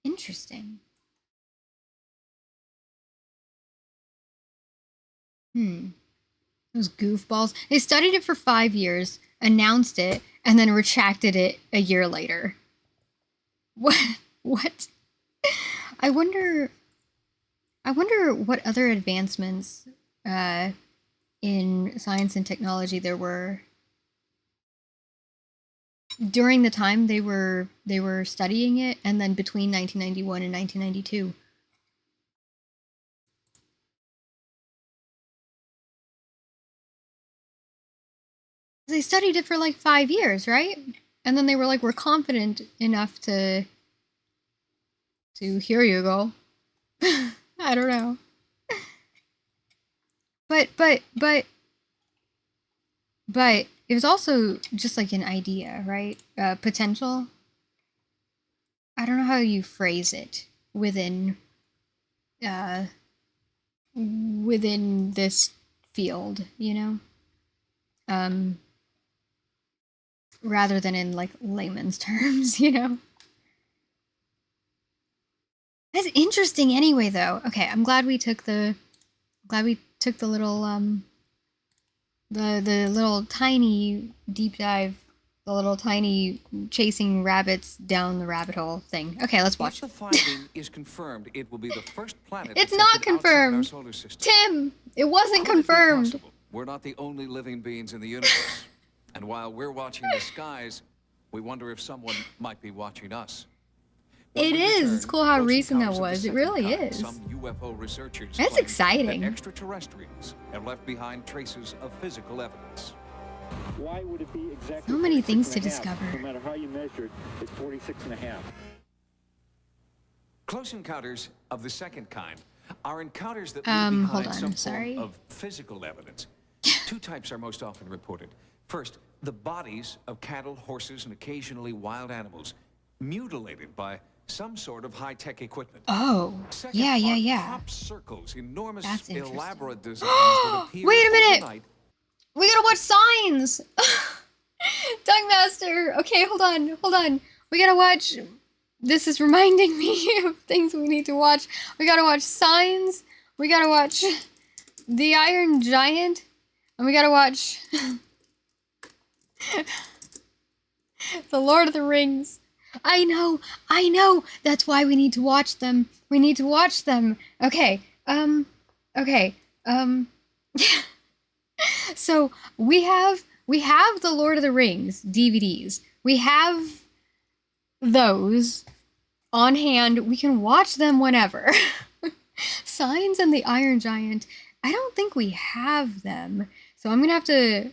Interesting. Those goofballs. They studied it for 5 years, announced it, and then retracted it a year later. What? I wonder what other advancements in science and technology there were during the time they were studying it, and then between 1991 and 1992. They studied it for like 5 years, right? And then they were like, we're confident enough to here you go. I don't know. But it was also just like an idea, right? Potential. I don't know how you phrase it within within this field, you know? Rather than in like layman's terms, you know? That's interesting anyway though. Okay, I'm glad we took the little the little tiny deep dive, the little tiny chasing rabbits down the rabbit hole thing. Okay, let's watch. If the finding is confirmed, it will be the first planet It's not detected outside our confirmed. solar system. Tim, it wasn't Could it be confirmed. possible we're not the only living beings in the universe. And while we're watching the skies, we wonder if someone might be watching us. It is. It's cool how recent that was. It really is. Some UFO researchers That's claim exciting. that extraterrestrials have left behind traces of physical evidence. Why would it be exactly So many things to 46.5? discover. No matter how you measure it, it's 46.5. Close encounters of the second kind are encounters that leave Hold behind on, some sorry. form of physical evidence. Two types are most often reported. First, the bodies of cattle, horses, and occasionally wild animals, mutilated by some sort of high-tech equipment. Oh, Second yeah, are yeah. crop circles, enormous, That's interesting. elaborate designs that appear Wait a minute. overnight. We gotta watch Signs. Dungmaster. Okay, hold on. We gotta watch. This is reminding me of things we need to watch. We gotta watch Signs. We gotta watch The Iron Giant. And we gotta watch The Lord of the Rings. I know. That's why we need to watch them. Okay. So we have the Lord of the Rings DVDs. We have those on hand. We can watch them whenever. Signs and the Iron Giant. I don't think we have them. So I'm gonna have to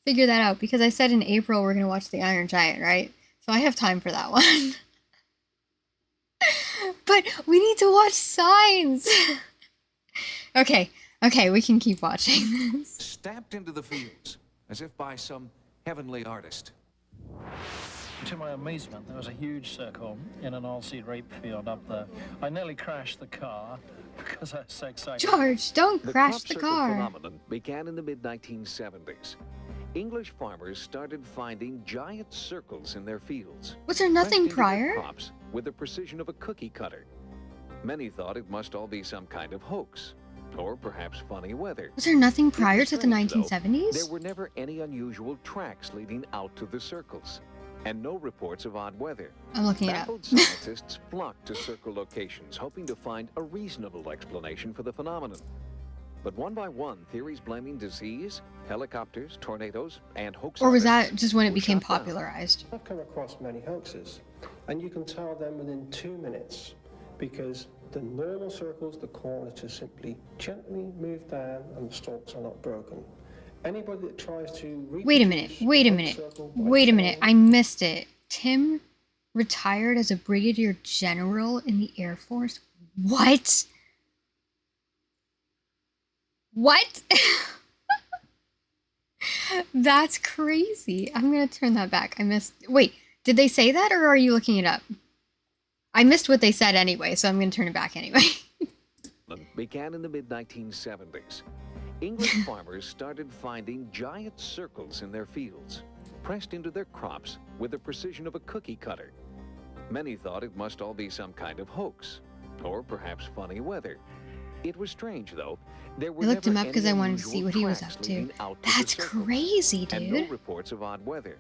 figure that out because I said in April we're gonna watch the Iron Giant, right? So I have time for that one. But we need to watch Signs. Okay, we can keep watching this. Stamped into the fields, as if by some heavenly artist. To my amazement, there was a huge circle in an oilseed rape field up there. I nearly crashed the car because I was so excited. George, don't crash the crop circle car. phenomenon began in the mid-1970s. English farmers started finding giant circles in their fields. Was there nothing pressed into their prior? crops with the precision of a cookie cutter. Many thought it must all be some kind of hoax, or perhaps funny weather. Was there nothing prior to the Strange, though, 1970s? there were never any unusual tracks leading out to the circles, and no reports of odd weather. I'm looking it up. Baffled scientists flocked to circle locations, hoping to find a reasonable explanation for the phenomenon. But one by one, theories blaming disease, helicopters, tornadoes, and hoax Or was artists that just when it were became shut down. popularized? I've come across many hoaxes, and you can tell them within 2 minutes because the normal circles, the corners just simply gently move down and the stalks are not broken. Anybody that tries to Wait a minute. I missed it. Tim retired as a brigadier general in the Air Force? What? What? That's crazy. I'm gonna turn that back. Wait, did they say that or are you looking it up? I missed what they said anyway, so I'm gonna turn it back anyway. Began in the mid-1970s. English farmers started finding giant circles in their fields, pressed into their crops with the precision of a cookie cutter. Many thought it must all be some kind of hoax, or perhaps funny weather. It was strange, though. There were I looked him never up because any I wanted to unusual see what he was tracks up to. leading out the That's circles, crazy, and no dude. reports of odd weather.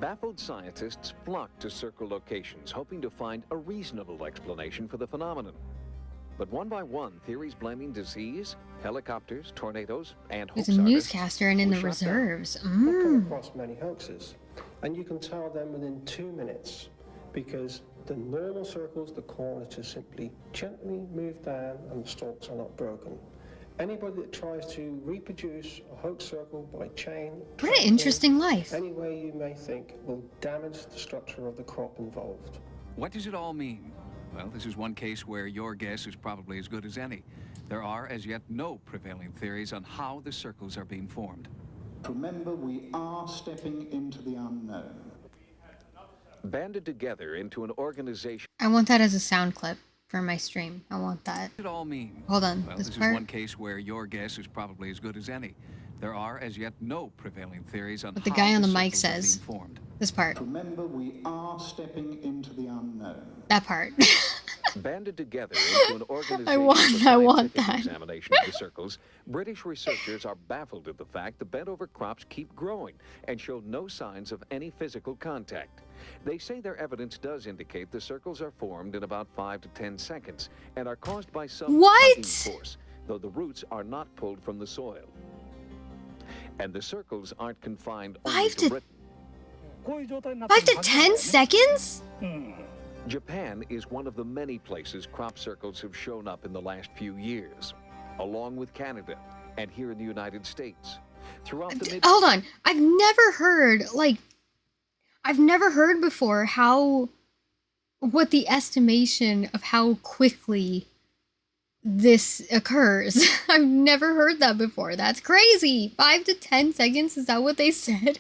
Baffled scientists flocked to circle locations, hoping to find a reasonable explanation for the phenomenon. But one by one, theories blaming disease, helicopters, tornadoes, and He's hoax a artists newscaster and in were the shut down. reserves. I've come across many hoaxes, and you can tell them within 2 minutes because the normal circles, the corners just simply gently move down and the stalks are not broken. Anybody that tries to reproduce a hoax circle by chain, What an interesting life. any way you may think, will damage the structure of the crop involved. What does it all mean? Well, this is one case where your guess is probably as good as any. There are, as yet, no prevailing theories on how the circles are being formed. Remember, we are stepping into the unknown. Banded together into an organization. I want that as a sound clip. for my stream. I want that. What does it all mean? Hold on. Well, this this part. is one case where your guess is probably as good as any. There are, as yet, no prevailing theories on What the how guy on the the mic circles are says. being formed. This part. Remember, we are stepping into the unknown. That part. Banded together into an organization I want for scientific that. examination of the circles, British researchers are baffled at the fact the bent-over crops keep growing and show no signs of any physical contact. They say their evidence does indicate the circles are formed in about 5 to 10 seconds and are caused by some tugging force, though the roots are not pulled from the soil. And the circles aren't confined only to Britain. 5 to 10 seconds? Japan is one of the many places crop circles have shown up in the last few years, along with Canada and here in the United States. Throughout the Hold on. I've never heard before what the estimation of how quickly this occurs. I've never heard that before. That's crazy. 5 to 10 seconds, is that what they said?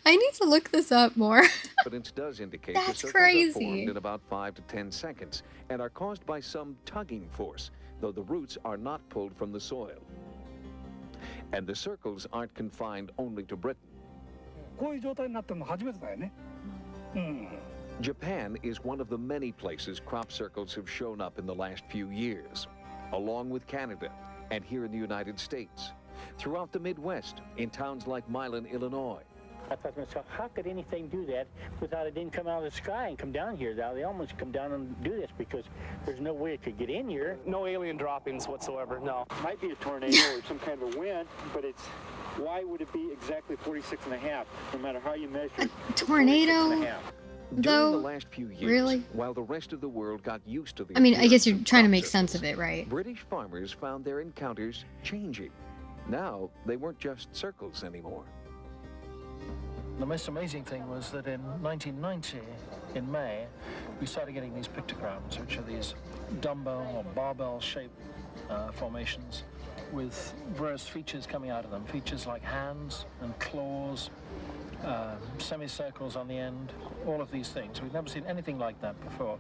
I need to look this up more. Evidence does indicate That's the circles crazy. are formed in about 5 to 10 seconds and are caused by some tugging force, though the roots are not pulled from the soil. And the circles aren't confined only to Britain. Japan is one of the many places crop circles have shown up in the last few years, along with Canada and here in the United States. Throughout the Midwest, in towns like Milan, Illinois. I thought to myself, how could anything do that without it didn't come out of the sky and come down here? Now they almost come down and do this because there's no way it could get in here. No alien droppings whatsoever, no. Might be a tornado or some kind of a wind, but it's, why would it be exactly 46 and a half, no matter how you measure it? Tornado? During the last few years, really? while the rest of the world got used to the I mean, I guess appearance you're of trying to crop make circles, sense of it, right? British farmers found their encounters changing. Now, they weren't just circles anymore. The most amazing thing was that in 1990, in May, we started getting these pictograms, which are these dumbbell or barbell-shaped formations with various features coming out of them. Features like hands and claws, semicircles on the end, all of these things. We've never seen anything like that before.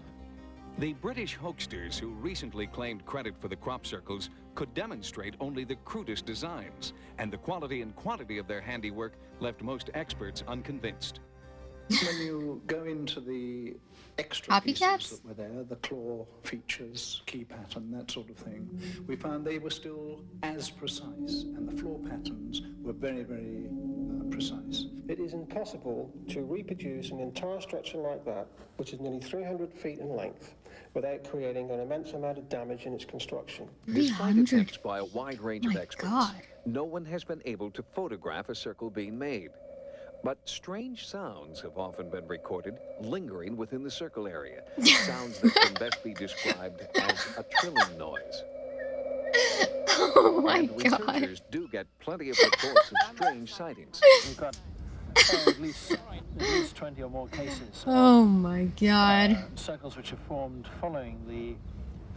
The British hoaxsters who recently claimed credit for the crop circles could demonstrate only the crudest designs, and the quality and quantity of their handiwork left most experts unconvinced. When you go into the extra Copycats? pieces that were there, the claw features, key pattern, that sort of thing, we found they were still as precise, and the floor patterns were very, very precise. It is impossible to reproduce an entire structure like that, which is nearly 300 feet in length, without creating an immense amount of damage in its construction. Despite attempts by a wide range of experts, God. no one has been able to photograph a circle being made. But strange sounds have often been recorded lingering within the circle area. Sounds that can best be described as a trilling noise. Oh my and God. researchers do get plenty of reports of strange sightings. We've got at least 20 or more cases. Oh my God. Circles which have formed following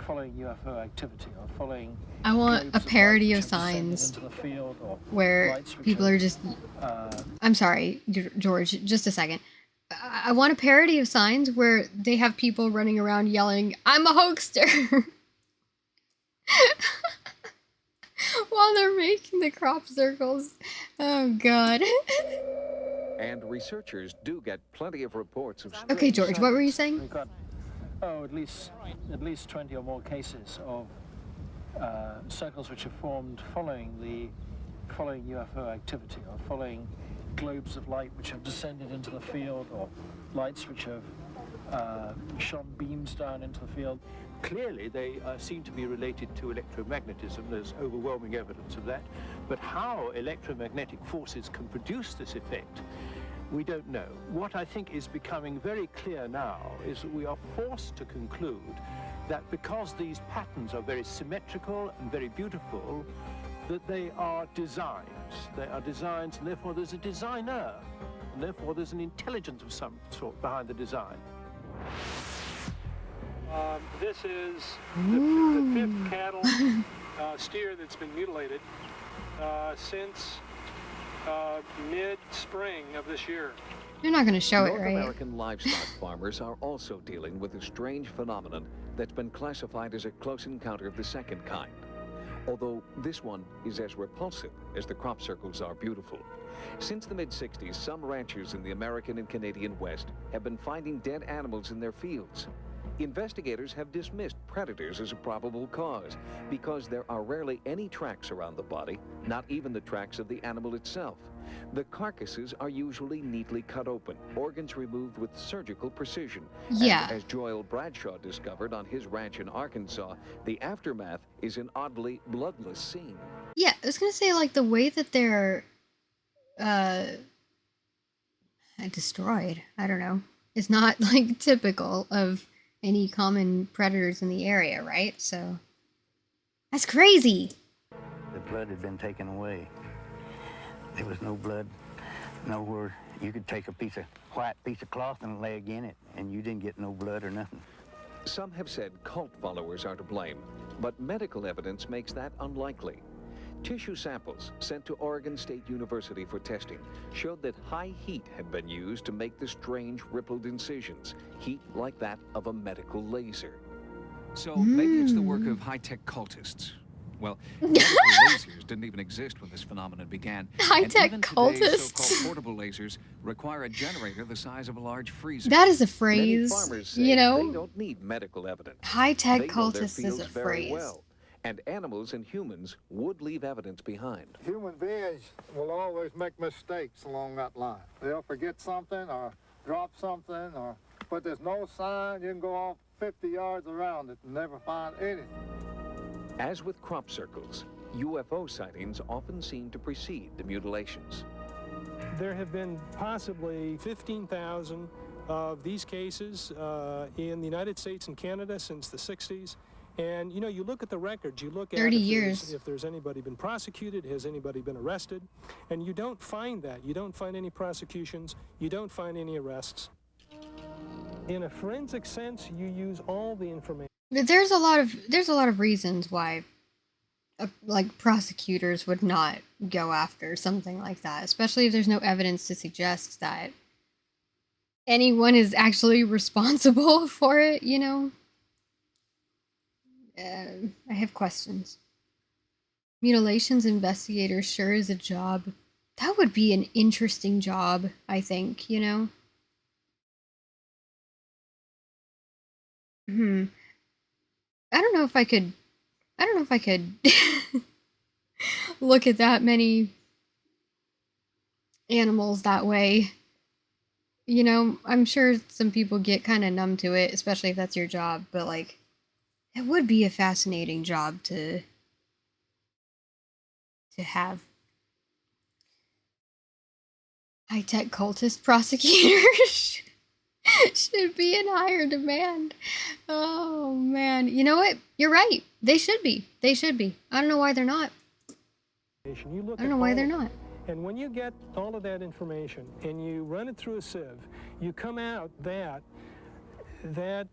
UFO activity or following. I want a globes of parody light of which have descended signs into the field, or where lights which people have, are just. uh, I'm sorry, George, just a second. I want a parody of signs where they have people running around yelling, "I'm a hoaxster!" while they're making the crop circles. Oh God. And researchers do get plenty of reports of strange Okay, George, what were you sightings. saying? We've got at least 20 or more cases of circles which have formed following UFO activity or following globes of light which have descended into the field, or lights which have shone beams down into the field. Clearly, they seem to be related to electromagnetism. There's overwhelming evidence of that. But how electromagnetic forces can produce this effect, we don't know. What I think is becoming very clear now is that we are forced to conclude that because these patterns are very symmetrical and very beautiful, that they are designs. They are designs, and therefore there's a designer, and therefore there's an intelligence of some sort behind the design. This is the fifth cattle steer that's been mutilated since mid-spring of this year. You're not going to show it, North right? American livestock farmers are also dealing with a strange phenomenon that's been classified as a close encounter of the second kind. Although this one is as repulsive as the crop circles are beautiful. Since the mid-60s, some ranchers in the American and Canadian West have been finding dead animals in their fields. Investigators have dismissed predators as a probable cause because there are rarely any tracks around the body, not even the tracks of the animal itself. The carcasses are usually neatly cut open, organs removed with surgical precision. Yeah. And as Joel Bradshaw discovered on his ranch in Arkansas, the aftermath is an oddly bloodless scene. Yeah, I was gonna say, like, the way that they're destroyed, I don't know, is not like typical of any common predators in the area, right? So that's crazy. The blood had been taken away. There was no blood nowhere. You could take a white piece of cloth and leg in it, and you didn't get no blood or nothing. Some have said cult followers are to blame, but medical evidence makes that unlikely. Tissue samples sent to Oregon State University for testing showed that high heat had been used to make the strange rippled incisions, heat like that of a medical laser. So maybe it's the work of high-tech cultists. Well, medical lasers didn't even exist when this phenomenon began. High-tech and even cultists. Today's so-called portable lasers require a generator the size of a large freezer. That is a Many phrase, farmers say you they know? don't need medical evidence. High-tech They know their cultist is fields a very phrase. well, and animals and humans would leave evidence behind. Human beings will always make mistakes along that line. They'll forget something or drop something, but there's no sign. You can go off 50 yards around it and never find anything. As with crop circles, UFO sightings often seem to precede the mutilations. There have been possibly 15,000 of these cases in the United States and Canada since the 60s. And, you know, you look at the records, you look at 30 years. if there's anybody been prosecuted, has anybody been arrested, and you don't find that. You don't find any prosecutions, you don't find any arrests. In a forensic sense, you use all the information. But there's a lot of reasons why like prosecutors would not go after something like that, especially if there's no evidence to suggest that anyone is actually responsible for it, you know? I have questions. Mutilations investigator sure is a job. That would be an interesting job, I think, you know? I don't know if I could look at that many animals that way. You know, I'm sure some people get kind of numb to it, especially if that's your job, but like, it would be a fascinating job to have. High-tech cultist prosecutors should be in higher demand. Oh, man. You know what? You're right. They should be. They should be. I don't know why they're not. You look I don't know why they're not. And when you get all of that information and you run it through a sieve, you come out that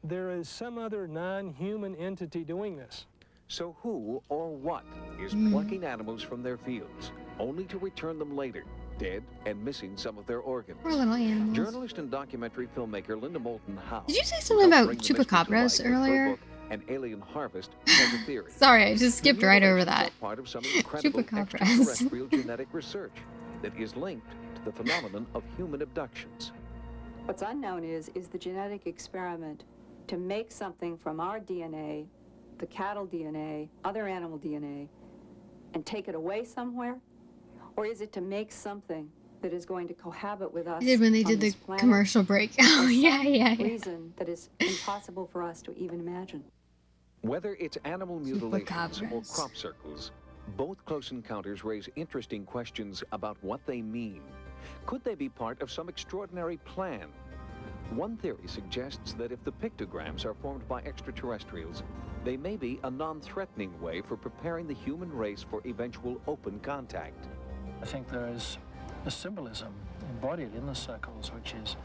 there is some other non-human entity doing this. So who or what is plucking animals from their fields, only to return them later, dead and missing some of their organs? Poor little animals. Journalist and documentary filmmaker Linda Moulton Howe. Did you say something about chupacabras earlier? An Alien Harvest has a theory. Sorry, I just skipped right over that. Part of some incredible Chupacabras. extraterrestrial genetic research that is linked to the phenomenon of human abductions. What's unknown is the genetic experiment to make something from our DNA, the cattle DNA, other animal DNA, and take it away somewhere? Or is it to make something that is going to cohabit with us? I did when they did the commercial break. Oh, yeah. Reason that is impossible for us to even imagine. Whether it's animal mutilations or crop circles, both close encounters raise interesting questions about what they mean. Could they be part of some extraordinary plan? One theory suggests that if the pictograms are formed by extraterrestrials, they may be a non-threatening way for preparing the human race for eventual open contact. I think there is a symbolism embodied in the circles which is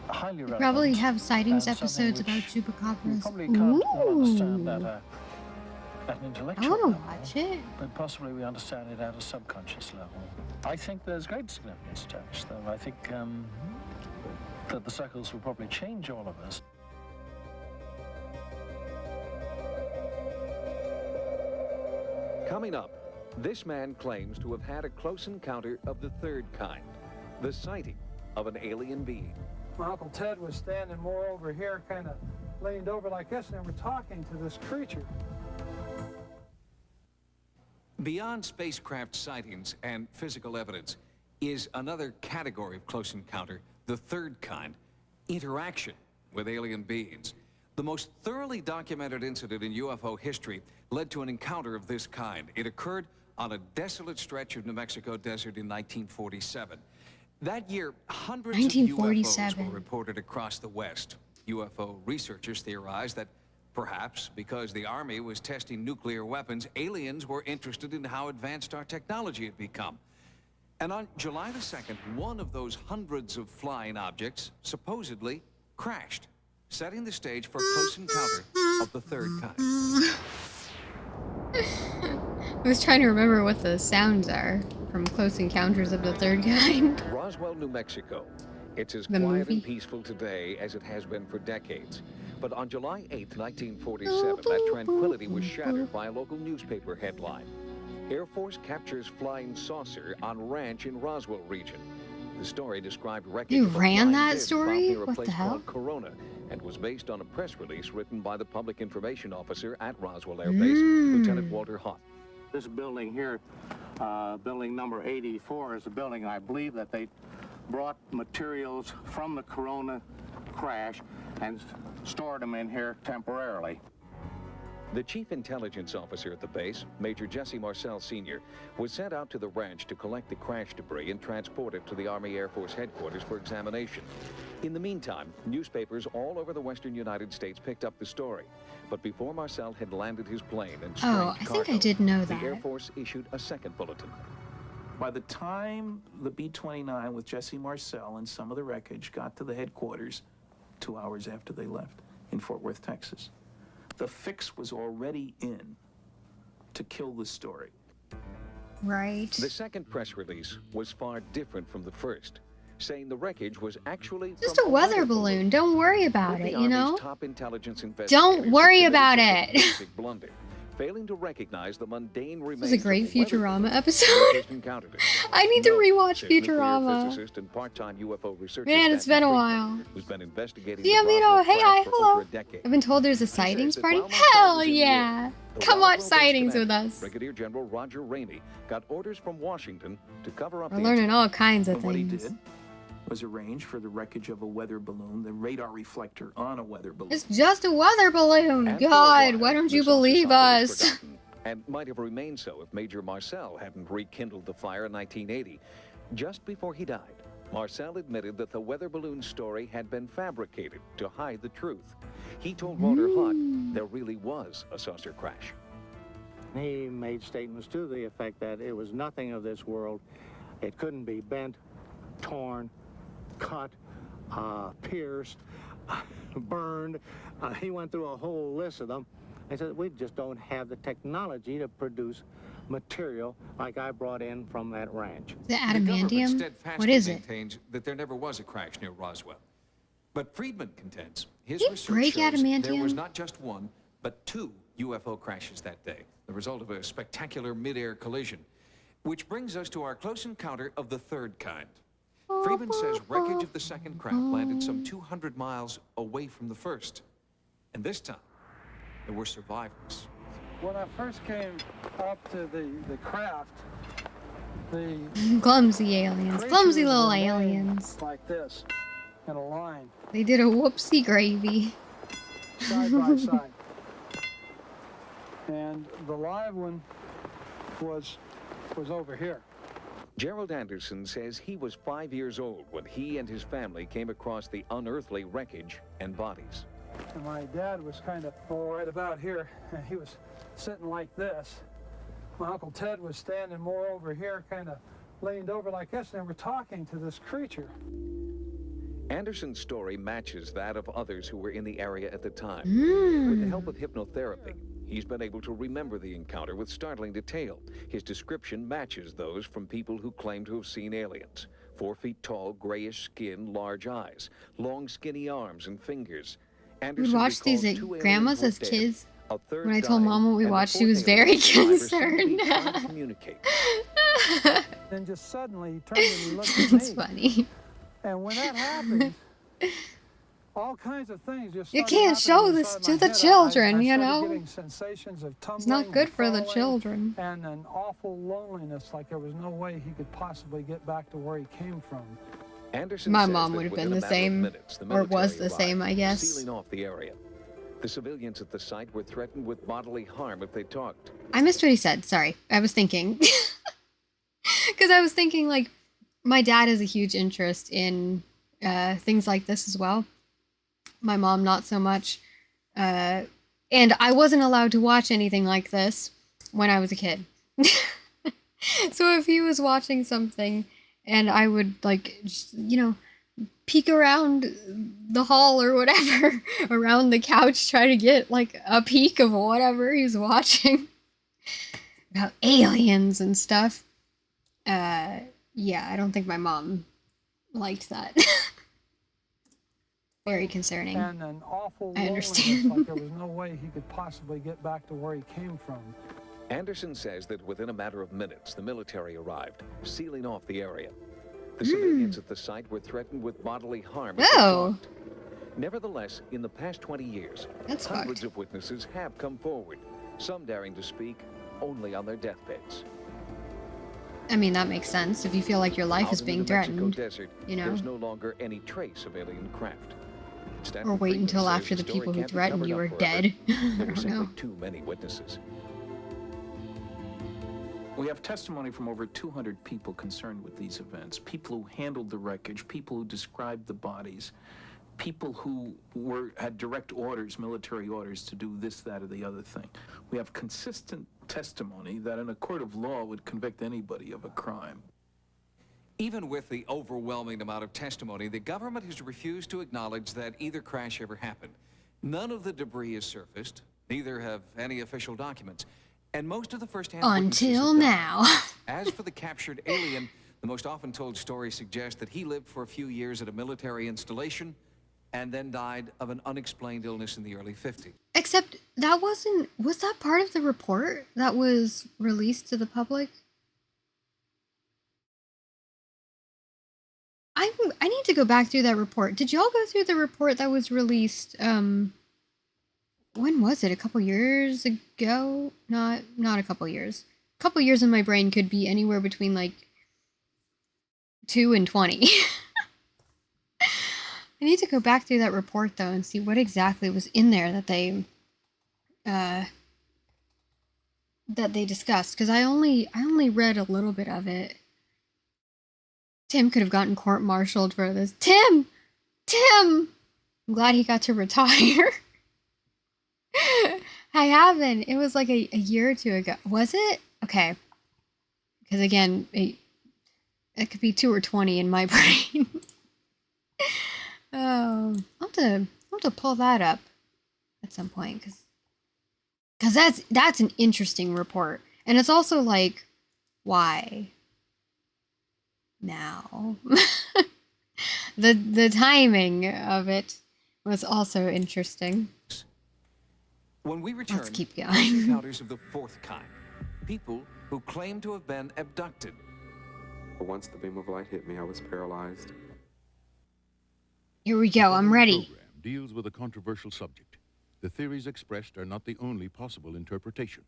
highly relevant. Probably have sightings episodes about chupacabras. Ooh. Understand that at an intellectual I want level, to watch it. but possibly we understand it at a subconscious level. I think there's great significance attached, though. I think that the circles will probably change all of us. Coming up, this man claims to have had a close encounter of the third kind, the sighting of an alien being. My Uncle Ted was standing more over here, kind of leaned over like this, and we're talking to this creature. Beyond spacecraft sightings and physical evidence is another category of close encounter, the third kind, interaction with alien beings. The most thoroughly documented incident in UFO history led to an encounter of this kind. It occurred on a desolate stretch of New Mexico desert in 1947. That year, hundreds of UFOs were reported across the West. UFO researchers theorized that perhaps because the Army was testing nuclear weapons, aliens were interested in how advanced our technology had become. And on July the 2nd, one of those hundreds of flying objects supposedly crashed, setting the stage for a close encounter of the third kind. I was trying to remember what the sounds are from Close Encounters of the Third Kind. Roswell, New Mexico. It's as quiet and peaceful today as it has been for decades. But on July 8, 1947, that tranquility was shattered by a local newspaper headline. Air Force captures flying saucer on ranch in Roswell region. The story described wreckage You of a ran flying that disc story? found near a What place the hell? called Corona, and was based on a press release written by the public information officer at Roswell Air Base, Lieutenant Walter Hunt. This building here, building number 84, is a building I believe that they brought materials from the Corona crash and stored them in here temporarily. The chief intelligence officer at the base, Major Jesse Marcel Sr., was sent out to the ranch to collect the crash debris and transport it to the Army Air Force headquarters for examination. In the meantime, newspapers all over the western United States picked up the story. But before Marcel had landed his plane and Oh, I think I did know the Air that. Force issued a second bulletin. By the time the B-29 with Jesse Marcel and some of the wreckage got to the headquarters 2 hours after they left in Fort Worth, Texas, the fix was already in to kill the story. Right. The second press release was far different from the first, saying the wreckage was actually Just a weather balloon. Don't worry about The it, you Army's know? top intelligence Don't worry investigators about committed it. such a basic blunder, failing to recognize the mundane This remains was a great of weather Futurama balloons episode. they just encountered it. I need to rewatch Says nuclear Futurama. physicist and part-time UFO researcher Man, it's Stanton been a Friedman, while. who's been investigating Yeah, the Mito, Roswell hey, crash hi, for hello. over a decade. I've been told there's a He says sightings that party. while Marcel Hell was in the yeah. air, the Come watch Roswell-based sightings with commander, us. Brigadier General Roger Ramey got orders from Washington to cover up We're the learning incident. all kinds of And what he things. did was arrange for the wreckage of a weather balloon, the radar reflector on a weather balloon. It's just a weather balloon. And for a God, while, why don't the you saucer believe saga was us? forgotten, and might have remained so if Major Marcel hadn't rekindled the fire in 1980. Just before he died, Marcel admitted that the weather balloon story had been fabricated to hide the truth. He told Walter Hunt there really was a saucer crash. He made statements to the effect that it was nothing of this world. It couldn't be bent, torn, cut, pierced, burned. He went through a whole list of them. He said, we just don't have the technology to produce material like I brought in from that ranch. The government adamantium? steadfastly What is it? maintains that there never was a crash near Roswell. But Friedman contends his Did he research break shows there adamantium? was not just one, but two UFO crashes that day, the result of a spectacular mid-air collision. Which brings us to our close encounter of the third kind. Friedman says wreckage of the second craft landed some 200 miles away from the first. And this time, there were survivors. When I first came up to the craft, the Clumsy aliens. creatures Clumsy little were laying aliens. like this, in a line, They did a whoopsie gravy. side by side. And the live one was over here. Gerald Anderson says he was 5 years old when he and his family came across the unearthly wreckage and bodies. And my dad was kind of right about here, and he was sitting like this. My Uncle Ted was standing more over here, kind of leaned over like this, and they were talking to this creature. Anderson's story matches that of others who were in the area at the time. Hmm. With the help of hypnotherapy, he's been able to remember the encounter with startling detail. His description matches those from people who claim to have seen aliens. 4 feet tall, grayish skin, large eyes, long skinny arms and fingers. We'd Anderson watch these recalled at 2 aliens grandma's were as dead, kids. A third When I told died, Mom what we and the watched, she fourth was very alien survivor seemed to be concerned. trying to communicate. Then just suddenly he turned and he looked at me. It's funny. And when that happened, all kinds of things just You started can't show happening this inside to my the head. children, I you started know? getting sensations of tumbling. It's not good and for the falling, children. And an awful loneliness, like there was no way he could possibly get back to where he came from. Anderson My says mom that would have within been a the matter of same, minutes, the or was military the same, I arrived, guess. sealing off the area. The civilians at the site were threatened with bodily harm if they talked. I missed what he said. Sorry. I was thinking. Because I was thinking, like, my dad has a huge interest in things like this as well. My mom, not so much. And I wasn't allowed to watch anything like this when I was a kid. So if he was watching something and I would, like, just, you know, peek around the hall or whatever, around the couch, try to get, like, a peek of whatever he was watching about aliens and stuff. Yeah, I don't think my mom liked that. Very concerning. And an awful I loneliness, understand. like there was no way he could possibly get back to where he came from. Anderson says that within a matter of minutes, the military arrived, sealing off the area. The civilians at the site were threatened with bodily harm if they Oh. talked. Nevertheless, in the past 20 years, That's hundreds of witnesses have come forward, some daring to speak only on their deathbeds. I mean, that makes sense. If you feel like your life Out is in being the New Mexico threatened, desert, you know? there's no longer any trace of alien craft. Or Stanton wait Friedman until says after the story people who can't be threatened covered you up are forever. dead. I There were don't simply know. too many witnesses. We have testimony from over 200 people concerned with these events, people who handled the wreckage, people who described the bodies, people who had direct orders, military orders, to do this, that, or the other thing. We have consistent testimony that in a court of law would convict anybody of a crime. Even with the overwhelming amount of testimony, the government has refused to acknowledge that either crash ever happened. None of the debris has surfaced, neither have any official documents. And most of the first-hand witnesses Until have died. now. As for the captured alien, the most often told story suggests that he lived for a few years at a military installation and then died of an unexplained illness in the early 50s. Except that wasn't... Was that part of the report that was released to the public? I need to go back through that report. Did y'all go through the report that was released, when was it? A couple years ago? Not a couple years. A couple years in my brain could be anywhere between, like, 2 and 20. I need to go back through that report, though, and see what exactly was in there that they discussed, because I only read a little bit of it. Tim could have gotten court-martialed for this. Tim! I'm glad he got to retire. I haven't. It was like a year or two ago. Was it? Okay. Because again, it could be 2 or 20 in my brain. Oh, I'll have to pull that up at some point, because that's an interesting report, and it's also like, why now? the timing of it was also interesting. When we return, Let's keep close going. encounters of the fourth kind. People who claim to have been abducted. Once the beam of light hit me, I was paralyzed. Here we go. I'm ready. Program deals with a controversial subject. The theories expressed are not the only possible interpretation.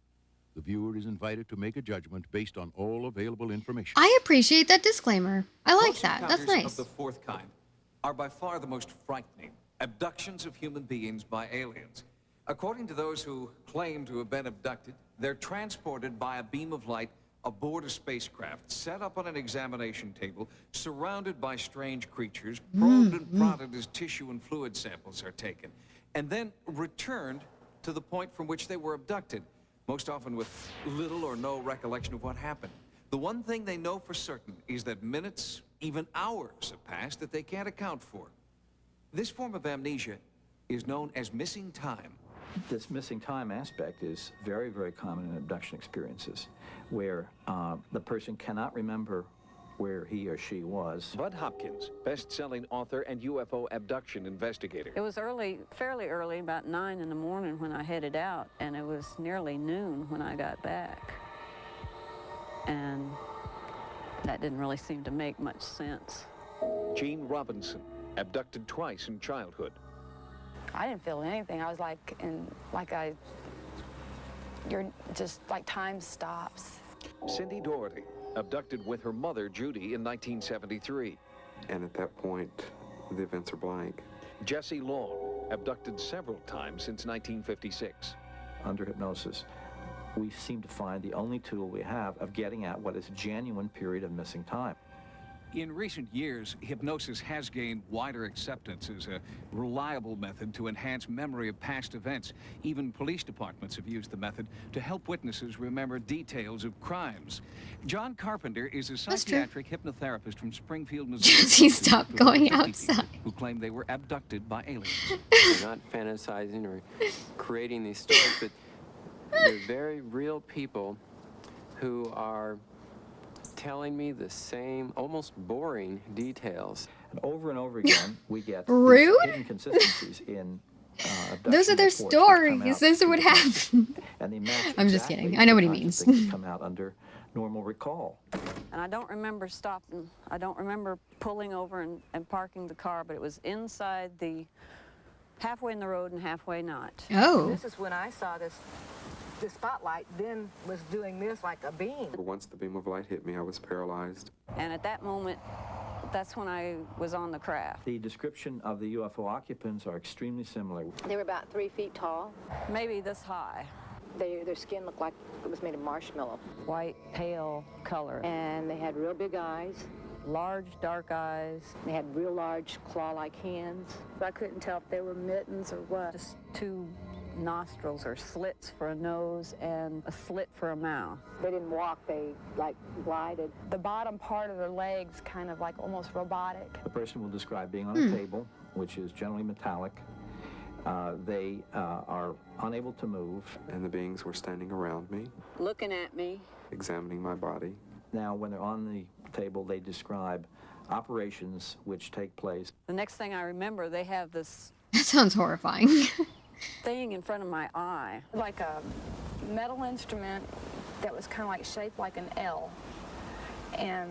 The viewer is invited to make a judgment based on all available information. I appreciate that disclaimer. I like Close that. That's encounters nice. of the fourth kind are by far the most frightening. Abductions of human beings by aliens. According to those who claim to have been abducted, they're transported by a beam of light aboard a spacecraft, set up on an examination table, surrounded by strange creatures, probed and prodded as tissue and fluid samples are taken, and then returned to the point from which they were abducted, most often with little or no recollection of what happened. The one thing they know for certain is that minutes, even hours have passed that they can't account for. This form of amnesia is known as missing time. This missing time aspect is very, very common in abduction experiences, where the person cannot remember where he or she was. Bud Hopkins, best-selling author and UFO abduction investigator. It was early, fairly early, about 9 in the morning when I headed out, and it was nearly noon when I got back. And that didn't really seem to make much sense. Gene Robinson, abducted twice in childhood. I didn't feel anything. I was like, you're just like time stops. Cindy Doherty, abducted with her mother, Judy, in 1973. And at that point, the events are blank. Jesse Long, abducted several times since 1956. Under hypnosis, we seem to find the only tool we have of getting at what is a genuine period of missing time. In recent years, hypnosis has gained wider acceptance as a reliable method to enhance memory of past events. Even police departments have used the method to help witnesses remember details of crimes. John Carpenter is a psychiatric hypnotherapist from Springfield, Missouri. Jesse, stop going outside. Who claim they were abducted by aliens. They're not fantasizing or creating these stories, but they're very real people who are telling me the same, almost boring details. And over again, we get Rude? hidden consistencies in Those are their stories. Those are what happened. And they match I'm just exactly kidding. I know what he the kinds means. of things that come out under normal recall. And I don't remember stopping. I don't remember pulling over and parking the car, but it was inside the halfway in the road and halfway not. Oh. This is when I saw this. The spotlight then was doing this like a beam. Once the beam of light hit me, I was paralyzed. And at that moment, that's when I was on the craft. The description of the UFO occupants are extremely similar. They were about 3 feet tall. Maybe this high. Their skin looked like it was made of marshmallow. White, pale color. And they had real big eyes. Large, dark eyes. They had real large claw-like hands. I couldn't tell if they were mittens or what. Just two nostrils or slits for a nose and a slit for a mouth. They didn't walk, they like glided. The bottom part of their legs kind of like almost robotic. The person will describe being on a table, which is generally metallic. They are unable to move. And the beings were standing around me, looking at me, examining my body. Now, when they're on the table, they describe operations which take place. The next thing I remember, they have this That sounds horrifying. thing in front of my eye. Like a metal instrument that was kind of like shaped like an L. And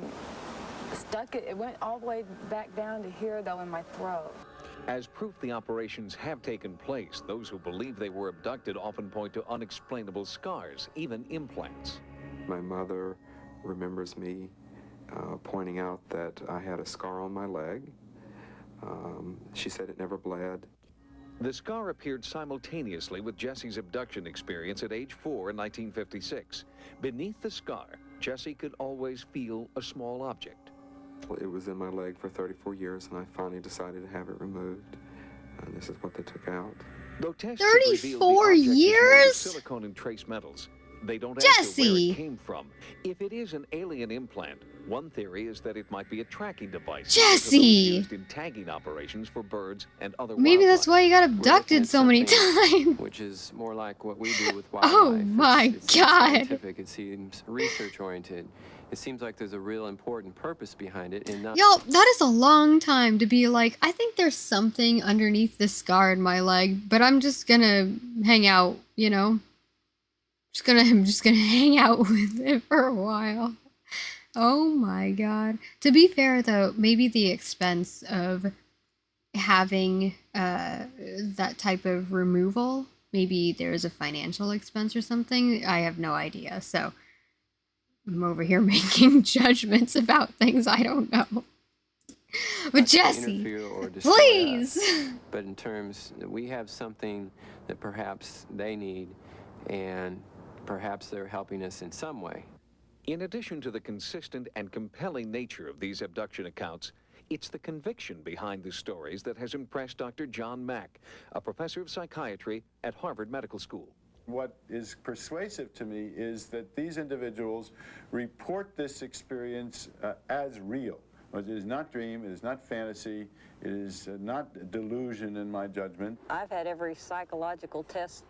it went all the way back down to here, though, in my throat. As proof the operations have taken place, those who believe they were abducted often point to unexplainable scars, even implants. My mother remembers me pointing out that I had a scar on my leg. She said it never bled. The scar appeared simultaneously with Jesse's abduction experience at age 4 in 1956. Beneath the scar, Jesse could always feel a small object. It was in my leg for 34 years, and I finally decided to have it removed. And this is what they took out. Though tests 34 years? Silicone and trace metals. They don't Jesse! answer where it came from. If it is an alien implant, one theory is that it might be a tracking device. Jesse! Used in tagging operations for birds and other Maybe wildlife. that's why you got abducted so many times. Which is more like what we do with wildlife. Oh my It's God. scientific, it seems research-oriented. It seems like there's a real important purpose behind it. And not Yo, that is a long time to be like, I think there's something underneath this scar in my leg, but I'm just gonna hang out, you know? I'm just gonna hang out with it for a while. Oh my God. To be fair though, maybe the expense of having that type of removal, maybe there's a financial expense or something. I have no idea. So I'm over here making judgments about things I don't know. But Jesse, interfere or destroy please. us. But in terms that we have something that perhaps they need, and perhaps they're helping us in some way. In addition to the consistent and compelling nature of these abduction accounts, it's the conviction behind the stories that has impressed Dr. John Mack, a professor of psychiatry at Harvard Medical School. What is persuasive to me is that these individuals report this experience as real. It is not dream, it is not fantasy, it is not delusion in my judgment. I've had every psychological test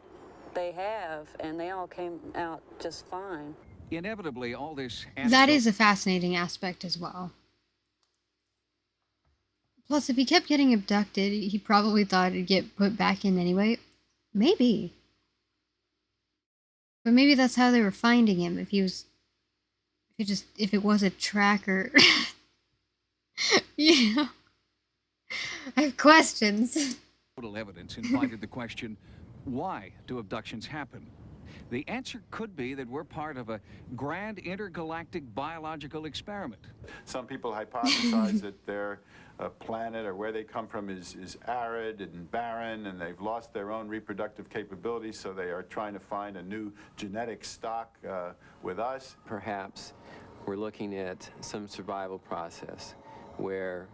they have, and they all came out just fine. Inevitably, all this... That is a fascinating aspect as well. Plus, if he kept getting abducted, he probably thought it'd get put back in anyway. Maybe. But maybe that's how they were finding him, if it was a tracker. Yeah. I have questions. Total evidence invited the question, why do abductions happen? The answer could be that we're part of a grand intergalactic biological experiment. Some people hypothesize that their planet or where they come from is arid and barren, and they've lost their own reproductive capabilities, so they are trying to find a new genetic stock with us. Perhaps we're looking at some survival process where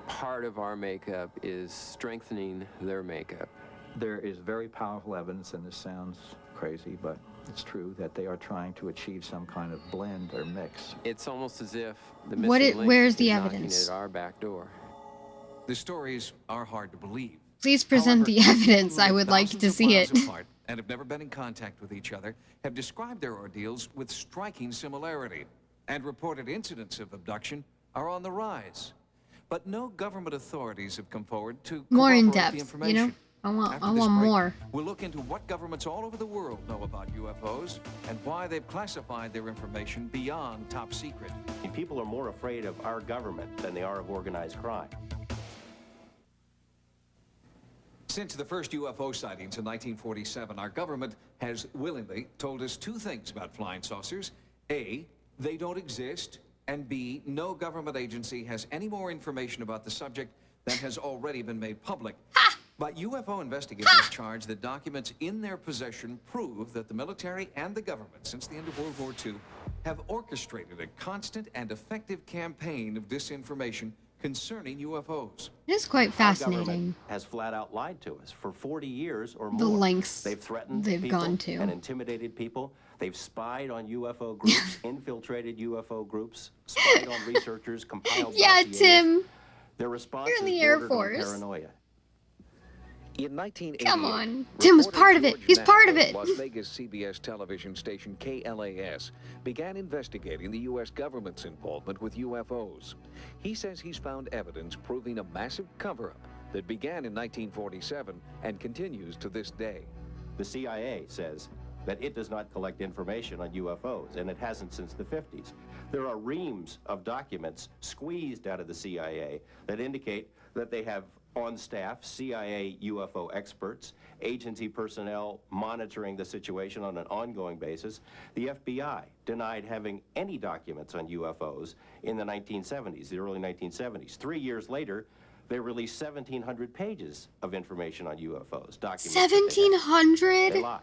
part of our makeup is strengthening their makeup. There is very powerful evidence, and this sounds crazy, but it's true, that they are trying to achieve some kind of blend or mix. It's almost as if the missing link where's is the knocking evidence? at our back door. The stories are hard to believe. Please present the evidence. I would like to see it. Apart and have never been in contact with each other have described their ordeals with striking similarity, and reported incidents of abduction are on the rise. But no government authorities have come forward to More in corroborate the depth, information. you know? I want After this break, more. We'll look into what governments all over the world know about UFOs and why they've classified their information beyond top secret. People are more afraid of our government than they are of organized crime. Since the first UFO sightings in 1947, our government has willingly told us two things about flying saucers. A, they don't exist, and B, no government agency has any more information about the subject than has already been made public. But UFO investigators charge that documents in their possession prove that the military and the government, since the end of World War II, have orchestrated a constant and effective campaign of disinformation concerning UFOs. It is quite Our fascinating. government has flat out lied to us for 40 years or more. The lengths they've threatened they've people gone to. and intimidated people. They've spied on UFO groups, infiltrated UFO groups, spied on researchers, compiled Yeah, dossiers. Tim. Their response You're in is the Air bordered on Force. paranoia. In 1988, Come on. Tim was part of it. He's part of it. Las Vegas CBS television station KLAS began investigating the U.S. government's involvement with UFOs. He says he's found evidence proving a massive cover-up that began in 1947 and continues to this day. The CIA says that it does not collect information on UFOs, and it hasn't since the 50s. There are reams of documents squeezed out of the CIA that indicate that they have on staff CIA UFO experts, agency personnel monitoring the situation on an ongoing basis. The FBI denied having any documents on UFOs in the 1970s, the early 1970s. 3 years later, they released 1,700 pages of information on UFOs. 1,700? They lie.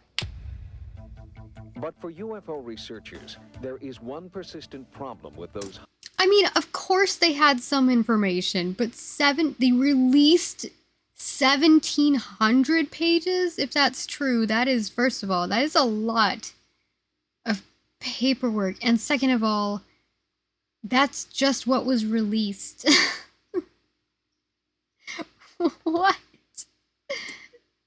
But for UFO researchers, there is one persistent problem with those. I mean, of course they had some information, but they released 1,700 pages? If that's true, that is, first of all, that is a lot of paperwork. And second of all, that's just what was released. What?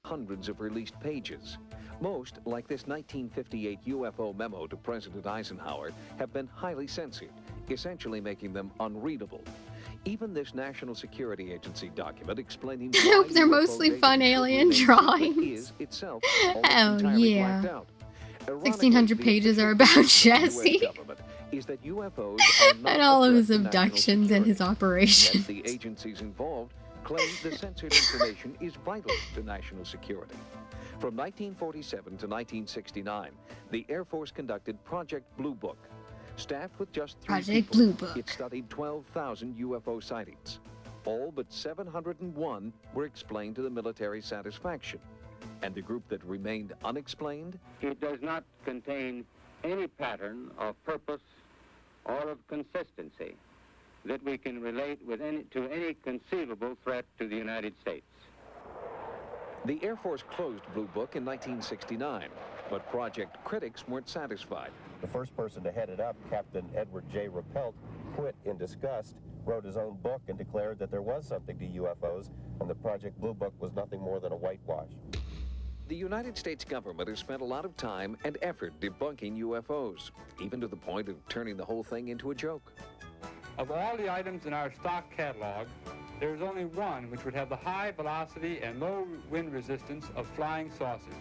Hundreds of released pages. Most, like this 1958 UFO memo to President Eisenhower, have been highly censored, essentially making them unreadable. Even this National Security Agency document explaining I hope they're UFO mostly data fun should alien remain secret drawings. is itself almost Oh, entirely yeah. blacked out. 1,600 pages are about Jesse. Is that UFOs are not And all a of his threat to national abductions and his operations. Yet the agencies involved claim the censored information is vital to national security. From 1947 to 1969, the Air Force conducted Project Blue Book. Staffed with just 3 Project people, Blue Book. it studied 12,000 UFO sightings. All but 701 were explained to the military satisfaction. And the group that remained unexplained? It does not contain any pattern of purpose or of consistency that we can relate to any conceivable threat to the United States. The Air Force closed Blue Book in 1969, but project critics weren't satisfied. The first person to head it up, Captain Edward J. Rappelt, quit in disgust, wrote his own book, and declared that there was something to UFOs, and the Project Blue Book was nothing more than a whitewash. The United States government has spent a lot of time and effort debunking UFOs, even to the point of turning the whole thing into a joke. Of all the items in our stock catalog, there is only one which would have the high velocity and low wind resistance of flying saucers.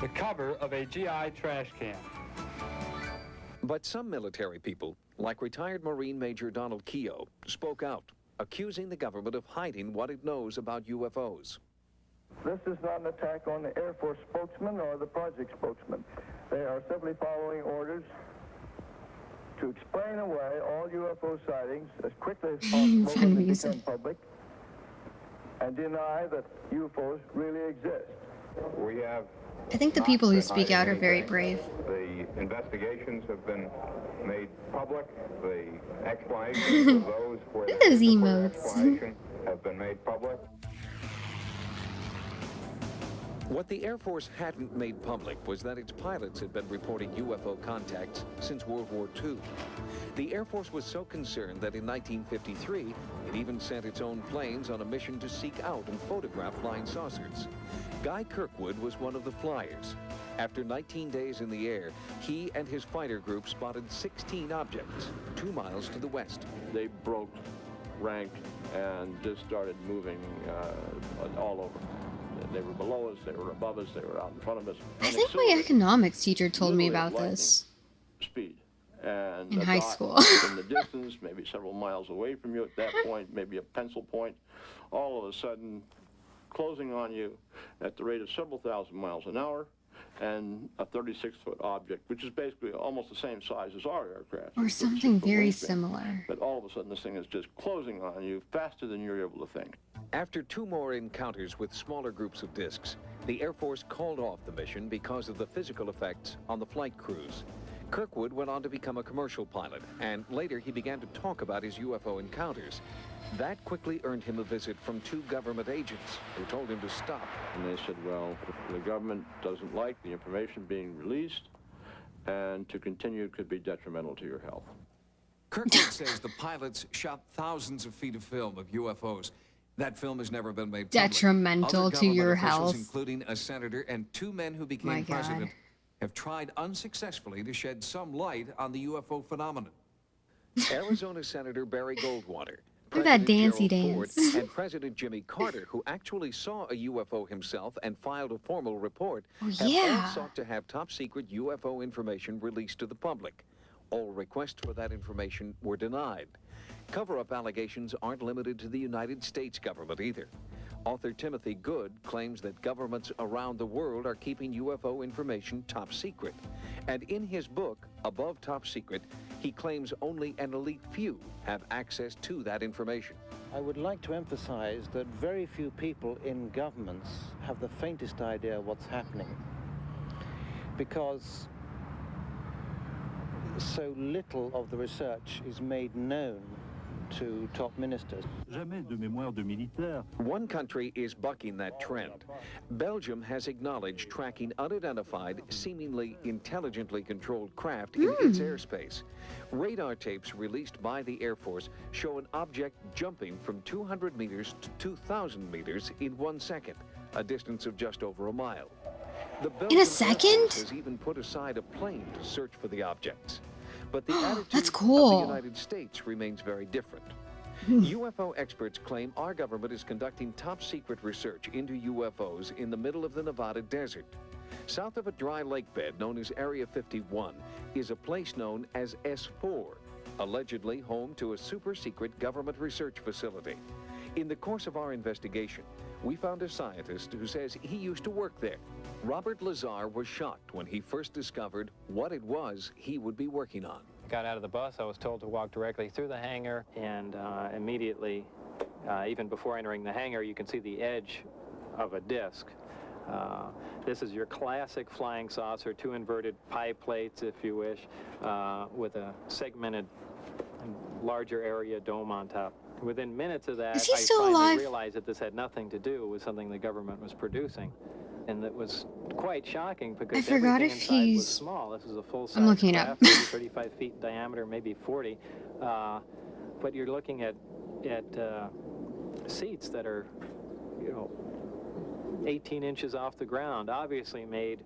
The cover of a GI trash can. But some military people, like retired Marine Major Donald Keogh, spoke out, accusing the government of hiding what it knows about UFOs. This is not an attack on the Air Force spokesman or the project spokesman. They are simply following orders to explain away all UFO sightings as quickly as possible when they become public and deny that UFOs really exist. We have I think the people who speak out are very brave. The investigations have been made public. The explanations of those where Look at those the emotes. explanation have been made public. What the Air Force hadn't made public was that its pilots had been reporting UFO contacts since World War II. The Air Force was so concerned that in 1953, it even sent its own planes on a mission to seek out and photograph flying saucers. Guy Kirkwood was one of the flyers. After 19 days in the air, he and his fighter group spotted 16 objects 2 miles to the west. They broke rank and just started moving all over. They were below us, they were above us, they were out in front of us. I think my economics teacher told me about this Speed. And in high school. In the distance, maybe several miles away from you at that point, maybe a pencil point, all of a sudden closing on you at the rate of several thousand miles an hour, and a 36-foot object, which is basically almost the same size as our aircraft. Or something very similar. But all of a sudden this thing is just closing on you faster than you're able to think. After 2 more encounters with smaller groups of discs, the Air Force called off the mission because of the physical effects on the flight crews. Kirkwood went on to become a commercial pilot, and later he began to talk about his UFO encounters. That quickly earned him a visit from 2 government agents who told him to stop. And they said, well, if the government doesn't like the information being released, and to continue could be detrimental to your health. Kirkwood says the pilots shot thousands of feet of film of UFOs. That film has never been made public. Detrimental Other to your government officials, health. including a senator and 2 men who My became God. president, have tried unsuccessfully to shed some light on the UFO phenomenon. Arizona Senator Barry Goldwater, Look at that President dancey Gerald dance. Ford, and President Jimmy Carter, who actually saw a UFO himself and filed a formal report, Oh, have yeah. all sought to have top-secret UFO information released to the public. All requests for that information were denied. Cover-up allegations aren't limited to the United States government either. Author Timothy Good claims that governments around the world are keeping UFO information top secret. And in his book, Above Top Secret, he claims only an elite few have access to that information. I would like to emphasize that very few people in governments have the faintest idea what's happening, because so little of the research is made known to top ministers. One country is bucking that trend. Belgium has acknowledged tracking unidentified, seemingly intelligently controlled craft in its airspace. Radar tapes released by the Air Force show an object jumping from 200 meters to 2,000 meters in 1 second, a distance of just over a mile. The Belgian Air second? Force has even put aside a plane to search for the objects. But the attitude That's of cool. the United States remains very different. UFO experts claim our government is conducting top-secret research into UFOs in the middle of the Nevada desert. South of a dry lake bed known as Area 51 is a place known as S4, allegedly home to a super-secret government research facility. In the course of our investigation, we found a scientist who says he used to work there. Robert Lazar was shocked when he first discovered what it was he would be working on. Got out of the bus, I was told to walk directly through the hangar, and immediately, even before entering the hangar, you can see the edge of a disc. This is your classic flying saucer, 2 inverted pie plates, if you wish, with a segmented larger area dome on top. Within minutes of that, Is he I still finally alive? realized that this had nothing to do with something the government was producing. And that was quite shocking because I forgot everything if inside was he's- small. This is a full-size I'm looking it up. craft, maybe 35 feet in diameter, maybe 40. But you're looking at seats that are you know, 18 inches off the ground, obviously made,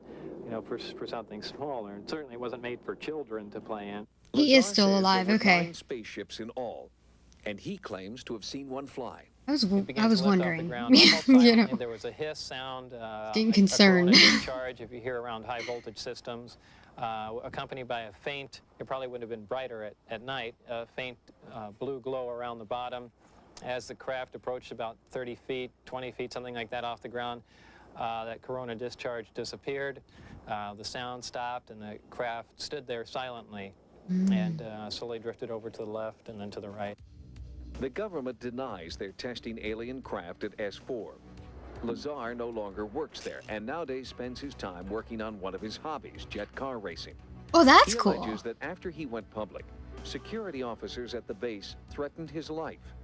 you know, for something smaller, and certainly wasn't made for children to play in. He is Lazar still says alive, there were okay. 9 spaceships in all, and he claims to have seen one fly. I was It begins to lift off the wondering, ground almost you silently. know, There was a hiss sound, getting a concerned. corona discharge, if you hear around high voltage systems, accompanied by a faint, it probably would have been brighter at night, a faint blue glow around the bottom. As the craft approached about 30 feet, 20 feet, something like that off the ground, that corona discharge disappeared. The sound stopped, and the craft stood there silently and slowly drifted over to the left and then to the right. The government denies they're testing alien craft at S4. Lazar no longer works there, and nowadays spends his time working on one of his hobbies, jet car racing. Oh, that's he cool. alleges that after he went public, security officers at the base threatened his life.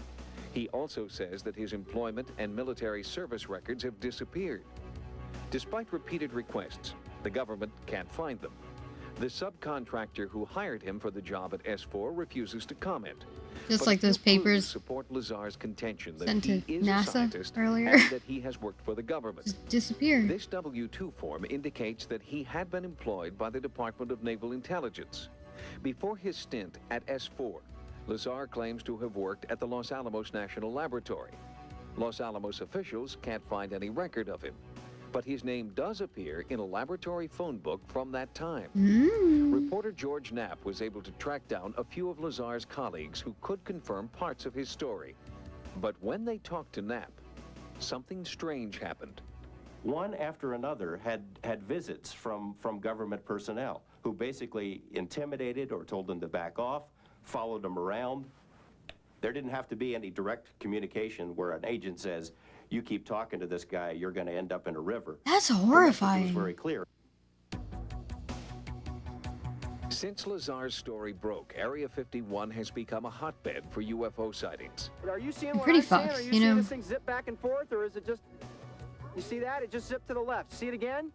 He also says that his employment and military service records have disappeared. Despite repeated requests, the government can't find them. The subcontractor who hired him for the job at S4 refuses to comment. Just But like a few those clues papers support Lazar's contention that sent he to is a NASA scientist earlier. and that he has worked for the government. Just disappeared. This W-2 form indicates that he had been employed by the Department of Naval Intelligence. Before his stint at S4, Lazar claims to have worked at the Los Alamos National Laboratory. Los Alamos officials can't find any record of him, but his name does appear in a laboratory phone book from that time. Reporter George Knapp was able to track down a few of Lazar's colleagues who could confirm parts of his story. But when they talked to Knapp, something strange happened. One after another had visits from government personnel who basically intimidated or told them to back off, followed them around. There didn't have to be any direct communication where an agent says, you keep talking to this guy, you're going to end up in a river. That's The message horrifying. was very clear. Since Lazar's story broke, Area 51 has become a hotbed for UFO sightings. Are you seeing I'm what pretty I'm seeing? fucked, Are you you seeing know? this thing zip back and forth, or is it just... You see that? It just zipped to the left. See it again?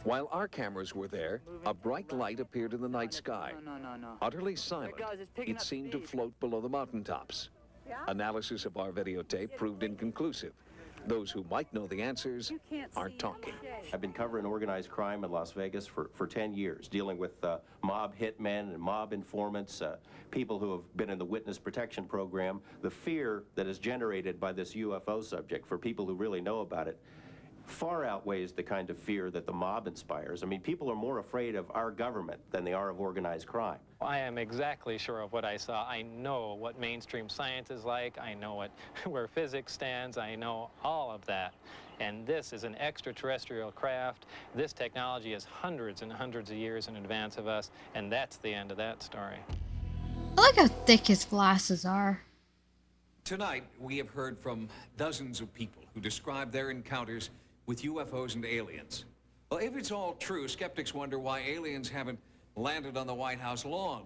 While our cameras were there, a bright light appeared in the night sky. No. Utterly silent, it seemed to float below the mountaintops. Analysis of our videotape proved inconclusive. Those who might know the answers aren't talking. I've been covering organized crime in Las Vegas for 10 years, dealing with mob hitmen and mob informants, people who have been in the witness protection program. The fear that is generated by this UFO subject for people who really know about it far outweighs the kind of fear that the mob inspires. I mean, people are more afraid of our government than they are of organized crime. I am exactly sure of what I saw. I know what mainstream science is like. I know where physics stands. I know all of that. And this is an extraterrestrial craft. This technology is hundreds and hundreds of years in advance of us, and that's the end of that story. I like how thick his glasses are. Tonight, we have heard from dozens of people who describe their encounters with UFOs and aliens. Well, if it's all true, skeptics wonder why aliens haven't landed on the White House lawn.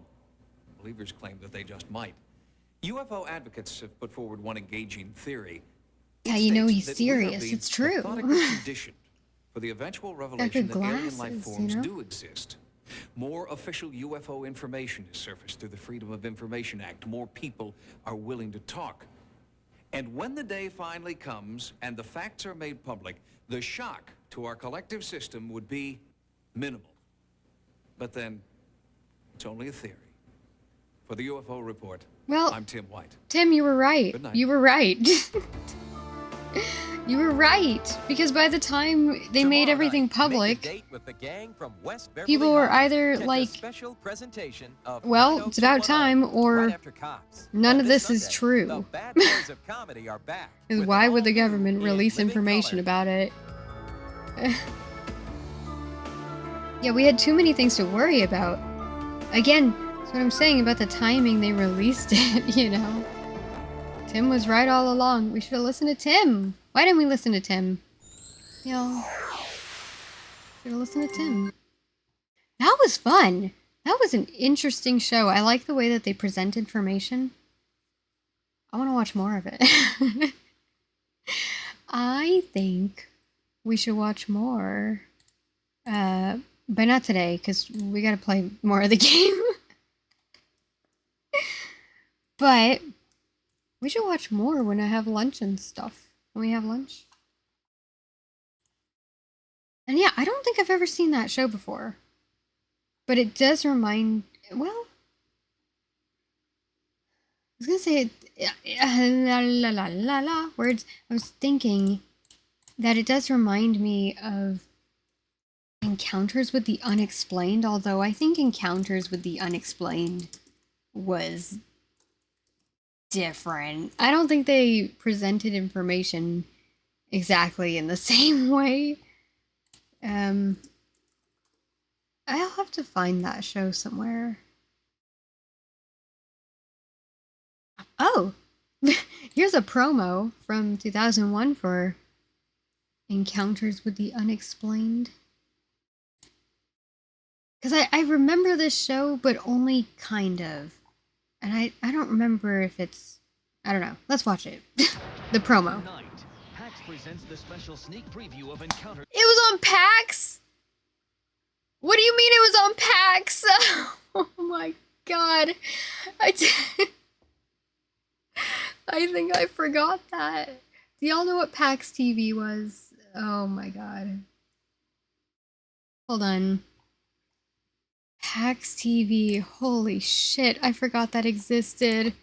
Believers claim that they just might. UFO advocates have put forward one engaging theory. Yeah, you know he's That we are serious. being It's true. methodically conditioned for the eventual revelation that alien life glasses, forms you know? do exist. More official UFO information has surfaced through the Freedom of Information Act. More people are willing to talk. And when the day finally comes and the facts are made public, the shock to our collective system would be minimal. But then, it's only a theory. For the UFO Report, Well, I'm Tim White. Tim, you were right. Good night. You were right. You were right. Because by the time they made everything public, people were either like, well, it's about time, or none of this is true. Because why would the government release information about it? Yeah, we had too many things to worry about. Again, that's what I'm saying about the timing they released it, you know? Tim was right all along. We should have listened to Tim. Why didn't we listen to Tim? You know, should have listened to Tim. That was fun. That was an interesting show. I like the way that they present information. I want to watch more of it. I think we should watch more. But not today, because we gotta play more of the game. But we should watch more when I have lunch and stuff. When we have lunch. And yeah, I don't think I've ever seen that show before. But it does remind, well, I was gonna say, la la la la la, words. I was thinking that it does remind me of Encounters with the Unexplained, although I think Encounters with the Unexplained was different. I don't think they presented information exactly in the same way. I'll have to find that show somewhere. Oh, here's a promo from 2001 for Encounters with the Unexplained. Because I remember this show, but only kind of. And I don't remember if it's... I don't know. Let's watch it. The promo. PAX presents the special sneak preview of Encounter. It was on PAX? What do you mean it was on PAX? Oh my god. I think I forgot that. Do y'all know what PAX TV was? Oh my god. Hold on. PAX TV. Holy shit, I forgot that existed.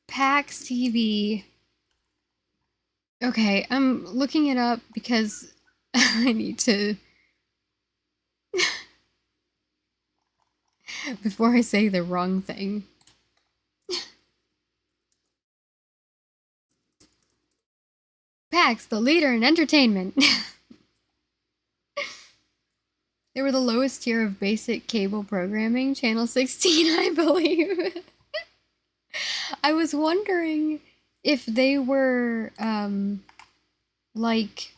PAX TV. Okay, I'm looking it up because I need to... before I say the wrong thing. PAX, the leader in entertainment. They were the lowest tier of basic cable programming, channel 16, I believe. I was wondering if they were, like,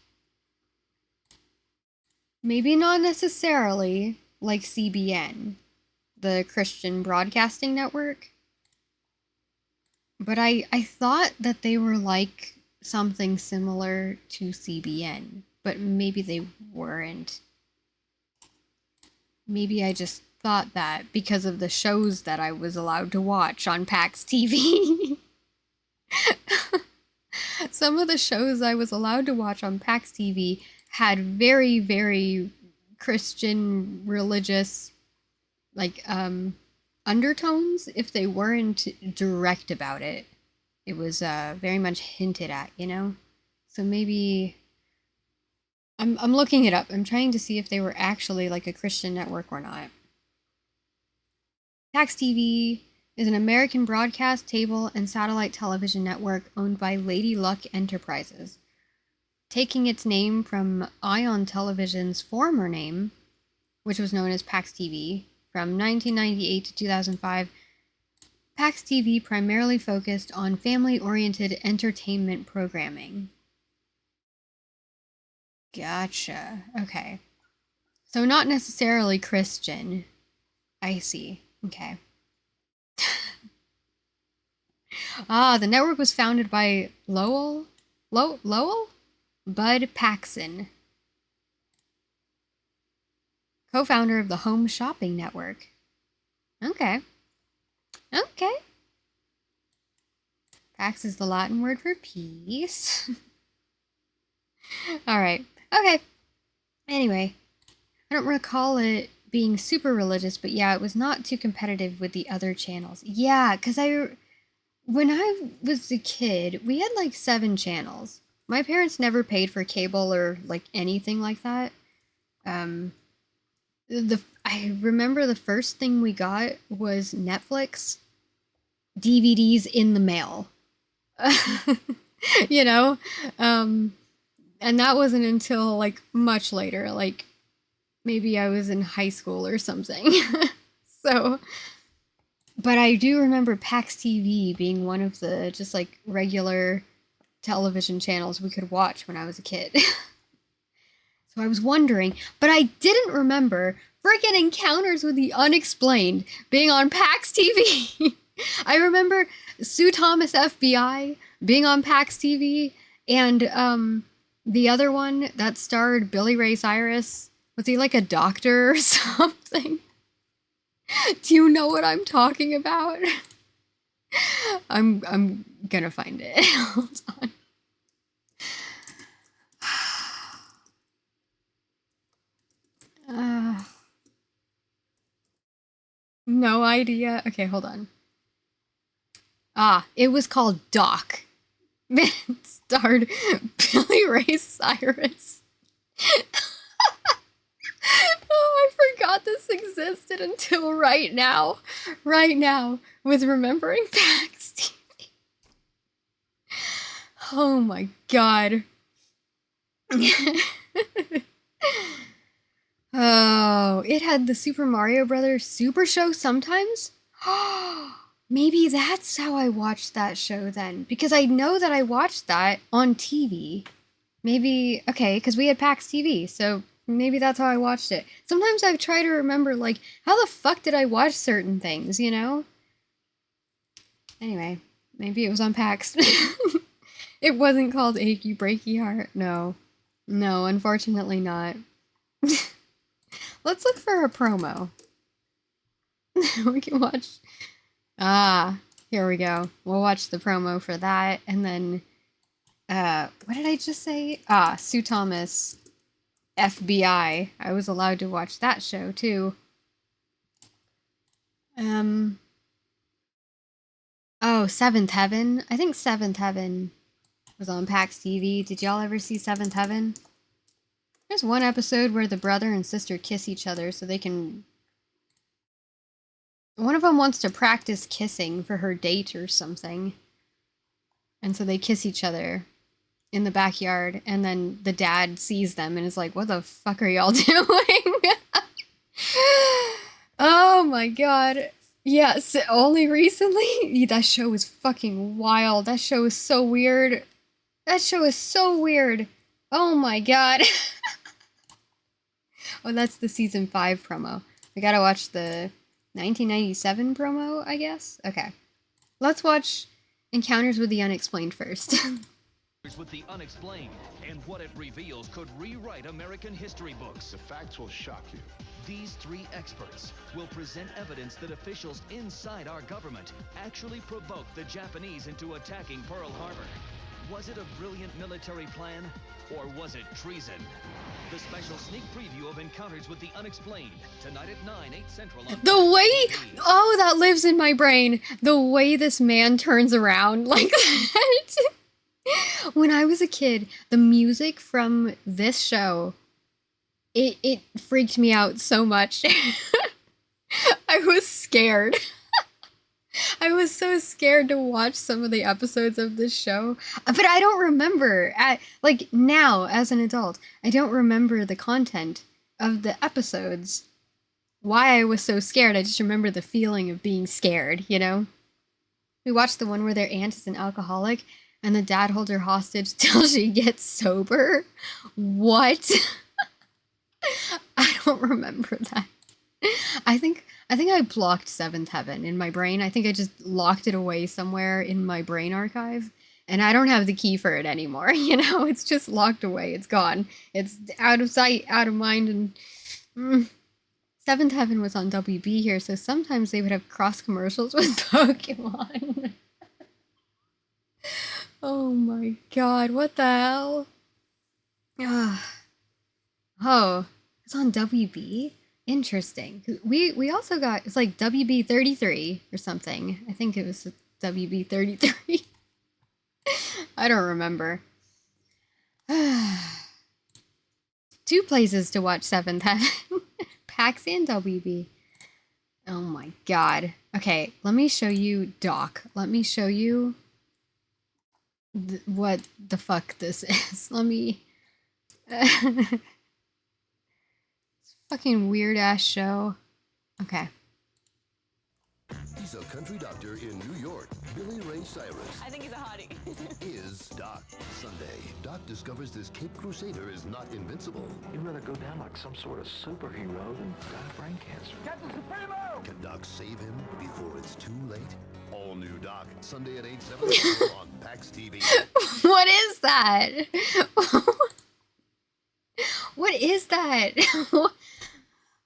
maybe not necessarily like CBN, the Christian Broadcasting Network, but I thought that they were like something similar to CBN, but maybe they weren't. Maybe I just thought that because of the shows that I was allowed to watch on PAX TV. Some of the shows I was allowed to watch on PAX TV had very, very Christian, religious, like, undertones if they weren't direct about it. It was very much hinted at, you know? So maybe... I'm looking it up. I'm trying to see if they were actually like a Christian network or not. PAX TV is an American broadcast, cable, and satellite television network owned by Lady Luck Enterprises. Taking its name from Ion Television's former name, which was known as PAX TV, from 1998 to 2005, PAX TV primarily focused on family-oriented entertainment programming. Gotcha. Okay. So not necessarily Christian. I see. Okay. The network was founded by Lowell? Bud Paxson, co-founder of the Home Shopping Network. Okay. Okay. Pax is the Latin word for peace. Alright. Okay. Anyway, I don't recall it being super religious, but yeah, it was not too competitive with the other channels. Yeah, because when I was a kid, we had like 7 channels. My parents never paid for cable or like anything like that. I remember the first thing we got was Netflix DVDs in the mail. You know? And that wasn't until like much later, like maybe I was in high school or something. So, but I do remember PAX TV being one of the just like regular television channels we could watch when I was a kid. So I was wondering, but I didn't remember freaking Encounters with the Unexplained being on PAX TV. I remember Sue Thomas FBI being on PAX TV, and the other one that starred Billy Ray Cyrus. Was he like a doctor or something? Do you know what I'm talking about? I'm gonna find it. Hold on. No idea. Okay, hold on. It was called Doc. It starred Billy Ray Cyrus. Oh, I forgot this existed until right now. Right now, with remembering Pax TV. Oh my god. Oh, it had the Super Mario Brothers Super Show sometimes? Maybe that's how I watched that show then. Because I know that I watched that on TV. Maybe, okay, because we had PAX TV, so maybe that's how I watched it. Sometimes I try to remember, like, how the fuck did I watch certain things, you know? Anyway, maybe it was on PAX. It wasn't called Achy Breaky Heart. No. No, unfortunately not. Let's look for a promo. We can watch... here we go. We'll watch the promo for that, and then... what did I just say? Sue Thomas, FBI. I was allowed to watch that show, too. Oh, Seventh Heaven? I think Seventh Heaven was on PAX TV. Did y'all ever see Seventh Heaven? There's one episode where the brother and sister kiss each other so they can... One of them wants to practice kissing for her date or something. And so they kiss each other in the backyard, and then the dad sees them and is like, what the fuck are y'all doing? Oh my god. Yes, only recently? That show is fucking wild. That show is so weird. That show is so weird. Oh my god. Oh, that's the season 5 promo. We gotta watch the 1997 promo, I guess? Okay. Let's watch Encounters with the Unexplained first. With the unexplained, and what it reveals could rewrite American history books. The facts will shock you. These 3 experts will present evidence that officials inside our government actually provoked the Japanese into attacking Pearl Harbor. Was it a brilliant military plan, or was it treason? The special sneak preview of Encounters with the Unexplained, tonight at 9, 8 Central on The way... Oh, that lives in my brain. The way this man turns around like that. When I was a kid, the music from this show, it freaked me out so much. I was scared. I was so scared to watch some of the episodes of this show. But I don't remember, like now as an adult, I don't remember the content of the episodes. Why I was so scared, I just remember the feeling of being scared, you know? We watched the one where their aunt is an alcoholic and the dad holds her hostage till she gets sober. What? I don't remember that. I think I blocked Seventh Heaven in my brain. I think I just locked it away somewhere in my brain archive. And I don't have the key for it anymore, you know? It's just locked away. It's gone. It's out of sight, out of mind, and... Seventh Heaven was on WB here, so sometimes they would have cross commercials with Pokemon. Oh my god, what the hell? Oh, it's on WB? Interesting. We also got, it's like WB 33 or something. I think it was WB 33. I don't remember. 2 places to watch Seventh Heaven. PAX and WB. Oh my god. Okay, let me show you Doc. Let me show you what the fuck this is. Let me... It's a fucking weird ass show. Okay. He's a country doctor in New York. Billy Ray Cyrus. I think he's a hottie. Is Doc. Sunday, Doc discovers this Cape Crusader is not invincible. You'd rather go down like some sort of superhero than die of brain cancer. Captain Supremo! Can Doc save him before it's too late? All new Doc, Sunday at 8, 7 on PAX TV. What is that? What is that?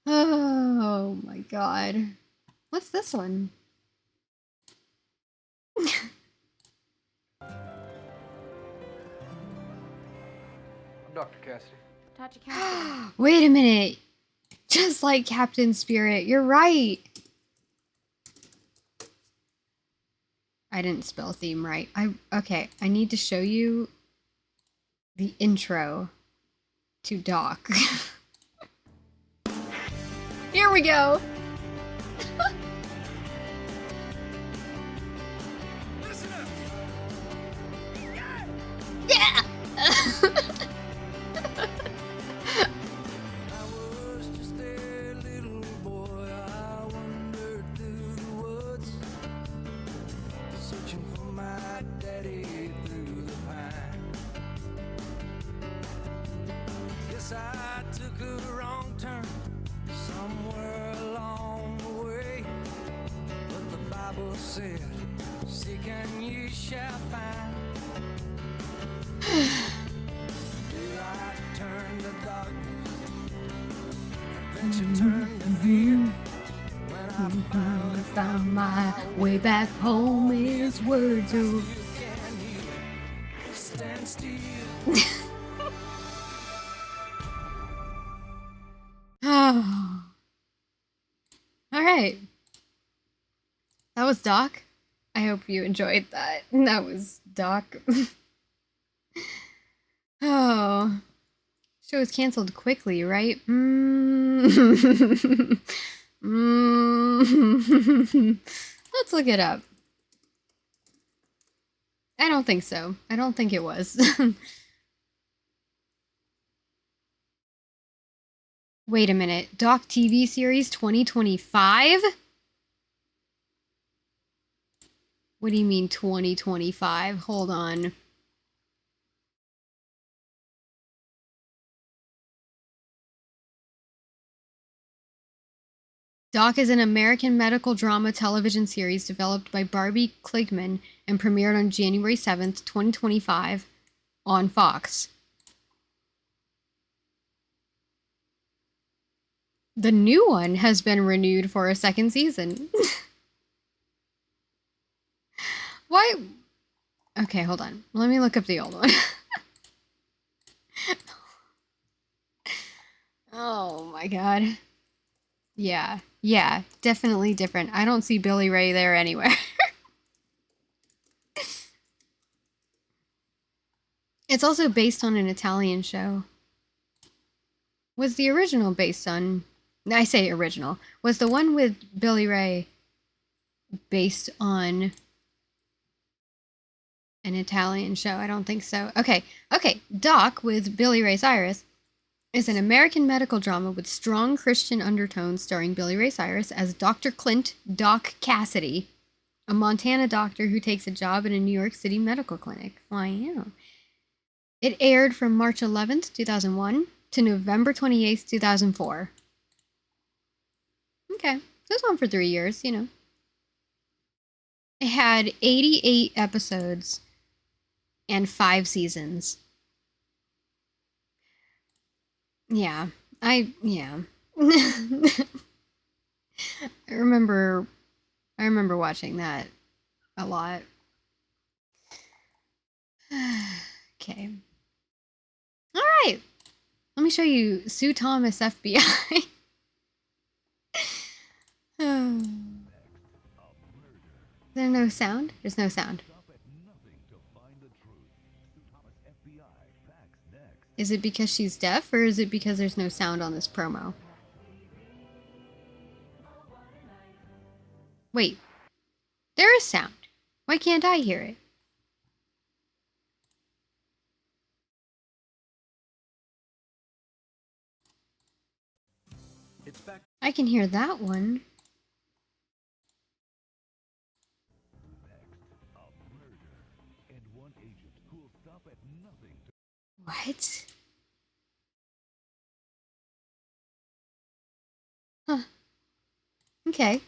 Oh my god. What's this one? I'm Dr. Cassidy. Wait a minute. Just like Captain Spirit. You're right. I didn't spell theme right. Okay, I need to show you the intro to Doc. Here we go. Yeah. I took a wrong turn somewhere along the way, but the Bible said, seek and ye shall find. Daylight turned to darkness, adventure turned to fear. When I finally Found my way back home, his words are... stand still. Oh. All right. That was Doc. I hope you enjoyed that. That was Doc. Oh. Show was canceled quickly, right? Let's look it up. I don't think so. I don't think it was. Wait a minute. Doc TV series 2025? What do you mean 2025? Hold on. Doc is an American medical drama television series developed by Barbie Kligman and premiered on January 7th, 2025 on Fox. The new one has been renewed for a second season. Why? Okay, hold on. Let me look up the old one. Oh my god. Yeah, definitely different. I don't see Billy Ray there anywhere. It's also based on an Italian show. Was the original based on... I say original. Was the one with Billy Ray based on an Italian show? I don't think so. Okay. Doc with Billy Ray Cyrus is an American medical drama with strong Christian undertones starring Billy Ray Cyrus as Dr. Clint Doc Cassidy, a Montana doctor who takes a job in a New York City medical clinic. Why, yeah. It aired from March 11th, 2001 to November 28th, 2004. Okay, this one for 3 years, you know. It had 88 episodes and 5 seasons. Yeah, I remember watching that a lot. Okay. All right. Let me show you Sue Thomas FBI. Is there no sound? There's no sound. Is it because she's deaf, or is it because there's no sound on this promo? Wait. There is sound. Why can't I hear it? I can hear that one. What? Huh. Okay.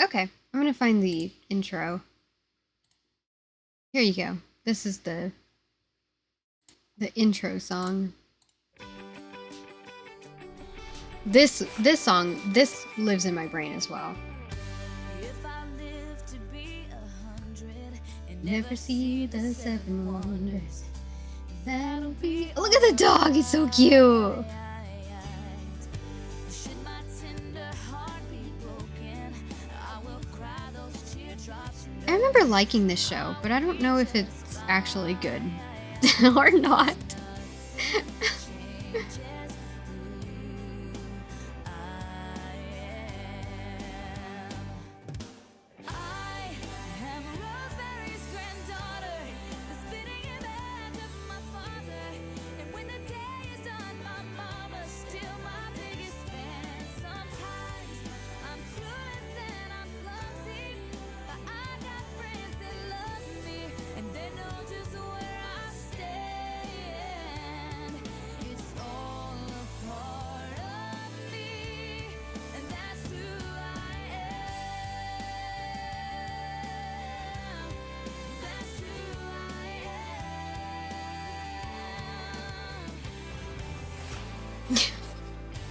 Okay, I'm gonna find the intro. Here you go. This is the intro song. This song, this lives in my brain as well. If I live to be 100, Never see the 7 wonders. That'll be. Look at the dog. He's so cute. I remember liking this show, but I don't know if it's actually good or not.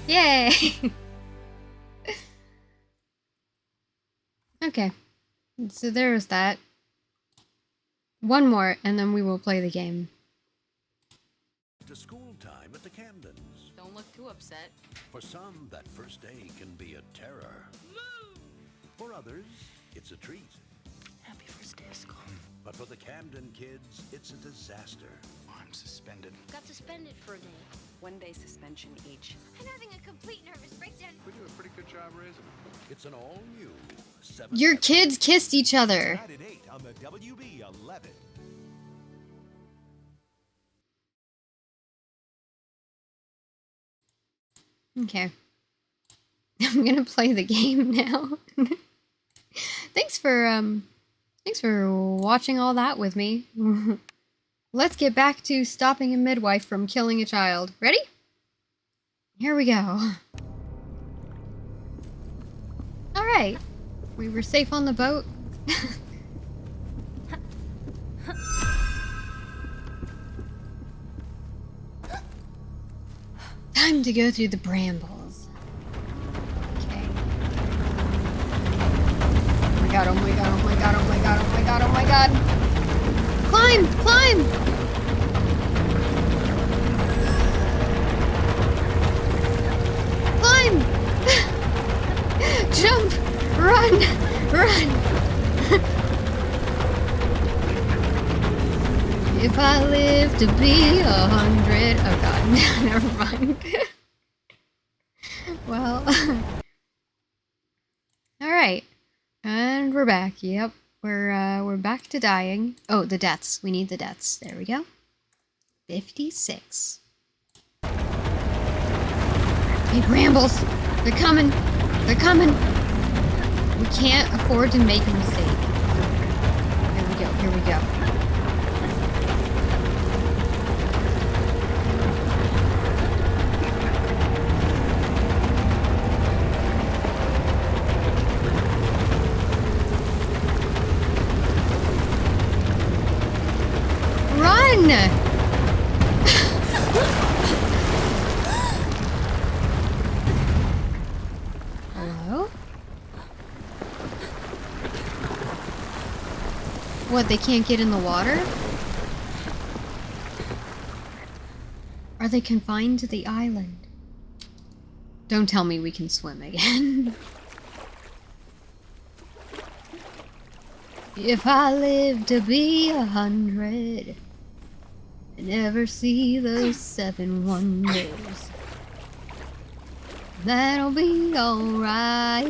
Yay! Okay, so there's that. One more, and then we will play the game. To school time at the Camdens. Don't look too upset. For some, that first day can be a terror. For others, it's a treat. Happy first day of school. But for the Camden kids, it's a disaster. I'm suspended. Got suspended for a day. 1 day suspension each. I'm having a complete nervous breakdown. We do a pretty good job raising them. It's an all-new 7. Your kids kissed each other. At 8 on the WB 11. Okay. I'm gonna play the game now. Thanks for watching all that with me. Let's get back to stopping a midwife from killing a child. Ready? Here we go. Alright. We were safe on the boat. Time to go through the brambles. Okay. Oh my god, oh my god, oh my god, oh my god, oh my god, oh my god. Climb! Climb! Climb! Jump! Run! Run! If I live to be 100... Oh god, never mind. Well... Alright. And we're back, yep. We're back to dying. Oh, the deaths. We need the deaths. There we go. 56. Hey, Brambles! They're coming! They're coming! We can't afford to make a mistake. Here we go, here we go. Run! Hello? What, they can't get in the water? Are they confined to the island? Don't tell me we can swim again. If I live to be 100 and never see the 7 wonders, that'll be alright.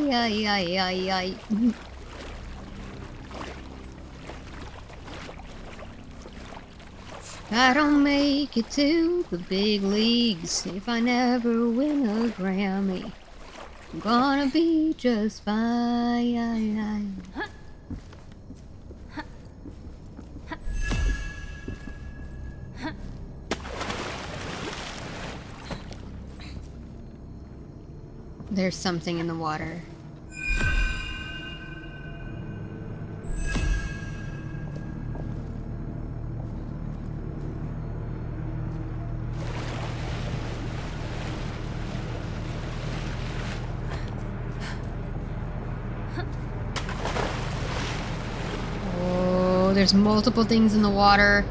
I don't make it to the big leagues if I never win a Grammy. I'm gonna be just fine. There's something in the water. Oh no, there's multiple things in the water.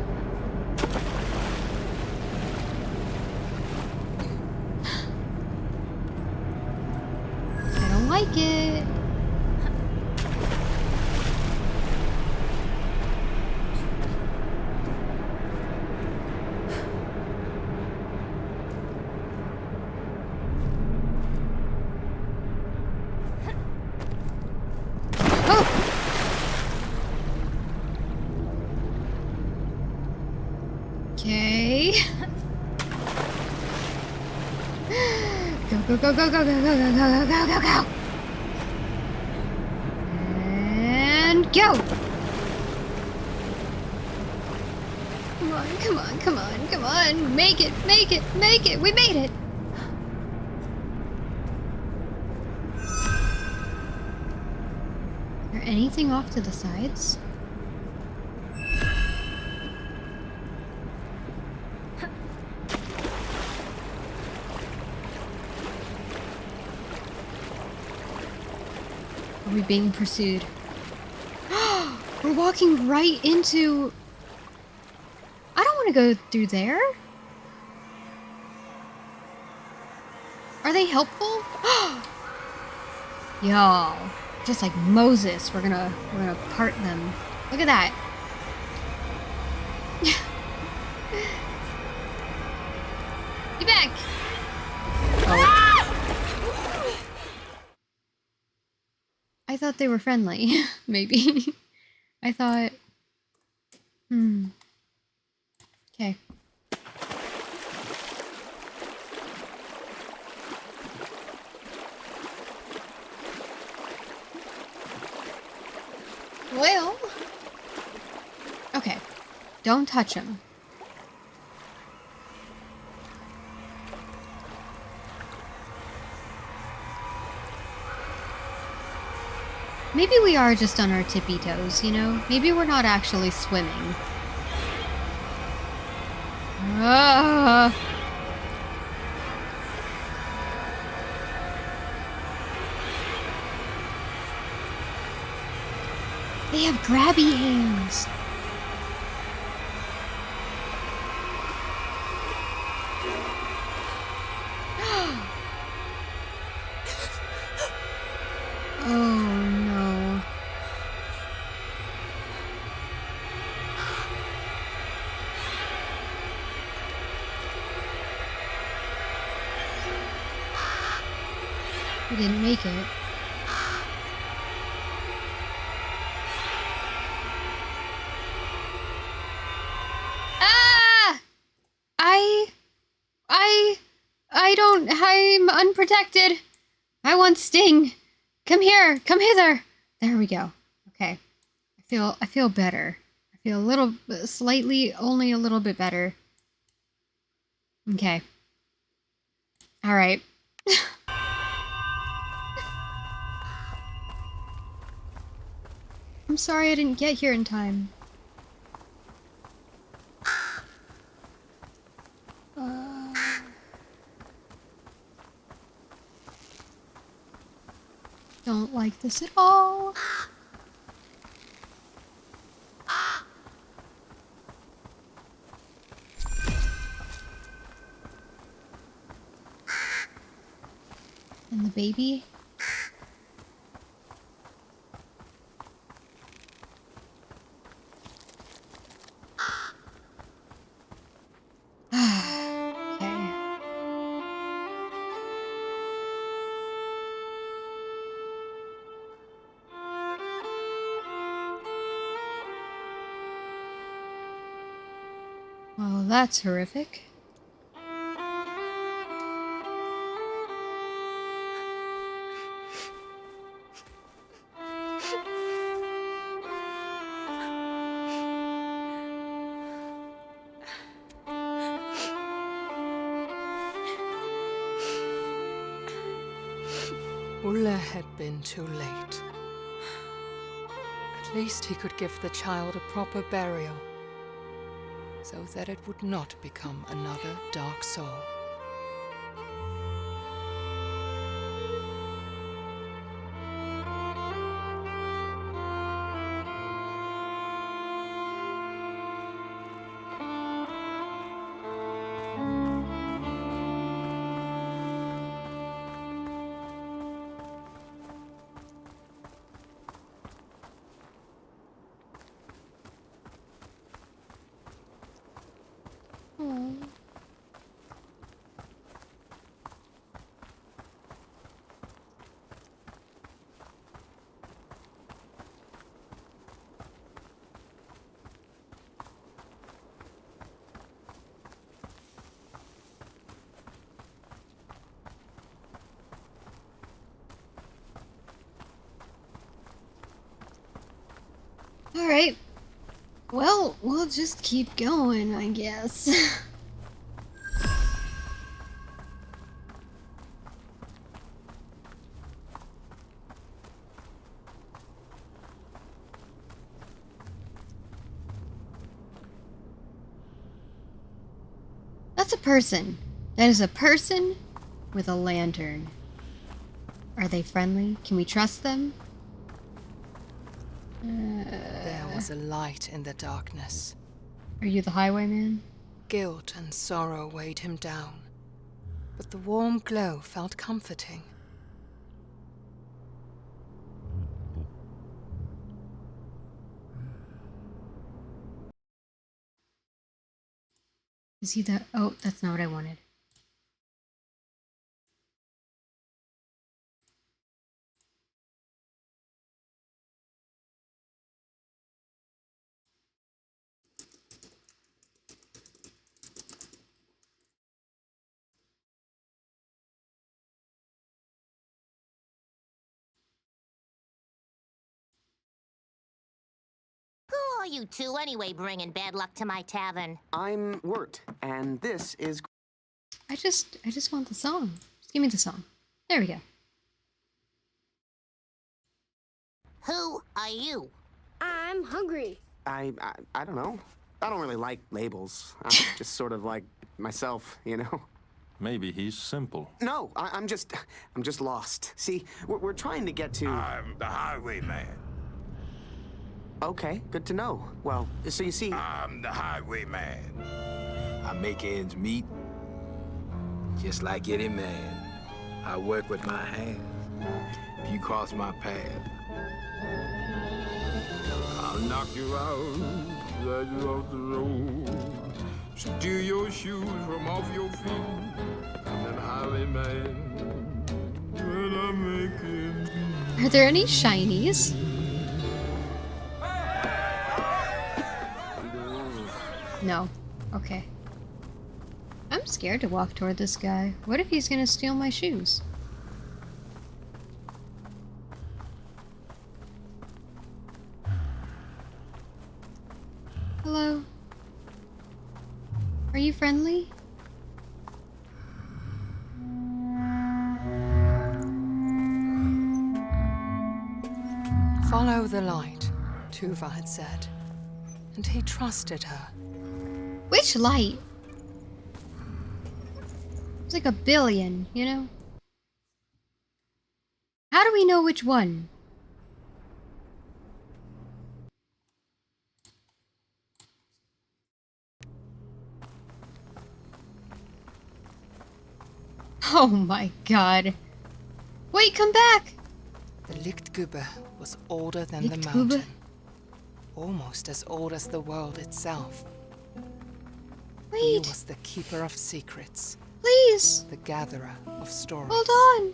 I don't like it. Okay. Go, go, go, go, go, go, go, go, go, go, go, go, go. And go. Come on, come on, come on, come on. Make it, make it, make it. We made it. Is there anything off to the sides? Are we being pursued? We're walking right into... I don't want to go through there. Are they helpful? Y'all, just like Moses, we're gonna part them. Look at that. Get back. Oh. I thought they were friendly, maybe. I thought... Okay. Well... Okay. Don't touch him. Maybe we are just on our tippy toes, you know? Maybe we're not actually swimming. Ah. They have grabby hands. Oh no. We didn't make it. Ah! I'm unprotected. I want Sting. Come here, come hither. There we go. Okay. I feel better. I feel a little, slightly, only a little bit better. Okay. All right. I'm sorry I didn't get here in time. Don't like this at all. And the baby? Okay. Well, that's horrific. Ulla had been too late. At least he could give the child a proper burial, so that it would not become another dark soul. Oh. Alright. Well, we'll just keep going, I guess. That's a person. That is a person with a lantern. Are they friendly? Can we trust them? There was a light in the darkness. Are you the highwayman? Guilt and sorrow weighed him down, but the warm glow felt comforting. Is he the... Oh, that's not what I wanted. Who are you two anyway, bringing bad luck to my tavern? I'm Wirt, and this is... I just want the song. Just give me the song. There we go. Who are you? I'm hungry. I don't know. I don't really like labels. I'm just sort of like myself, you know? Maybe he's simple. No, I'm just lost. See, we're trying to get to... I'm the highwayman. Okay, good to know. Well, so you see... I'm the highwayman. I make ends meet, just like any man. I work with my hands. If you cross my path, I'll knock you out, drag you off the road, steal your shoes from off your feet, and then highwayman, when I make ends meet. Are there any shinies? No. Okay. I'm scared to walk toward this guy. What if he's gonna steal my shoes? Hello? Are you friendly? Follow the light, Tuva had said, and he trusted her. Which light? It's like a billion, you know? How do we know which one? Oh my god. Wait, come back! The Lichtgube was older than the Lichtgube? mountain. Almost as old as the world itself. He Wait. was the keeper of secrets. Please! The gatherer of stories. Hold on!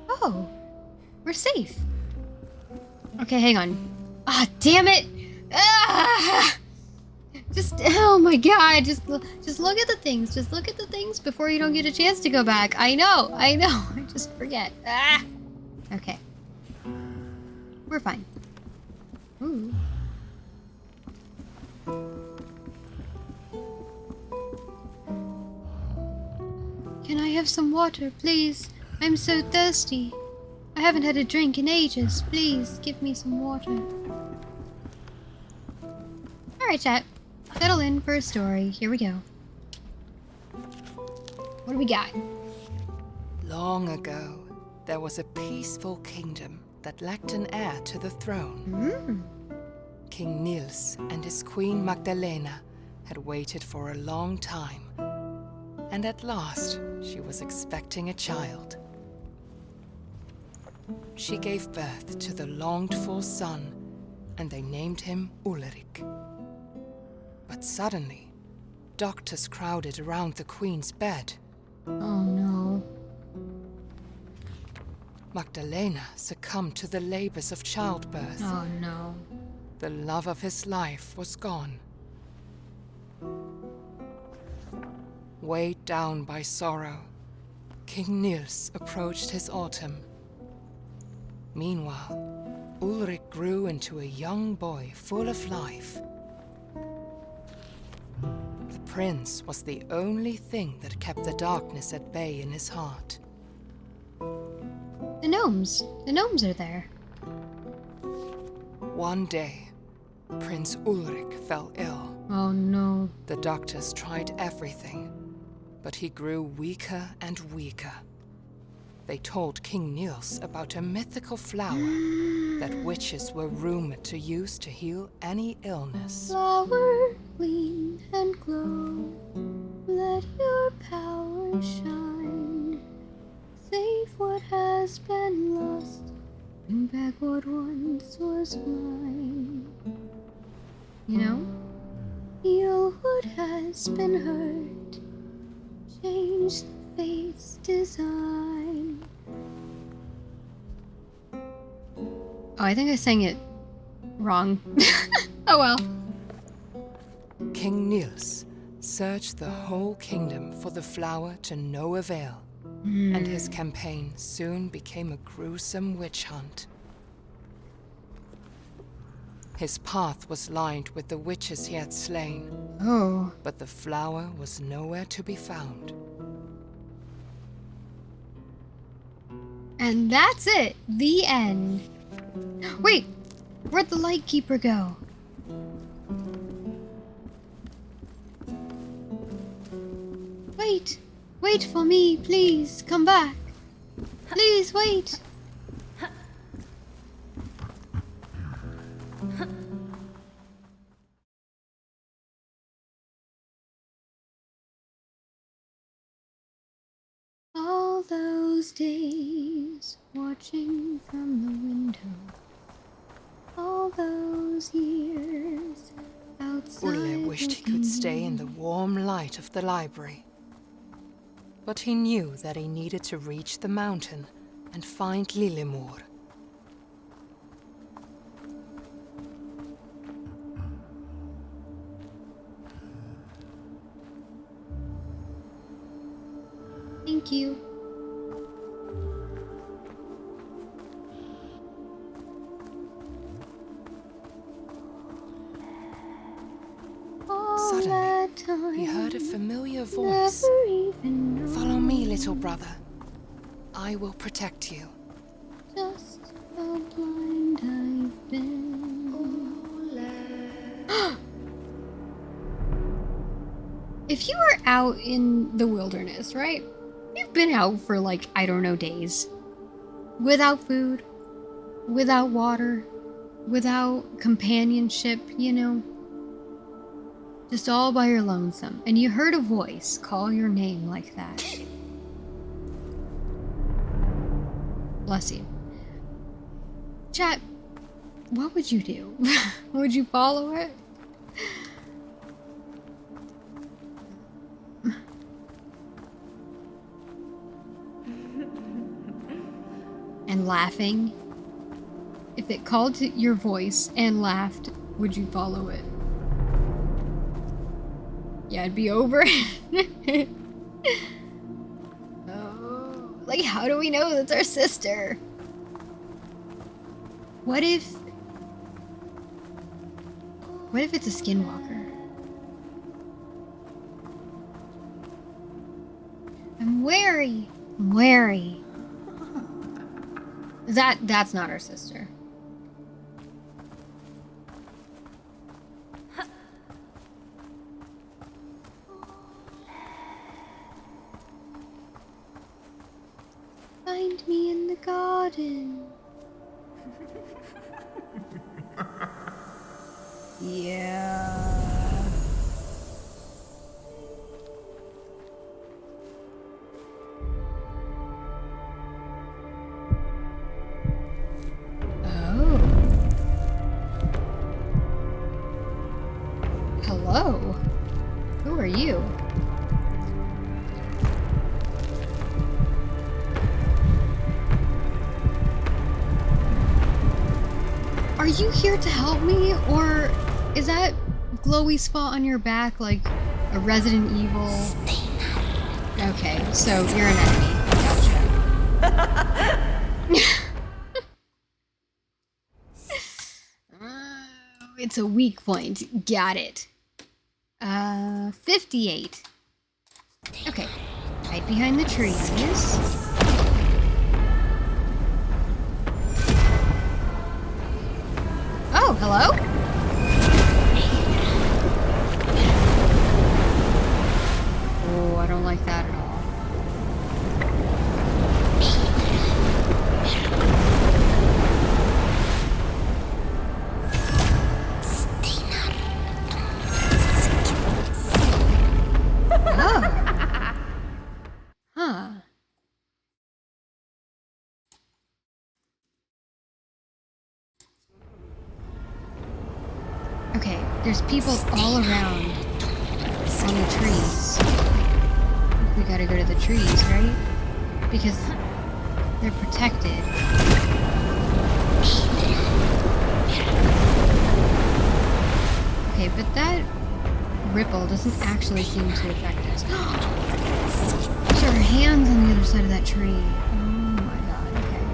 Oh, we're safe. Okay, hang on. Ah, damn it! Ah! Just, oh my god, just look at the things. Just look at the things before you don't get a chance to go back. I know. I just forget. Ah! Okay. We're fine. Ooh. Can I have some water, please? I'm so thirsty. I haven't had a drink in ages. Please, give me some water. Alright, chat. Settle in for a story. Here we go. What do we got? Long ago, there was a peaceful kingdom that lacked an heir to the throne. King Niels and his queen Magdalena had waited for a long time, and at last she was expecting a child. She gave birth to the longed-for son, and they named him Ulrich. But suddenly, doctors crowded around the Queen's bed. Oh no. Magdalena succumbed to the labors of childbirth. Oh no. The love of his life was gone. Weighed down by sorrow, King Niels approached his autumn. Meanwhile, Ulrich grew into a young boy full of life. The prince was the only thing that kept the darkness at bay in his heart. The gnomes are there. One day, Prince Ulrich fell ill. Oh no. The doctors tried everything, but he grew weaker and weaker. They told King Niels about a mythical flower that witches were rumored to use to heal any illness. Flower, gleam and glow, let your power shine. Save what has been lost, bring back what once was mine. You know? Heal what has been hurt, change the fate's design. Oh, I think I sang it wrong. Oh well. King Niels searched the whole kingdom for the flower to no avail, and his campaign soon became a gruesome witch hunt. His path was lined with the witches he had slain. Oh. But the flower was nowhere to be found. And that's it. The end. Wait, where'd the Lightkeeper go? Wait. Wait for me, please. Come back. Please wait. All those days watching from the window. All those years outside. Ulle wished he could stay in the warm light of the library. But he knew that he needed to reach the mountain and find Lillemor. Thank you. Suddenly, he heard a familiar voice. Follow me, little brother. I will protect you. Just how blind I've been. If you were out in the wilderness, right? You've been out for like, I don't know, days. Without food, without water, without companionship, you know? Just all by your lonesome. And you heard a voice call your name like that. Bless you. Chat, what would you do? Would you follow it? And laughing? If it called to your voice and laughed, would you follow it? Yeah, it'd be over. Oh, like, how do we know that's our sister? What if it's a skinwalker? I'm wary. I'm wary. That's not our sister. Find me in the garden. Yeah. you here to help me, or is that glowy spot on your back like a Resident Evil? Okay, so you're an enemy. Gotcha. It's a weak point. Got it. 58. Okay. Hide behind the trees. Oh, hello? Oh, I don't like that at all. Oh. Huh. Okay, there's people all around on the trees. We gotta go to the trees, right? Because they're protected. Okay, but that ripple doesn't actually seem to affect us. There's our hands on the other side of that tree. Oh my god, okay.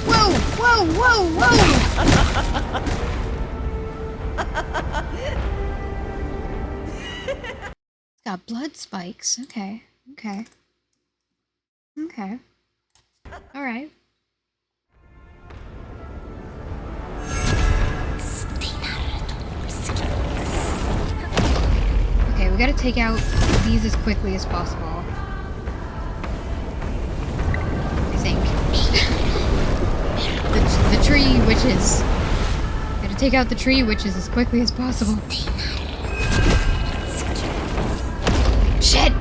Whoa, whoa, whoa, whoa! It's got blood spikes. Okay, okay. Okay. Alright. Okay, we gotta take out these as quickly as possible. I think. the tree witches. Gotta take out the tree witches as quickly as possible. Shit!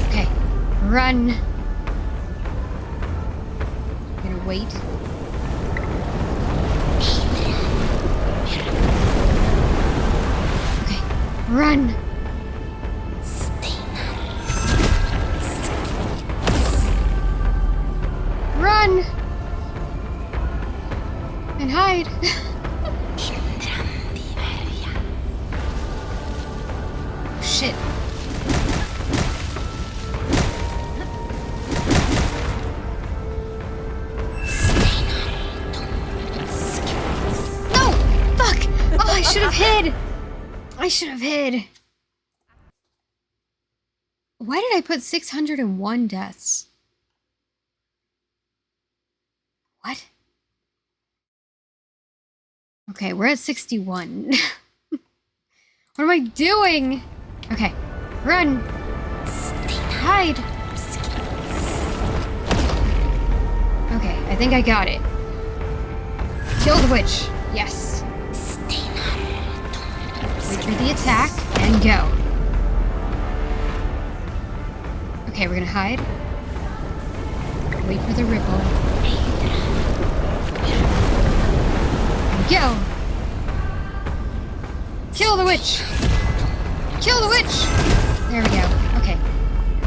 Okay, run. Gonna wait. Run! Run! And hide! Shit. No! Fuck! Oh, I should have hid! I should have hid. Why did I put 601 deaths? What? Okay, we're at 61. What am I doing? Okay, run. Hide. Okay, I think I got it. Kill the witch. Yes. Wait for the attack and go. Okay, we're gonna hide. Wait for the ripple. And go! Kill the witch! Kill the witch! There we go. Okay.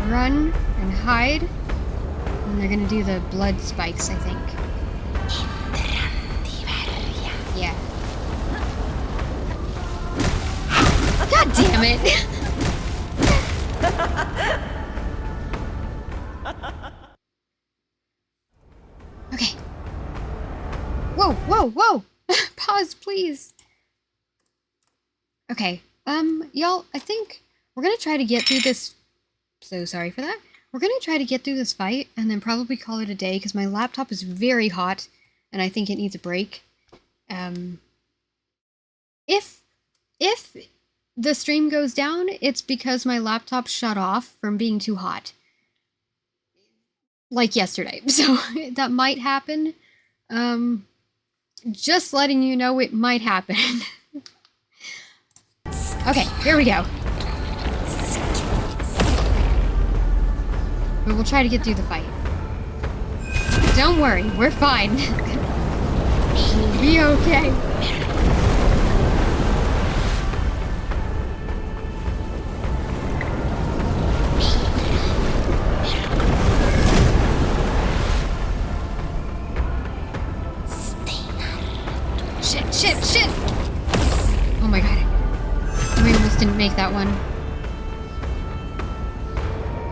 Run and hide. And they're gonna do the blood spikes, I think. Yeah. God damn it! Okay. Whoa, whoa, whoa! Pause, please. Okay, y'all, I think we're gonna try to get through this. So sorry for that. We're gonna try to get through this fight and then probably call it a day because my laptop is very hot and I think it needs a break. If the stream goes down, it's because my laptop shut off from being too hot. Like yesterday. So that might happen. Just letting you know it might happen. Okay, here we go. But we'll try to get through the fight. Don't worry, we're fine. We'll be okay. Shit! Oh my god. We almost didn't make that one.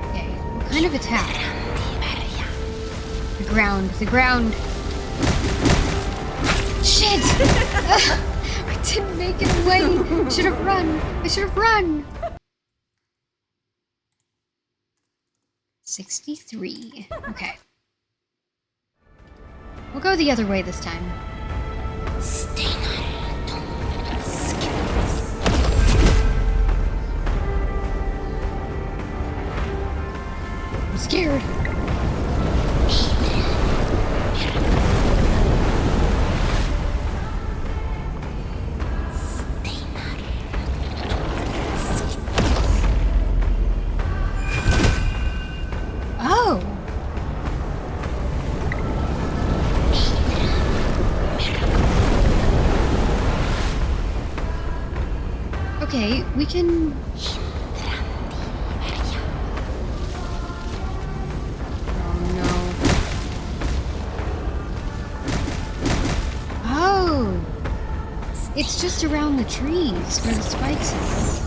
Okay, what kind of attack? The ground. Shit! I didn't make it away. I should have run. 63. Okay. We'll go the other way this time. I'm scared. Oh. Okay, we can... Oh no. Oh! It's just around the trees where the spikes are.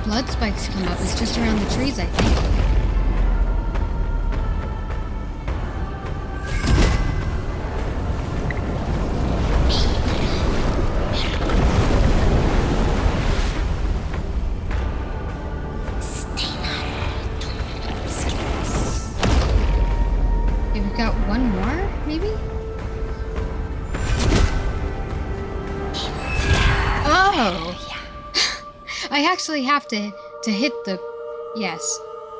Blood spikes come up. It's just around the trees, I think. Okay, we've got one more, maybe? Oh! I actually have to hit the... Yes.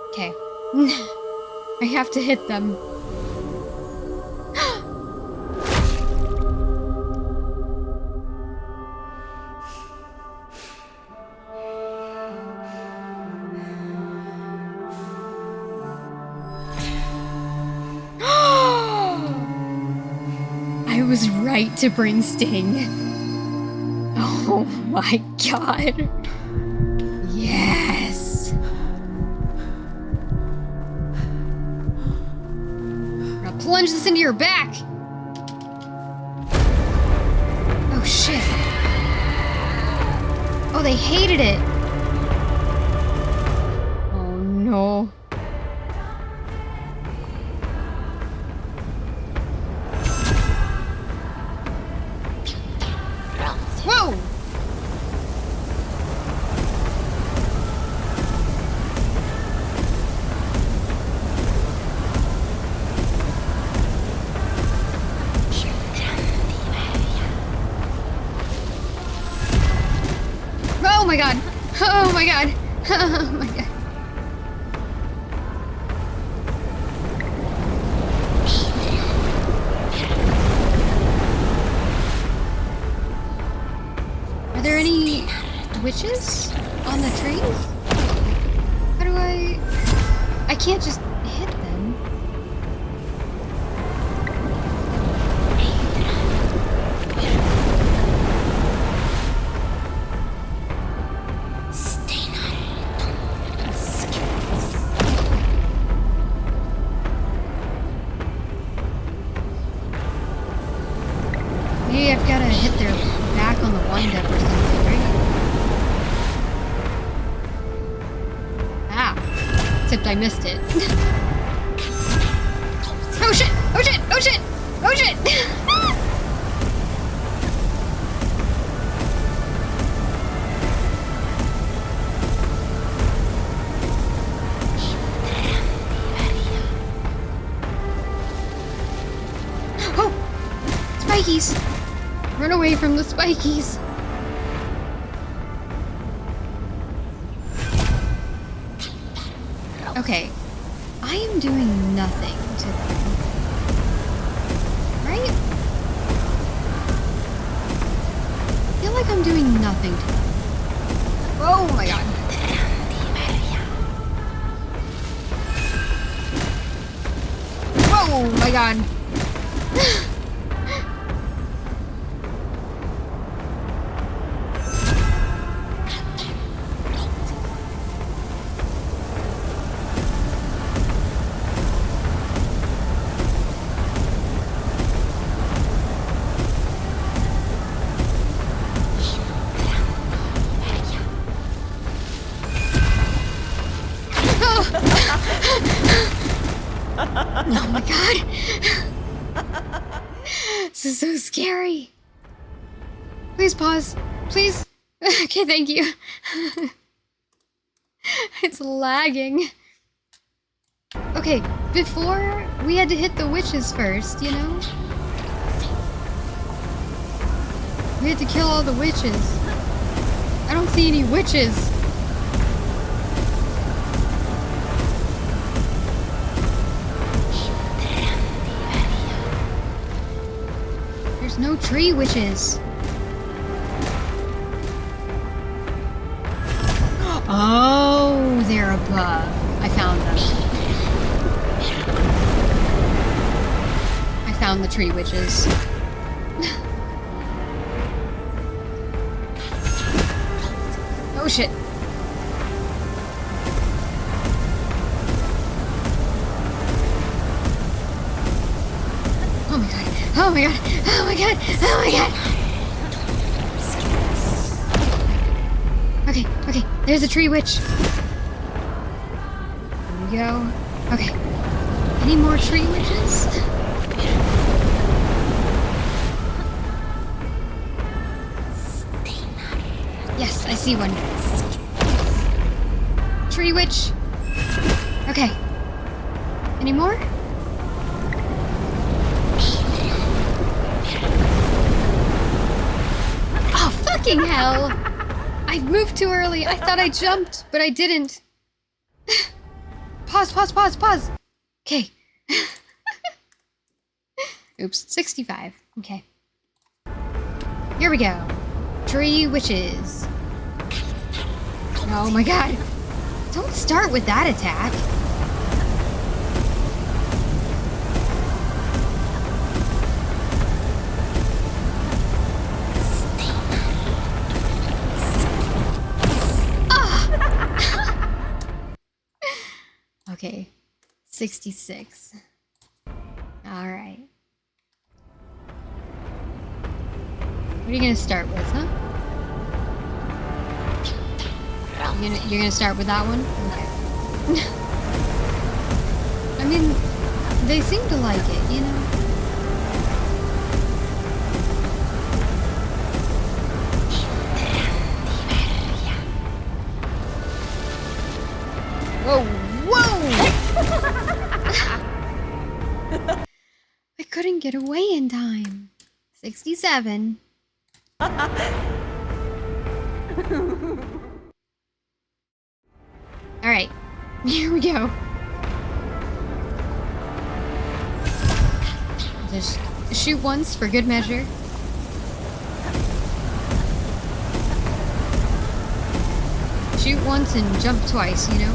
Okay. I have to hit them. I was right to bring Sting. Oh my god. Yes! Now plunge this into your back! Oh shit. Oh, they hated it! Oh no. Whoa! Oh my god! Oh my god! Oh my god! Are there any witches on the trees? How do I can't just hit them. Maybe I've got to hit their back on the wind-up or something, right? Ah. Except I missed it. Oh shit! Oh shit! Oh shit! Oh shit! Run away from the spikies. Okay. I am doing nothing to them. Right? I feel like I'm doing nothing to them. Oh my god. Oh my god. Oh my god. This is so scary. Please pause. Please. Okay, thank you. It's lagging. Okay, before we had to hit the witches first, you know? We had to kill all the witches. I don't see any witches. There's no tree witches. Oh, they're above. I found them. I found the tree witches. Oh shit. Oh my god. Oh my god. Oh my god. Oh my god. Okay, okay. There's a tree witch. There we go. Okay. Any more tree witches? Yes, I see one. Tree witch. Okay. Any more? Oh, fucking hell! I moved too early. I thought I jumped, but I didn't. Pause, pause, pause, pause. Okay. Oops, 65. Okay. Here we go. Tree witches. Oh my god. Don't start with that attack. Okay, 66. All right. What are you gonna start with, huh? You're gonna start with that one? Okay. I mean, they seem to like it, you know? Whoa, whoa! I couldn't get away in time. 67. Alright, here we go. Just shoot once for good measure. Shoot once and jump twice, you know?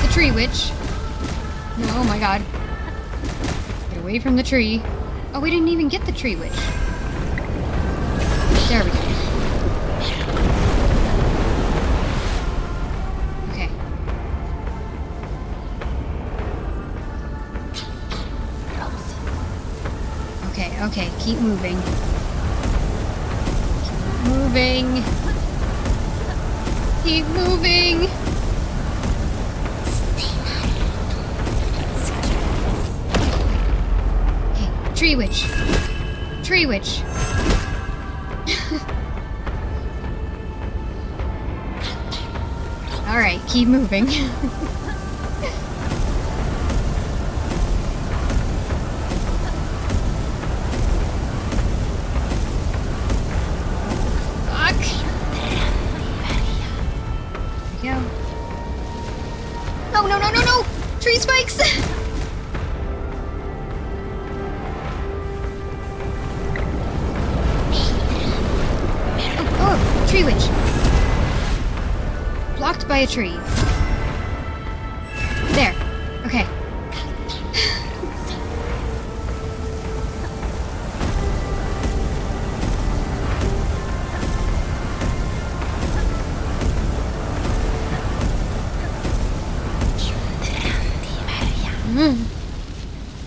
The tree witch. No, oh my god. Get away from the tree. Oh, we didn't even get the tree witch. There we go. Okay. Okay, okay, keep moving. Keep moving. Keep moving. Okay, tree witch. Tree witch. Alright, keep moving. Oh, tree witch. Blocked by a tree. There. Okay.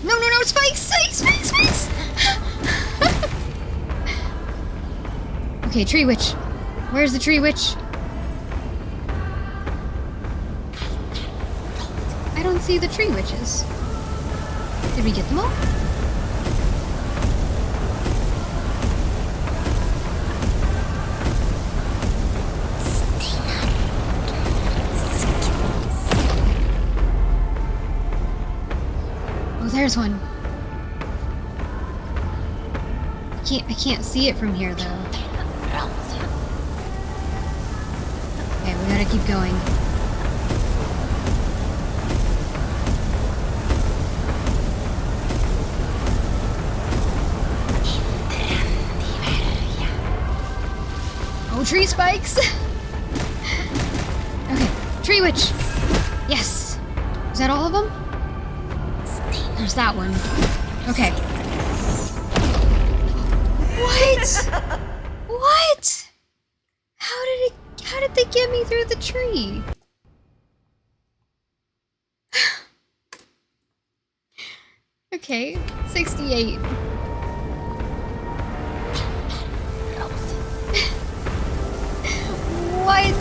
No, spikes! Okay, tree witch. Where's the tree witch? I don't see the tree witches. Did we get them all? Oh, there's one. I can't see it from here though. Okay, we gotta keep going. Oh, tree spikes! Okay, tree witch! Yes! Is that all of them? There's that one. Okay. What? What? How did they get me through the tree? Okay, 68. What?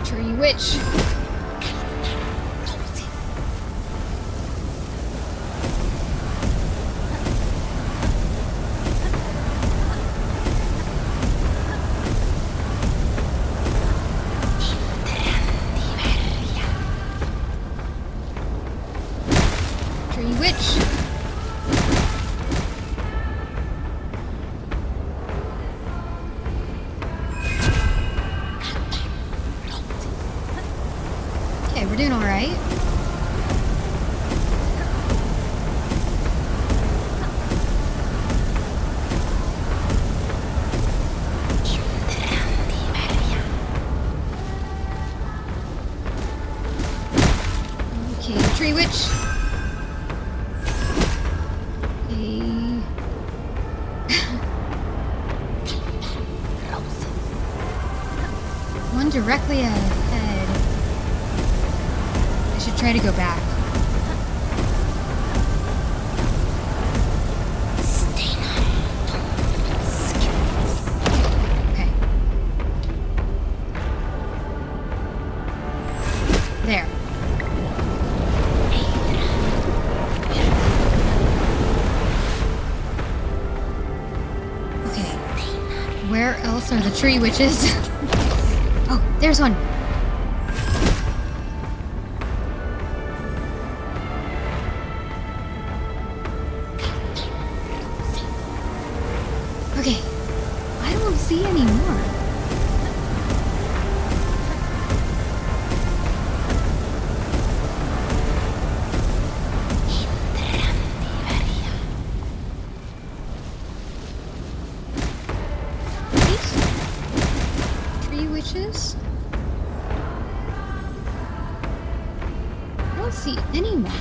Tree witch. Tree witch. Okay, we're doing all right. Okay, tree witch. Okay. One directly ahead. I should try to go back. Okay. There. Okay. Where else are the tree witches? Oh, there's one. Okay, I don't see any more. Tree witches? I don't see any more.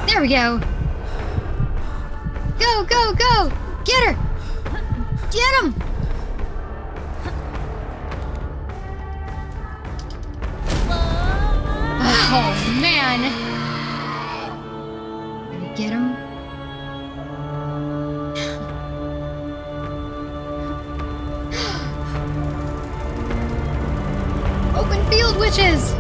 There we go. Go, go, go! Get her! Get him! Oh, man! Did we get him? Field witches!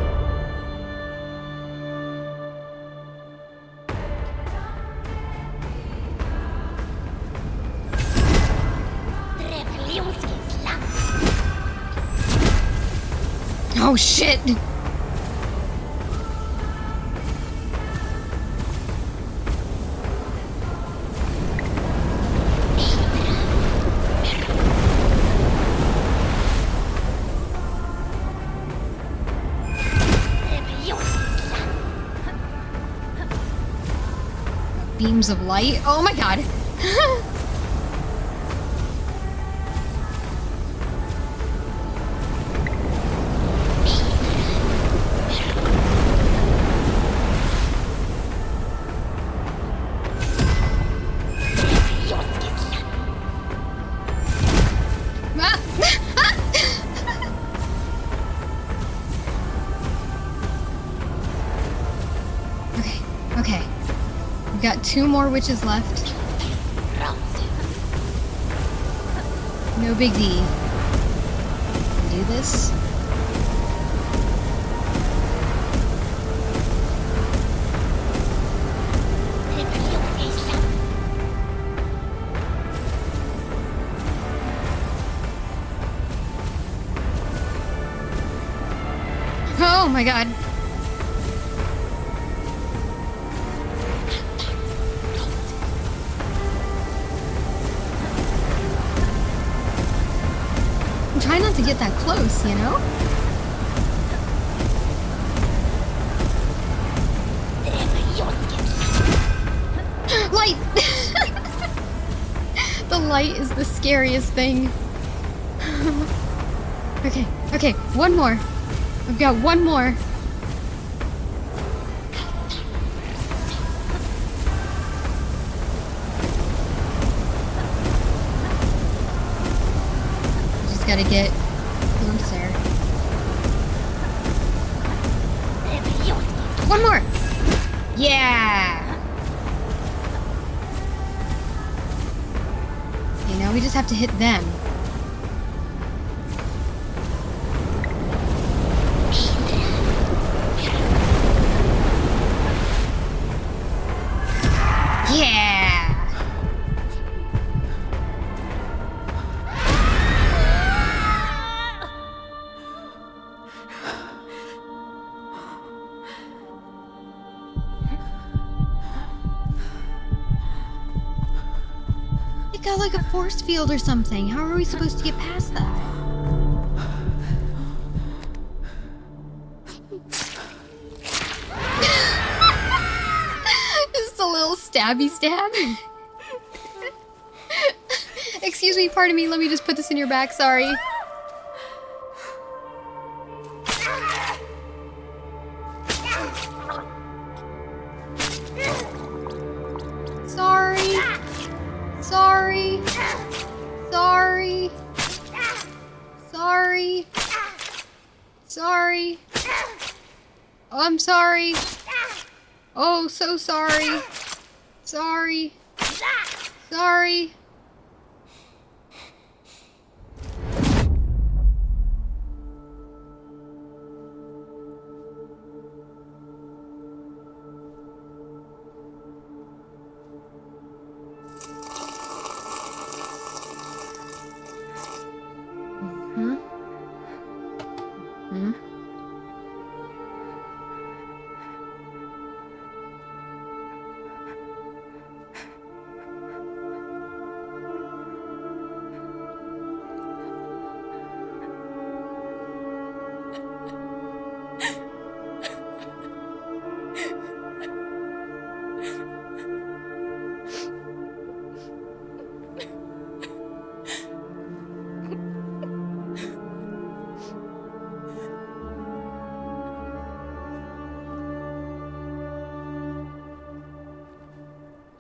Oh shit! Beams of light? Oh my god! Okay. We've got 2 more witches left. No big D. Do this. Oh my god. I'm trying not to get that close, you know? Light! The light is the scariest thing. Okay, 1 more. I've got 1 more. Just gotta get closer. 1 more! Yeah! Okay, now we just have to hit them. Yeah! It got like a force field or something. How are we supposed to get past that? Just a little stabby stab. Excuse me, pardon me, let me just put this in your back, sorry. Sorry. Sorry. Sorry. Sorry. Sorry. Oh, I'm sorry. Oh, so sorry. Sorry. Sorry.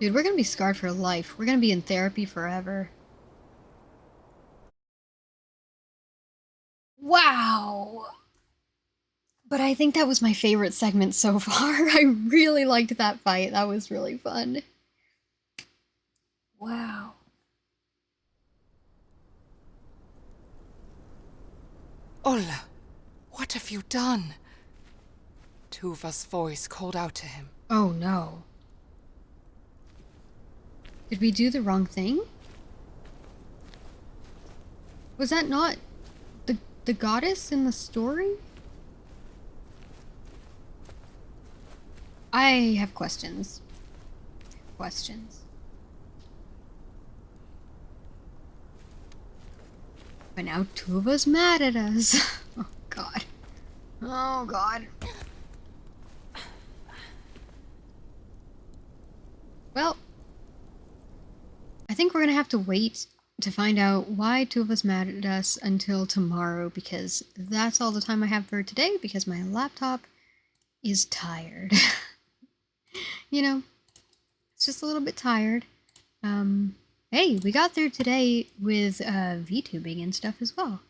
Dude, we're gonna be scarred for life. We're gonna be in therapy forever. Wow! But I think that was my favorite segment so far. I really liked that fight. That was really fun. Wow. Hola. What have you done? Tuva's voice called out to him. Oh no. Did we do the wrong thing? Was that not the goddess in the story? I have questions. But now Tuva's mad at us. Oh god. Oh god. Well, I think we're gonna have to wait to find out why Tuva's mad at us until tomorrow, because that's all the time I have for today, because my laptop is tired. You know, it's just a little bit tired. Hey, we got there today with VTubing and stuff as well.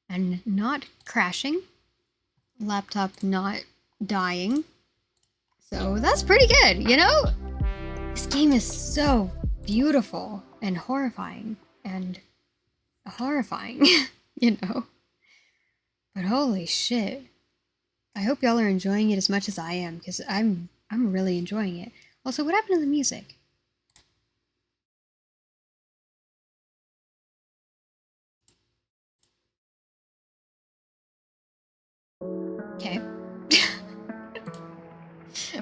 And not crashing. Laptop not dying. So that's pretty good, you know? This game is so beautiful and horrifying. You know? But holy shit. I hope y'all are enjoying it as much as I am, because I'm really enjoying it. Also, what happened to the music? Okay.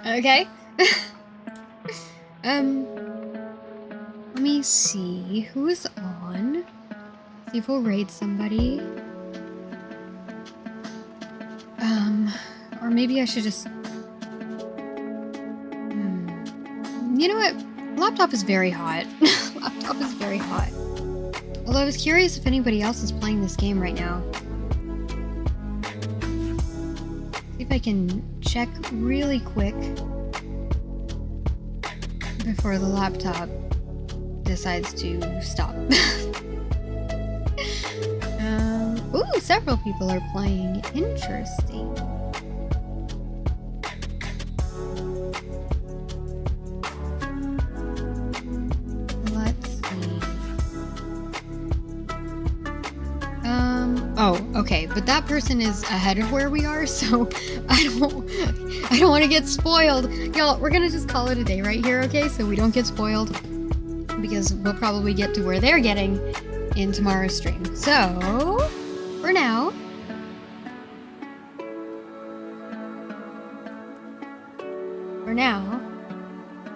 Okay. Let me see who's on. See if we'll raid somebody. Or maybe I should just... You know what? Laptop is very hot. Laptop is very hot. Although I was curious if anybody else is playing this game right now. See if I can check really quick before the laptop decides to stop. Ooh, several people are playing. Interesting. Let's see. Oh, okay, but that person is ahead of where we are, so I don't want to get spoiled. Y'all, we're gonna just call it a day right here, okay? So we don't get spoiled, because we'll probably get to where they're getting in tomorrow's stream. So, for now,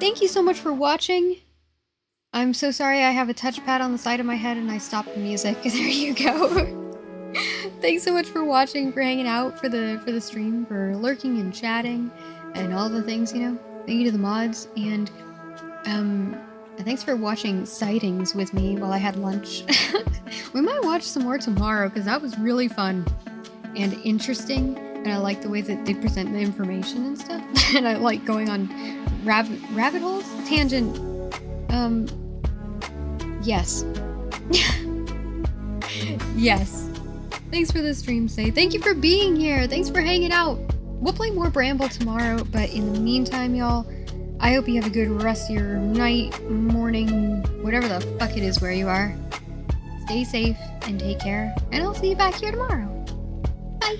thank you so much for watching. I'm so sorry I have a touchpad on the side of my head and I stopped the music. There you go. Thanks so much for watching, for hanging out for the stream, for lurking and chatting, and all the things, you know. Thank you to the mods, and thanks for watching Sightings with me while I had lunch. We might watch some more tomorrow, because that was really fun and interesting, and I like the way that they present the information and stuff. And I like going on rabbit holes? Tangent. Yes. Yes. Thanks for the stream, Say. Thank you for being here. Thanks for hanging out. We'll play more Bramble tomorrow, but in the meantime, y'all, I hope you have a good rest of your night, morning, whatever the fuck it is where you are. Stay safe and take care, and I'll see you back here tomorrow. Bye.